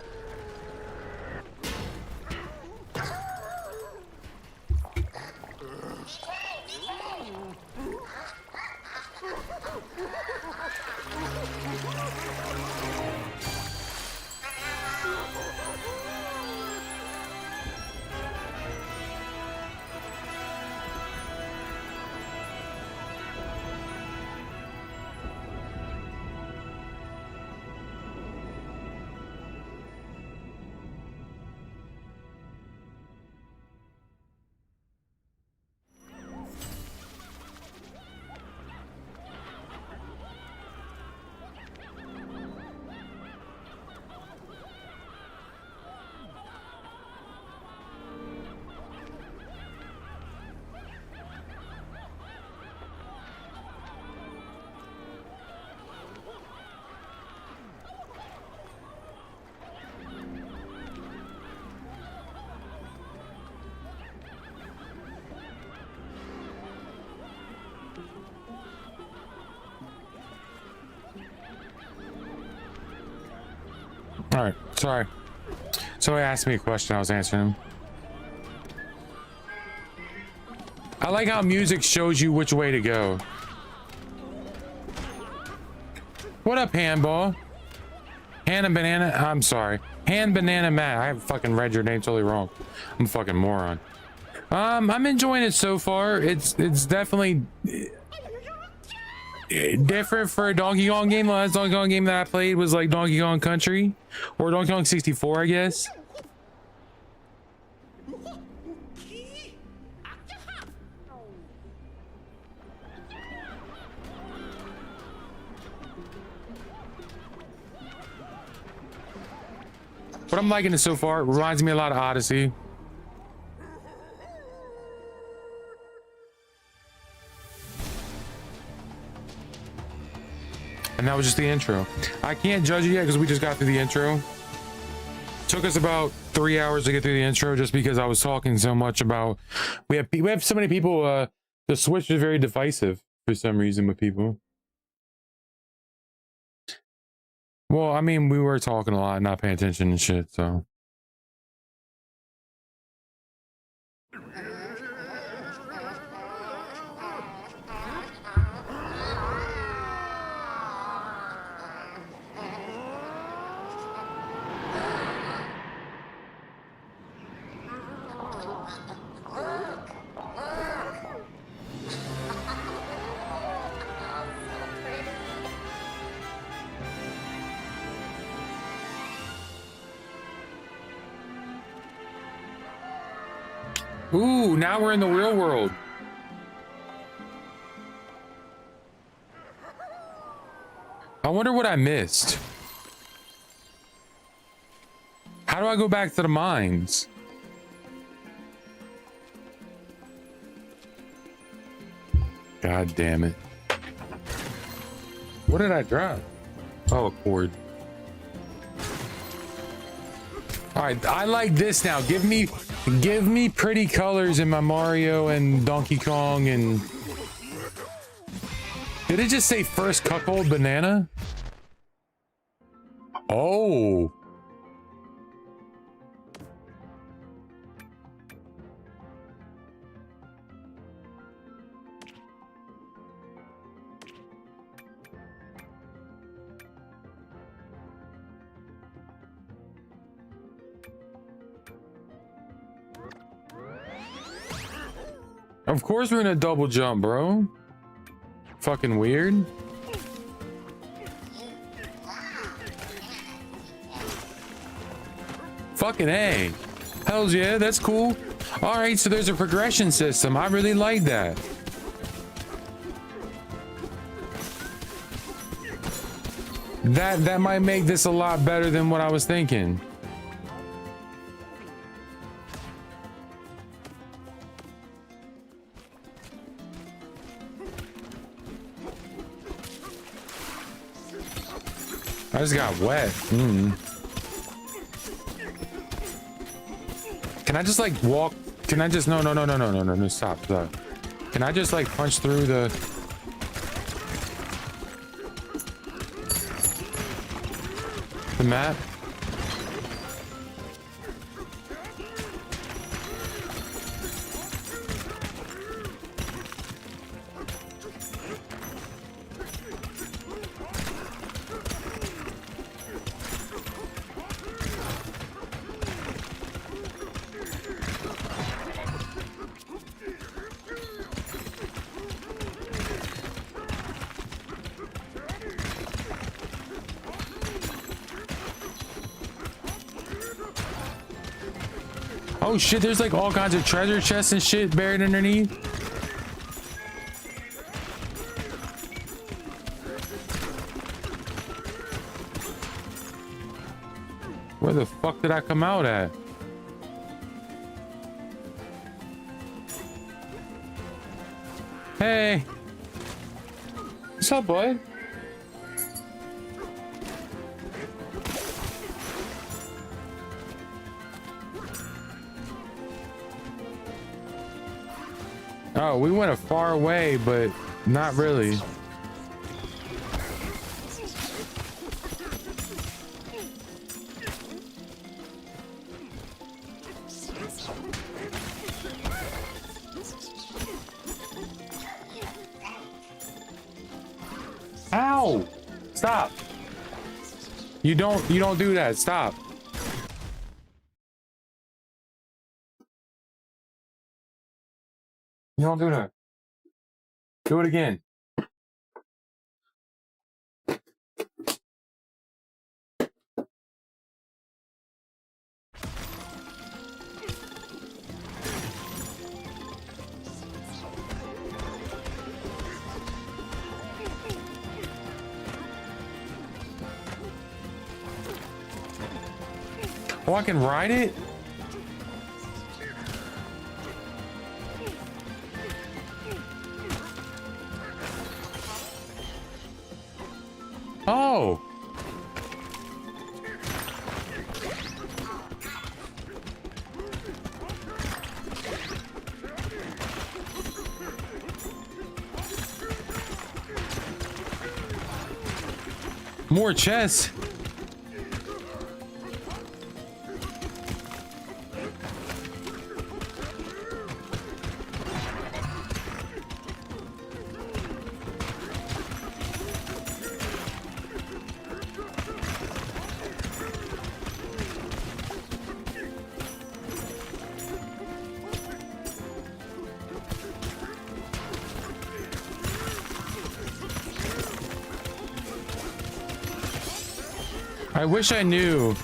right, sorry. Somebody asked me a question, I was answering him. I like how music shows you which way to go. What up, Handball? Hannah Banana, I'm sorry. Han Banana Matt. I fucking read your name totally wrong. I'm a fucking moron. I'm enjoying it so far. It's definitely different for a Donkey Kong game. The last Donkey Kong game that I played was like Donkey Kong Country or Donkey Kong 64, I guess. But I'm liking it so far. It reminds me a lot of Odyssey. And that was just the intro. I can't judge it yet because we just got through the intro. Took us about 3 hours to get through the intro just because I was talking so much about... We have so many people... the Switch is very divisive for some reason with people. Well, I mean, we were talking a lot, not paying attention and shit, so... Ooh, now we're in the real world. I wonder what I missed. How do I go back to the mines? God damn it. What did I drop? Oh, a cord. All right, I like this now. Give me pretty colors in my Mario and Donkey Kong and... Did it just say first cuckold banana? Oh. Of course we're gonna double jump, bro. Fucking weird. Fucking A. Hells yeah, that's cool. All right, so there's a progression system. I really like that. That might make this a lot better than what I was thinking. I just got wet. Can I just like walk? Can I just no, stop. Can I just like punch through the map? Oh shit, there's like all kinds of treasure chests and shit buried underneath. Where the fuck did I come out at? Hey. What's up, bud? Oh, we went a far way, but not really. No! Stop. You don't do that. Stop. You don't do that. Do it again. Oh, I can ride it? Oh. More chess. I wish I knew.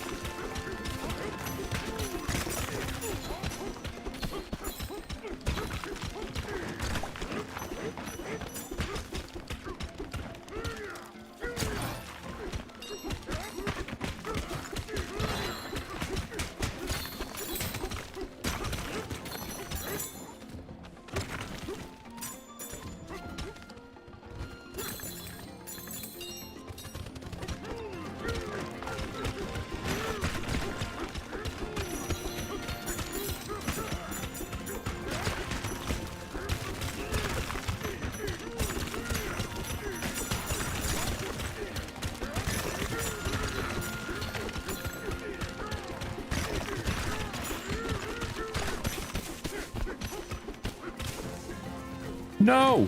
No!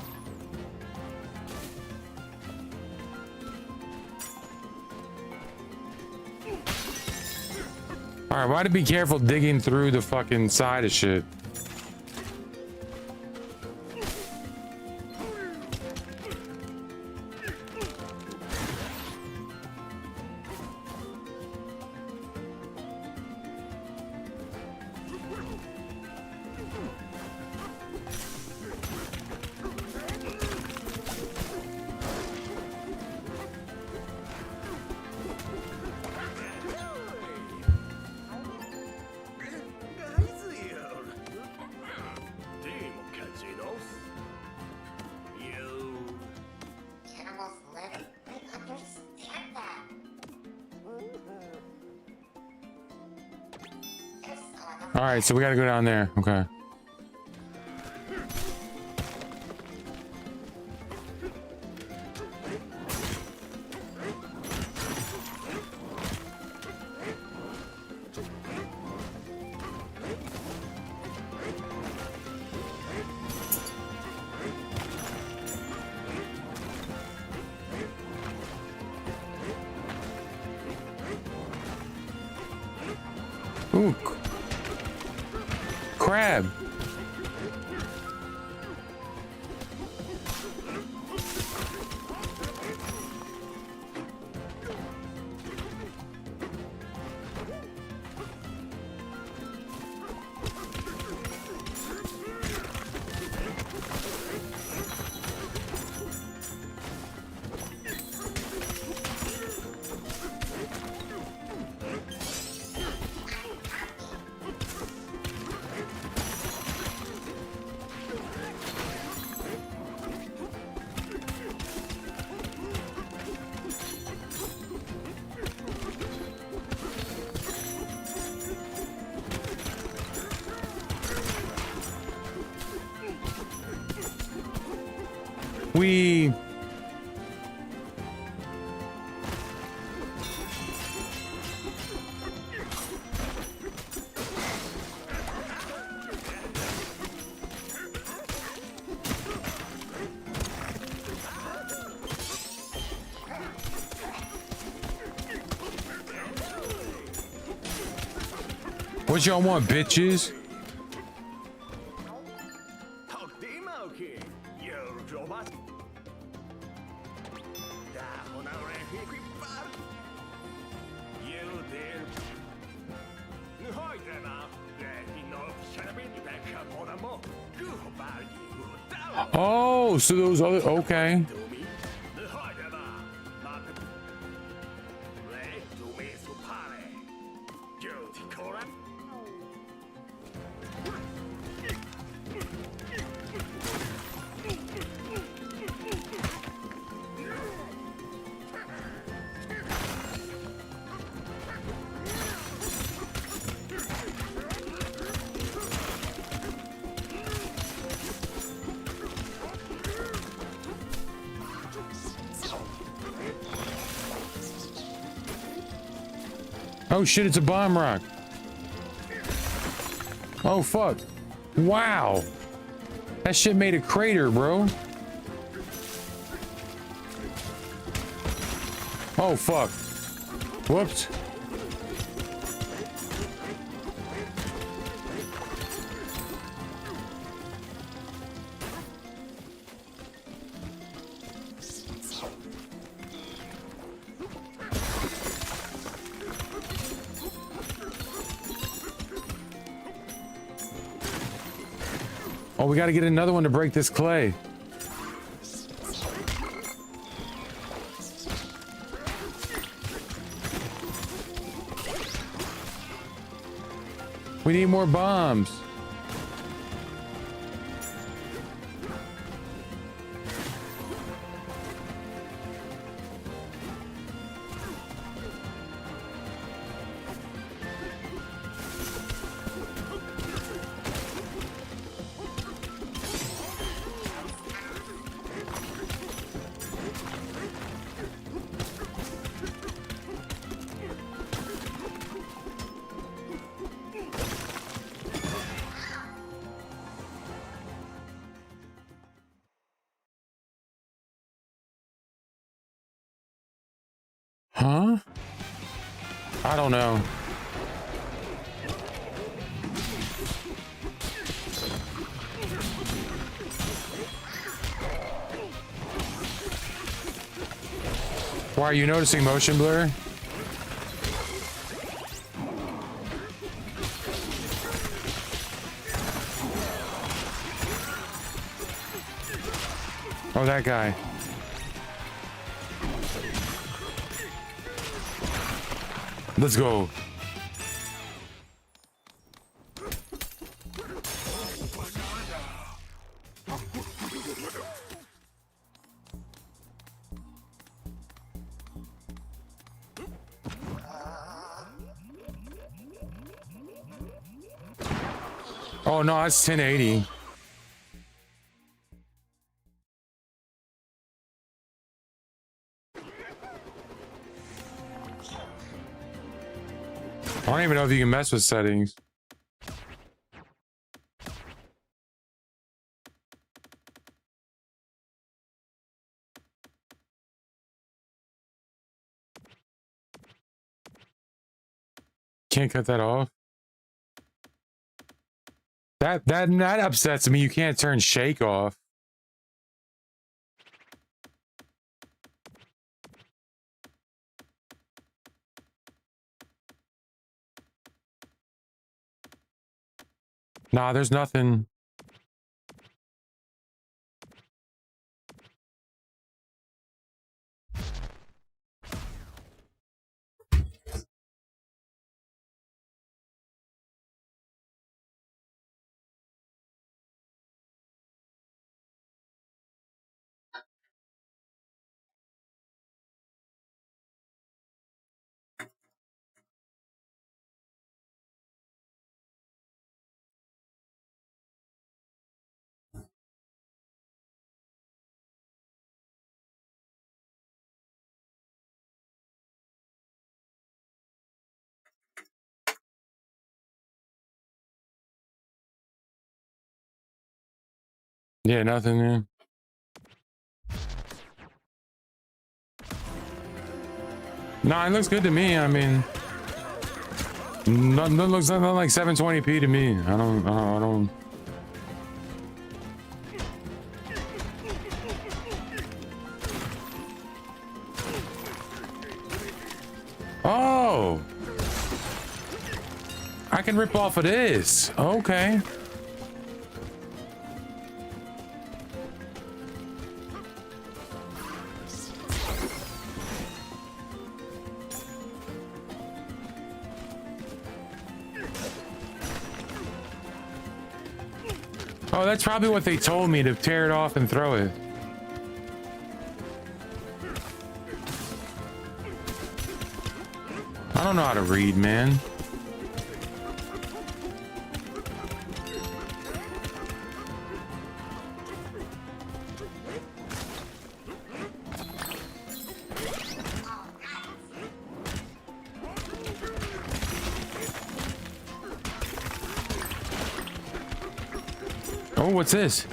Alright, why to be careful digging through the fucking side of shit? All right, so we got to go down there. Okay. Ooh. Crab. We What y'all want, bitches? Oh, so those other, okay. Oh shit, it's a bomb rock. Oh fuck. Wow. That shit made a crater, bro. Oh fuck. Whoops. Oh, we got to get another one to break this clay. We need more bombs. Huh? I don't know. Why are you noticing motion blur? Oh, that guy. Let's go. Oh no, it's 1080. I don't even know if you can mess with settings. Can't cut that off. That upsets me. You can't turn shake off. Nah, there's nothing. Yeah, nothing. Nah, it looks good to me. I mean, Nothing looks nothing like 720p to me. I don't. Oh, I can rip off of this. Okay. Oh, that's probably what they told me, to tear it off and throw it. I don't know how to read, man. Oh, what's this?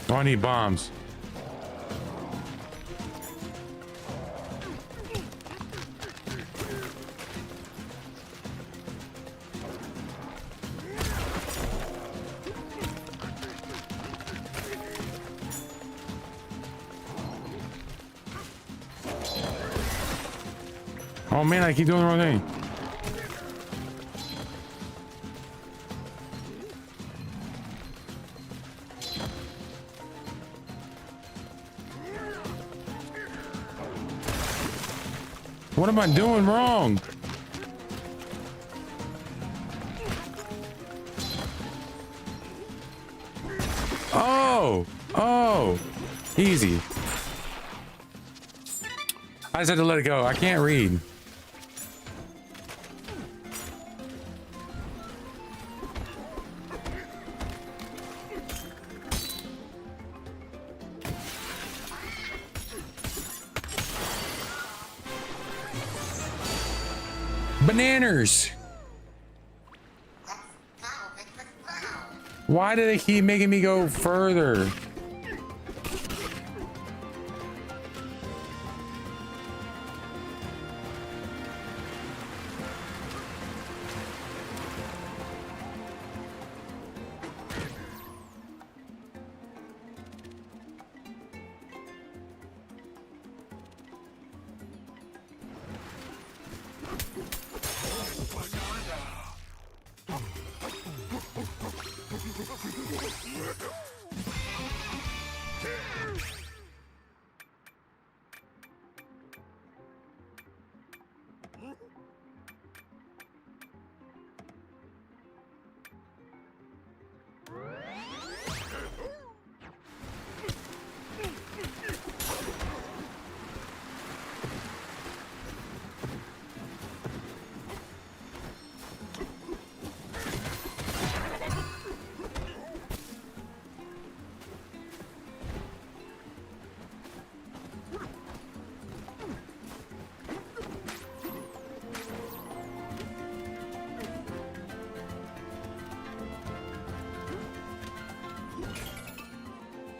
Oh, I need bombs. Oh man, I keep doing the wrong thing. What am I doing wrong? Oh, easy. I just had to let it go. I can't read. Bananas. Why do they keep making me go further?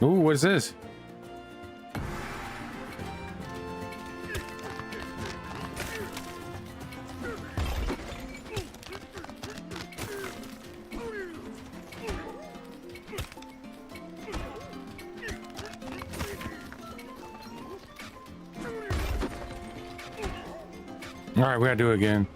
Ooh, what is this? All right, we gotta do it again.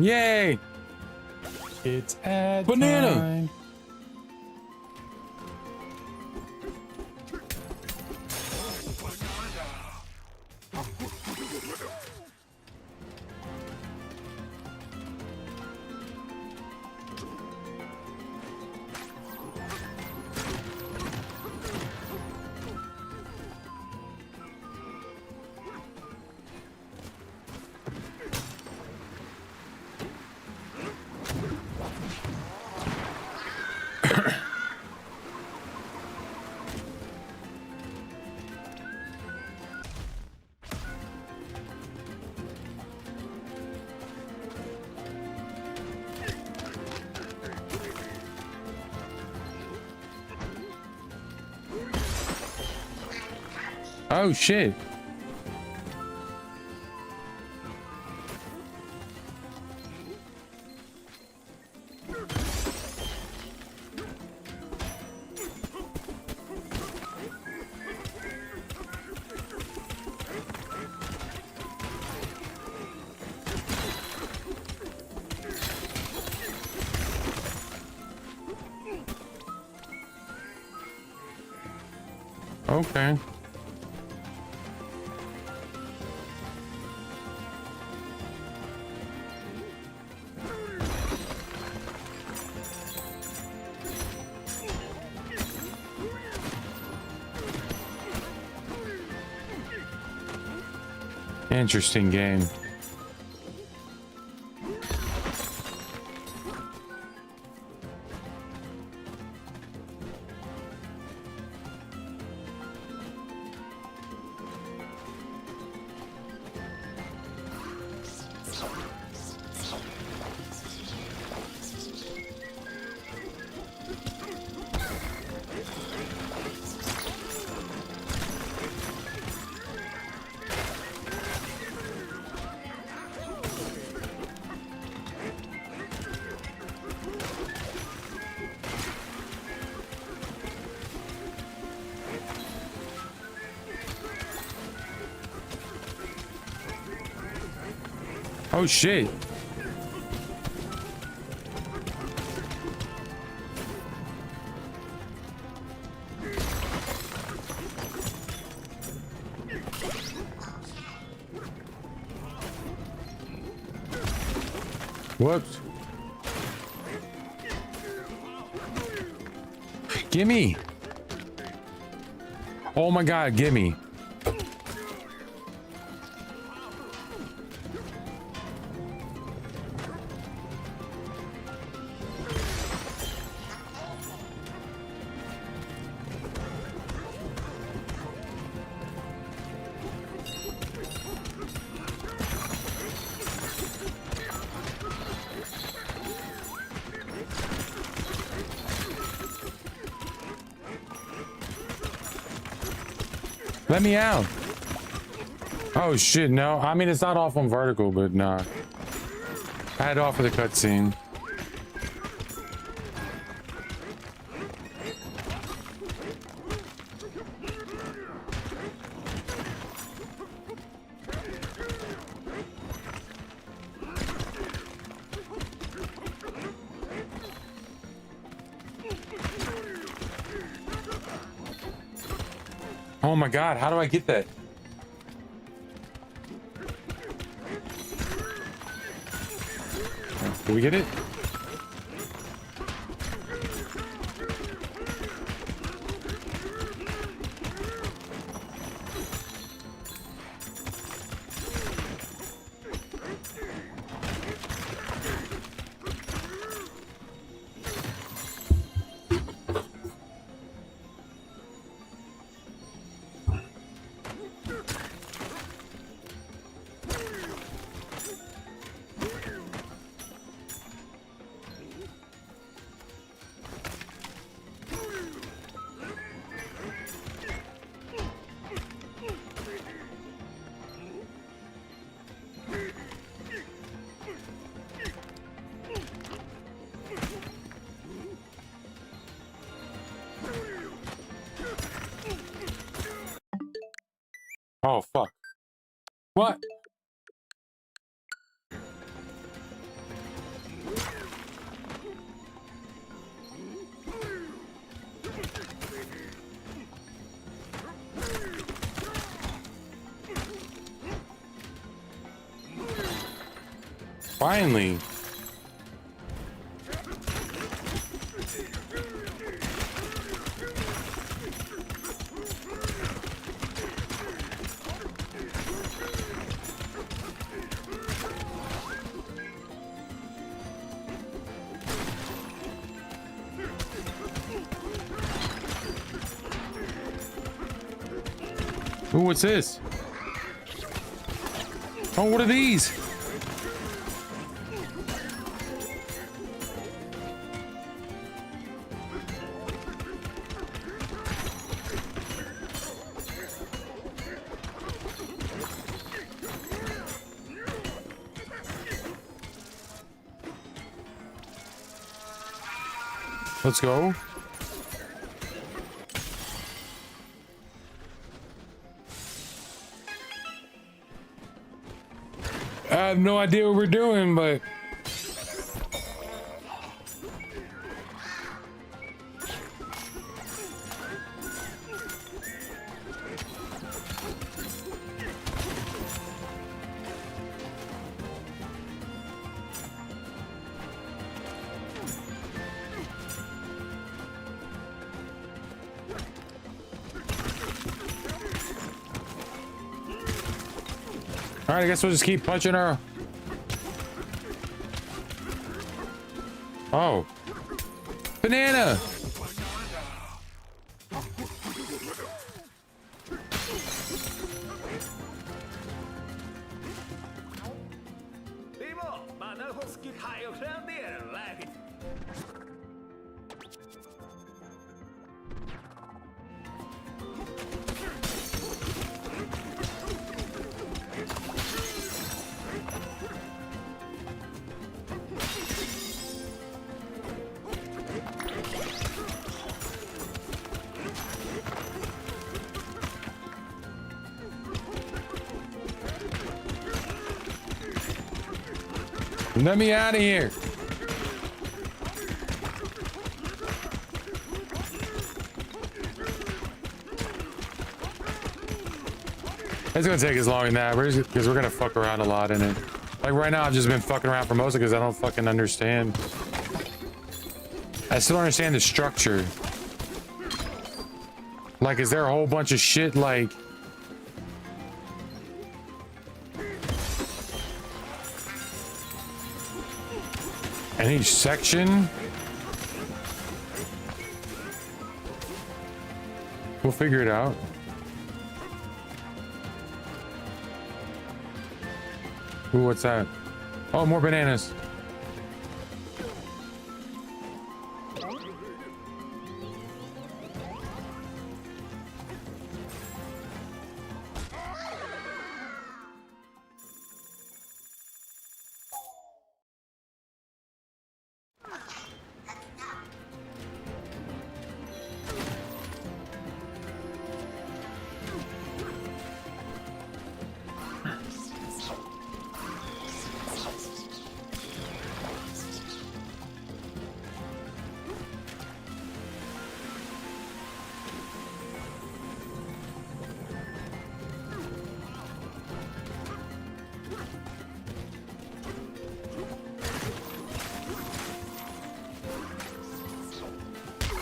Yay! It's ad Banana! time. Oh shit. Okay. Interesting game. Oh shit. Whoops. Gimme. Oh my god, gimme. Let me out. Oh shit, no. I mean, it's not off on vertical, but nah. I had it off for the cutscene. Oh my god, how do I get that? Did we get it? Oh, fuck. What? Finally. Ooh, what's this? Oh, what are these? Let's go. I have no idea what we're doing, but all right, I guess we'll just keep punching our... Oh. Banana! Let me out of here. It's gonna take as long as that because we're gonna fuck around a lot in it. Like right now, I've just been fucking around for most of it because I don't fucking understand. I still don't understand the structure. Like, is there a whole bunch of shit like... in each section? We'll figure it out. Ooh, what's that? Oh, more bananas.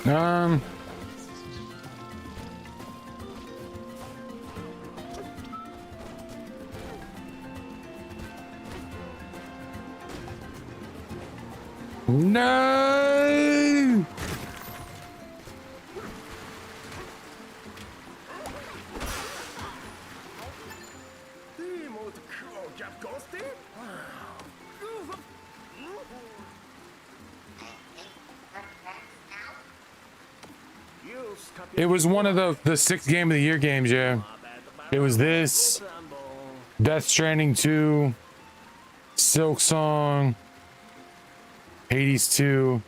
No! It was one of the 6 Game of the Year games, yeah. It was this, Death Stranding 2, Silksong, Hades 2,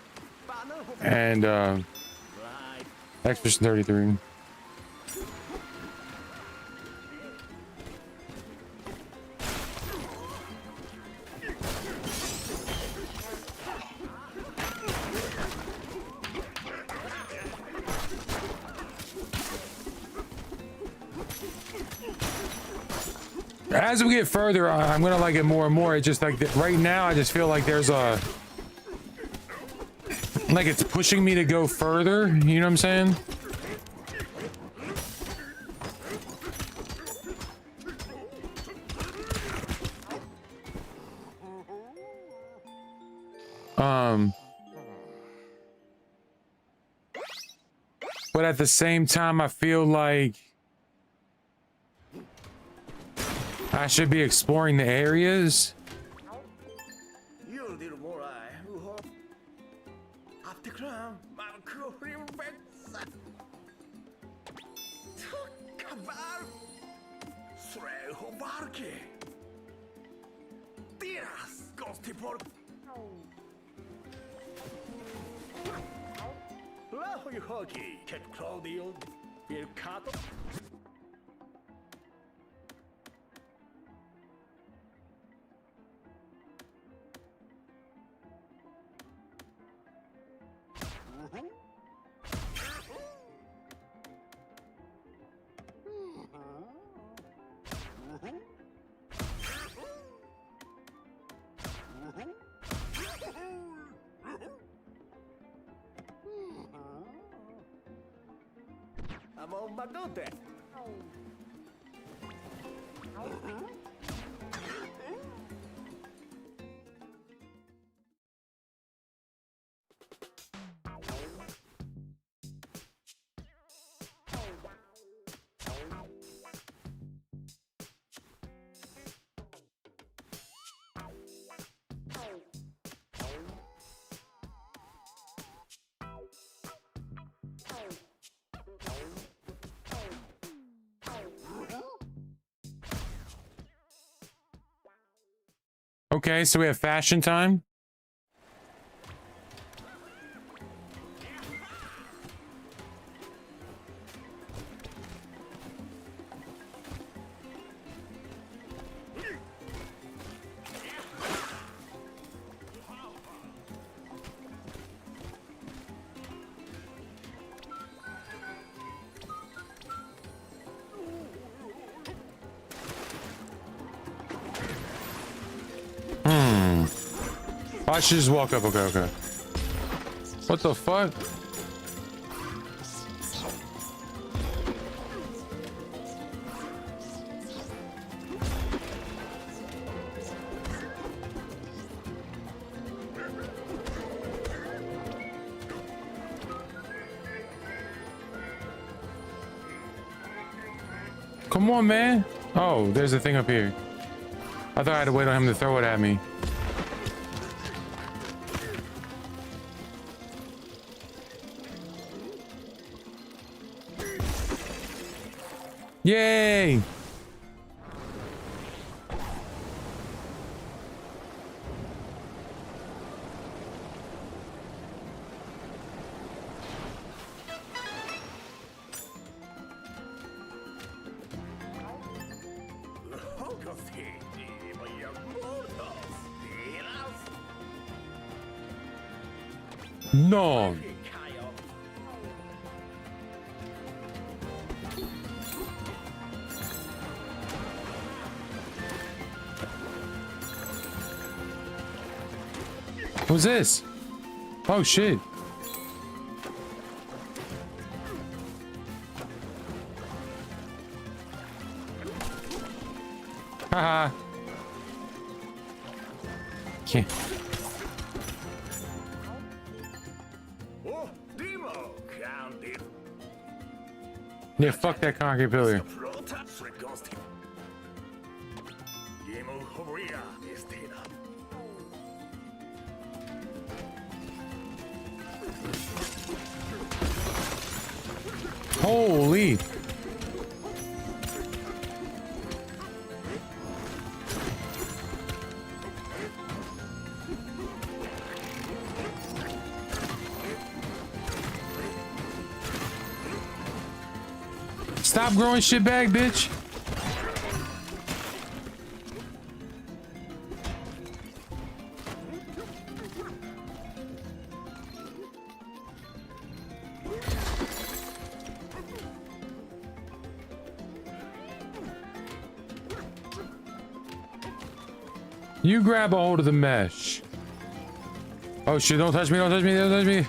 and Expedition 33. As we get further, I'm gonna like it more and more. It's just like right now, I just feel like there's a like it's pushing me to go further. You know what I'm saying? But at the same time, I feel like I should be exploring the areas. I'm on my go there. Okay, so we have fashion time. I should just walk up. Okay. What the fuck? Come on, man. Oh, there's a thing up here. I thought I had to wait on him to throw it at me. Yay! No. What's this? Oh shit. Haha. Okay. Yeah, fuck that concrete pillar. Holy. Stop growing shit back, bitch. You grab a hold of the mesh. Oh shit, don't touch me, don't touch me, don't touch me.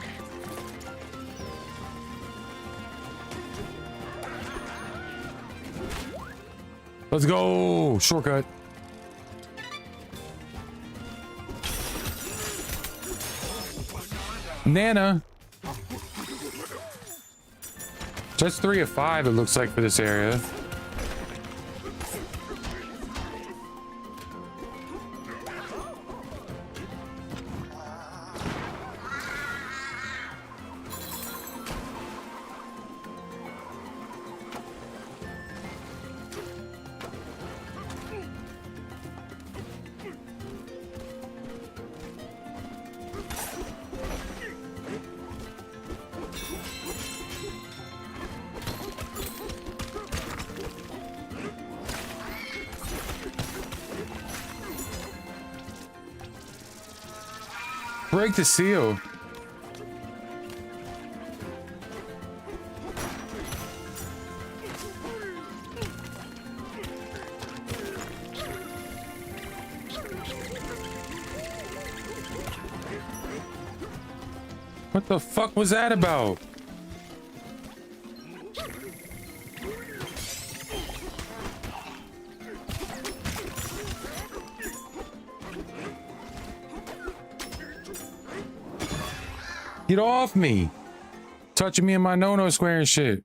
Let's go! Shortcut. Nana. Just 3 of 5 it looks like for this area. Break the seal. What the fuck was that about? Get off me! Touching me in my no-no square and shit.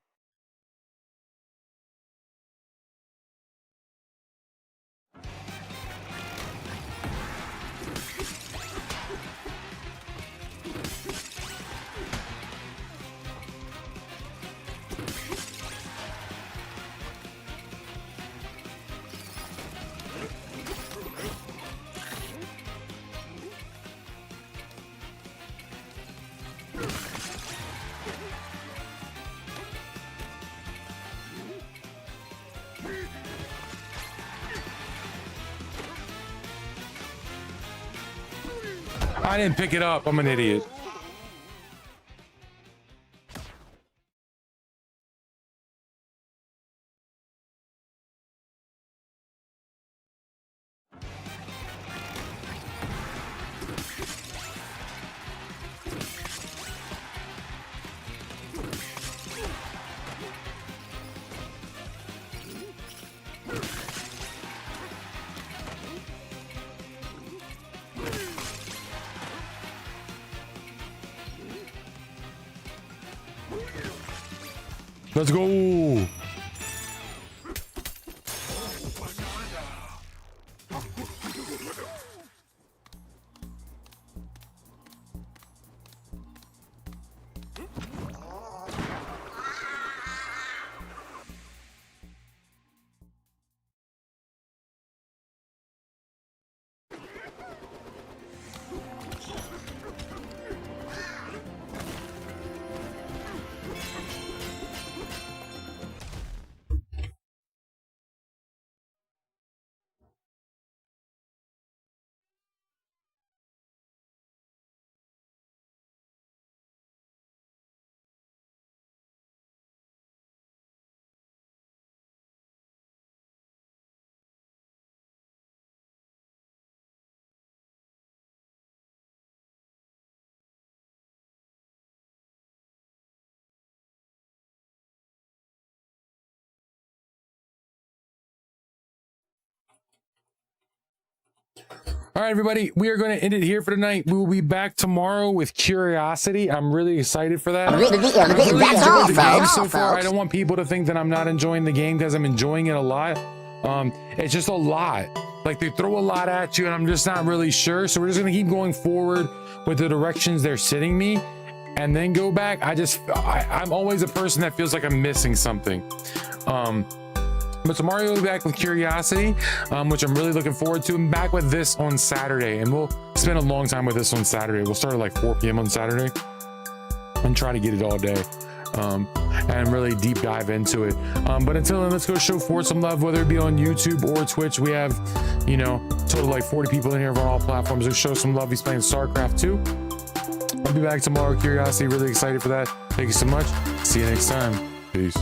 I didn't pick it up. I'm an idiot. Let's go. All right, everybody, we are going to end it here for tonight. We will be back tomorrow with Curiosity. I'm really excited for that. That's all, folks. So far, I don't want people to think that I'm not enjoying the game because I'm enjoying it a lot. It's just a lot. Like, they throw a lot at you, and I'm just not really sure. So we're just going to keep going forward with the directions they're sitting me, and then go back. I'm always a person that feels like I'm missing something. But tomorrow we'll be back with Curiosity, which I'm really looking forward to. I'm back with this on Saturday, and we'll spend a long time with this on Saturday. We'll start at like 4 p.m. on Saturday and try to get it all day, and really deep dive into it. But until then, let's go show forth some love, whether it be on YouTube or Twitch. We have, you know, total like 40 people in here on all platforms. Let's show some love. He's playing StarCraft 2. I'll be back tomorrow with Curiosity. Really excited for that. Thank you so much. See you next time. Peace.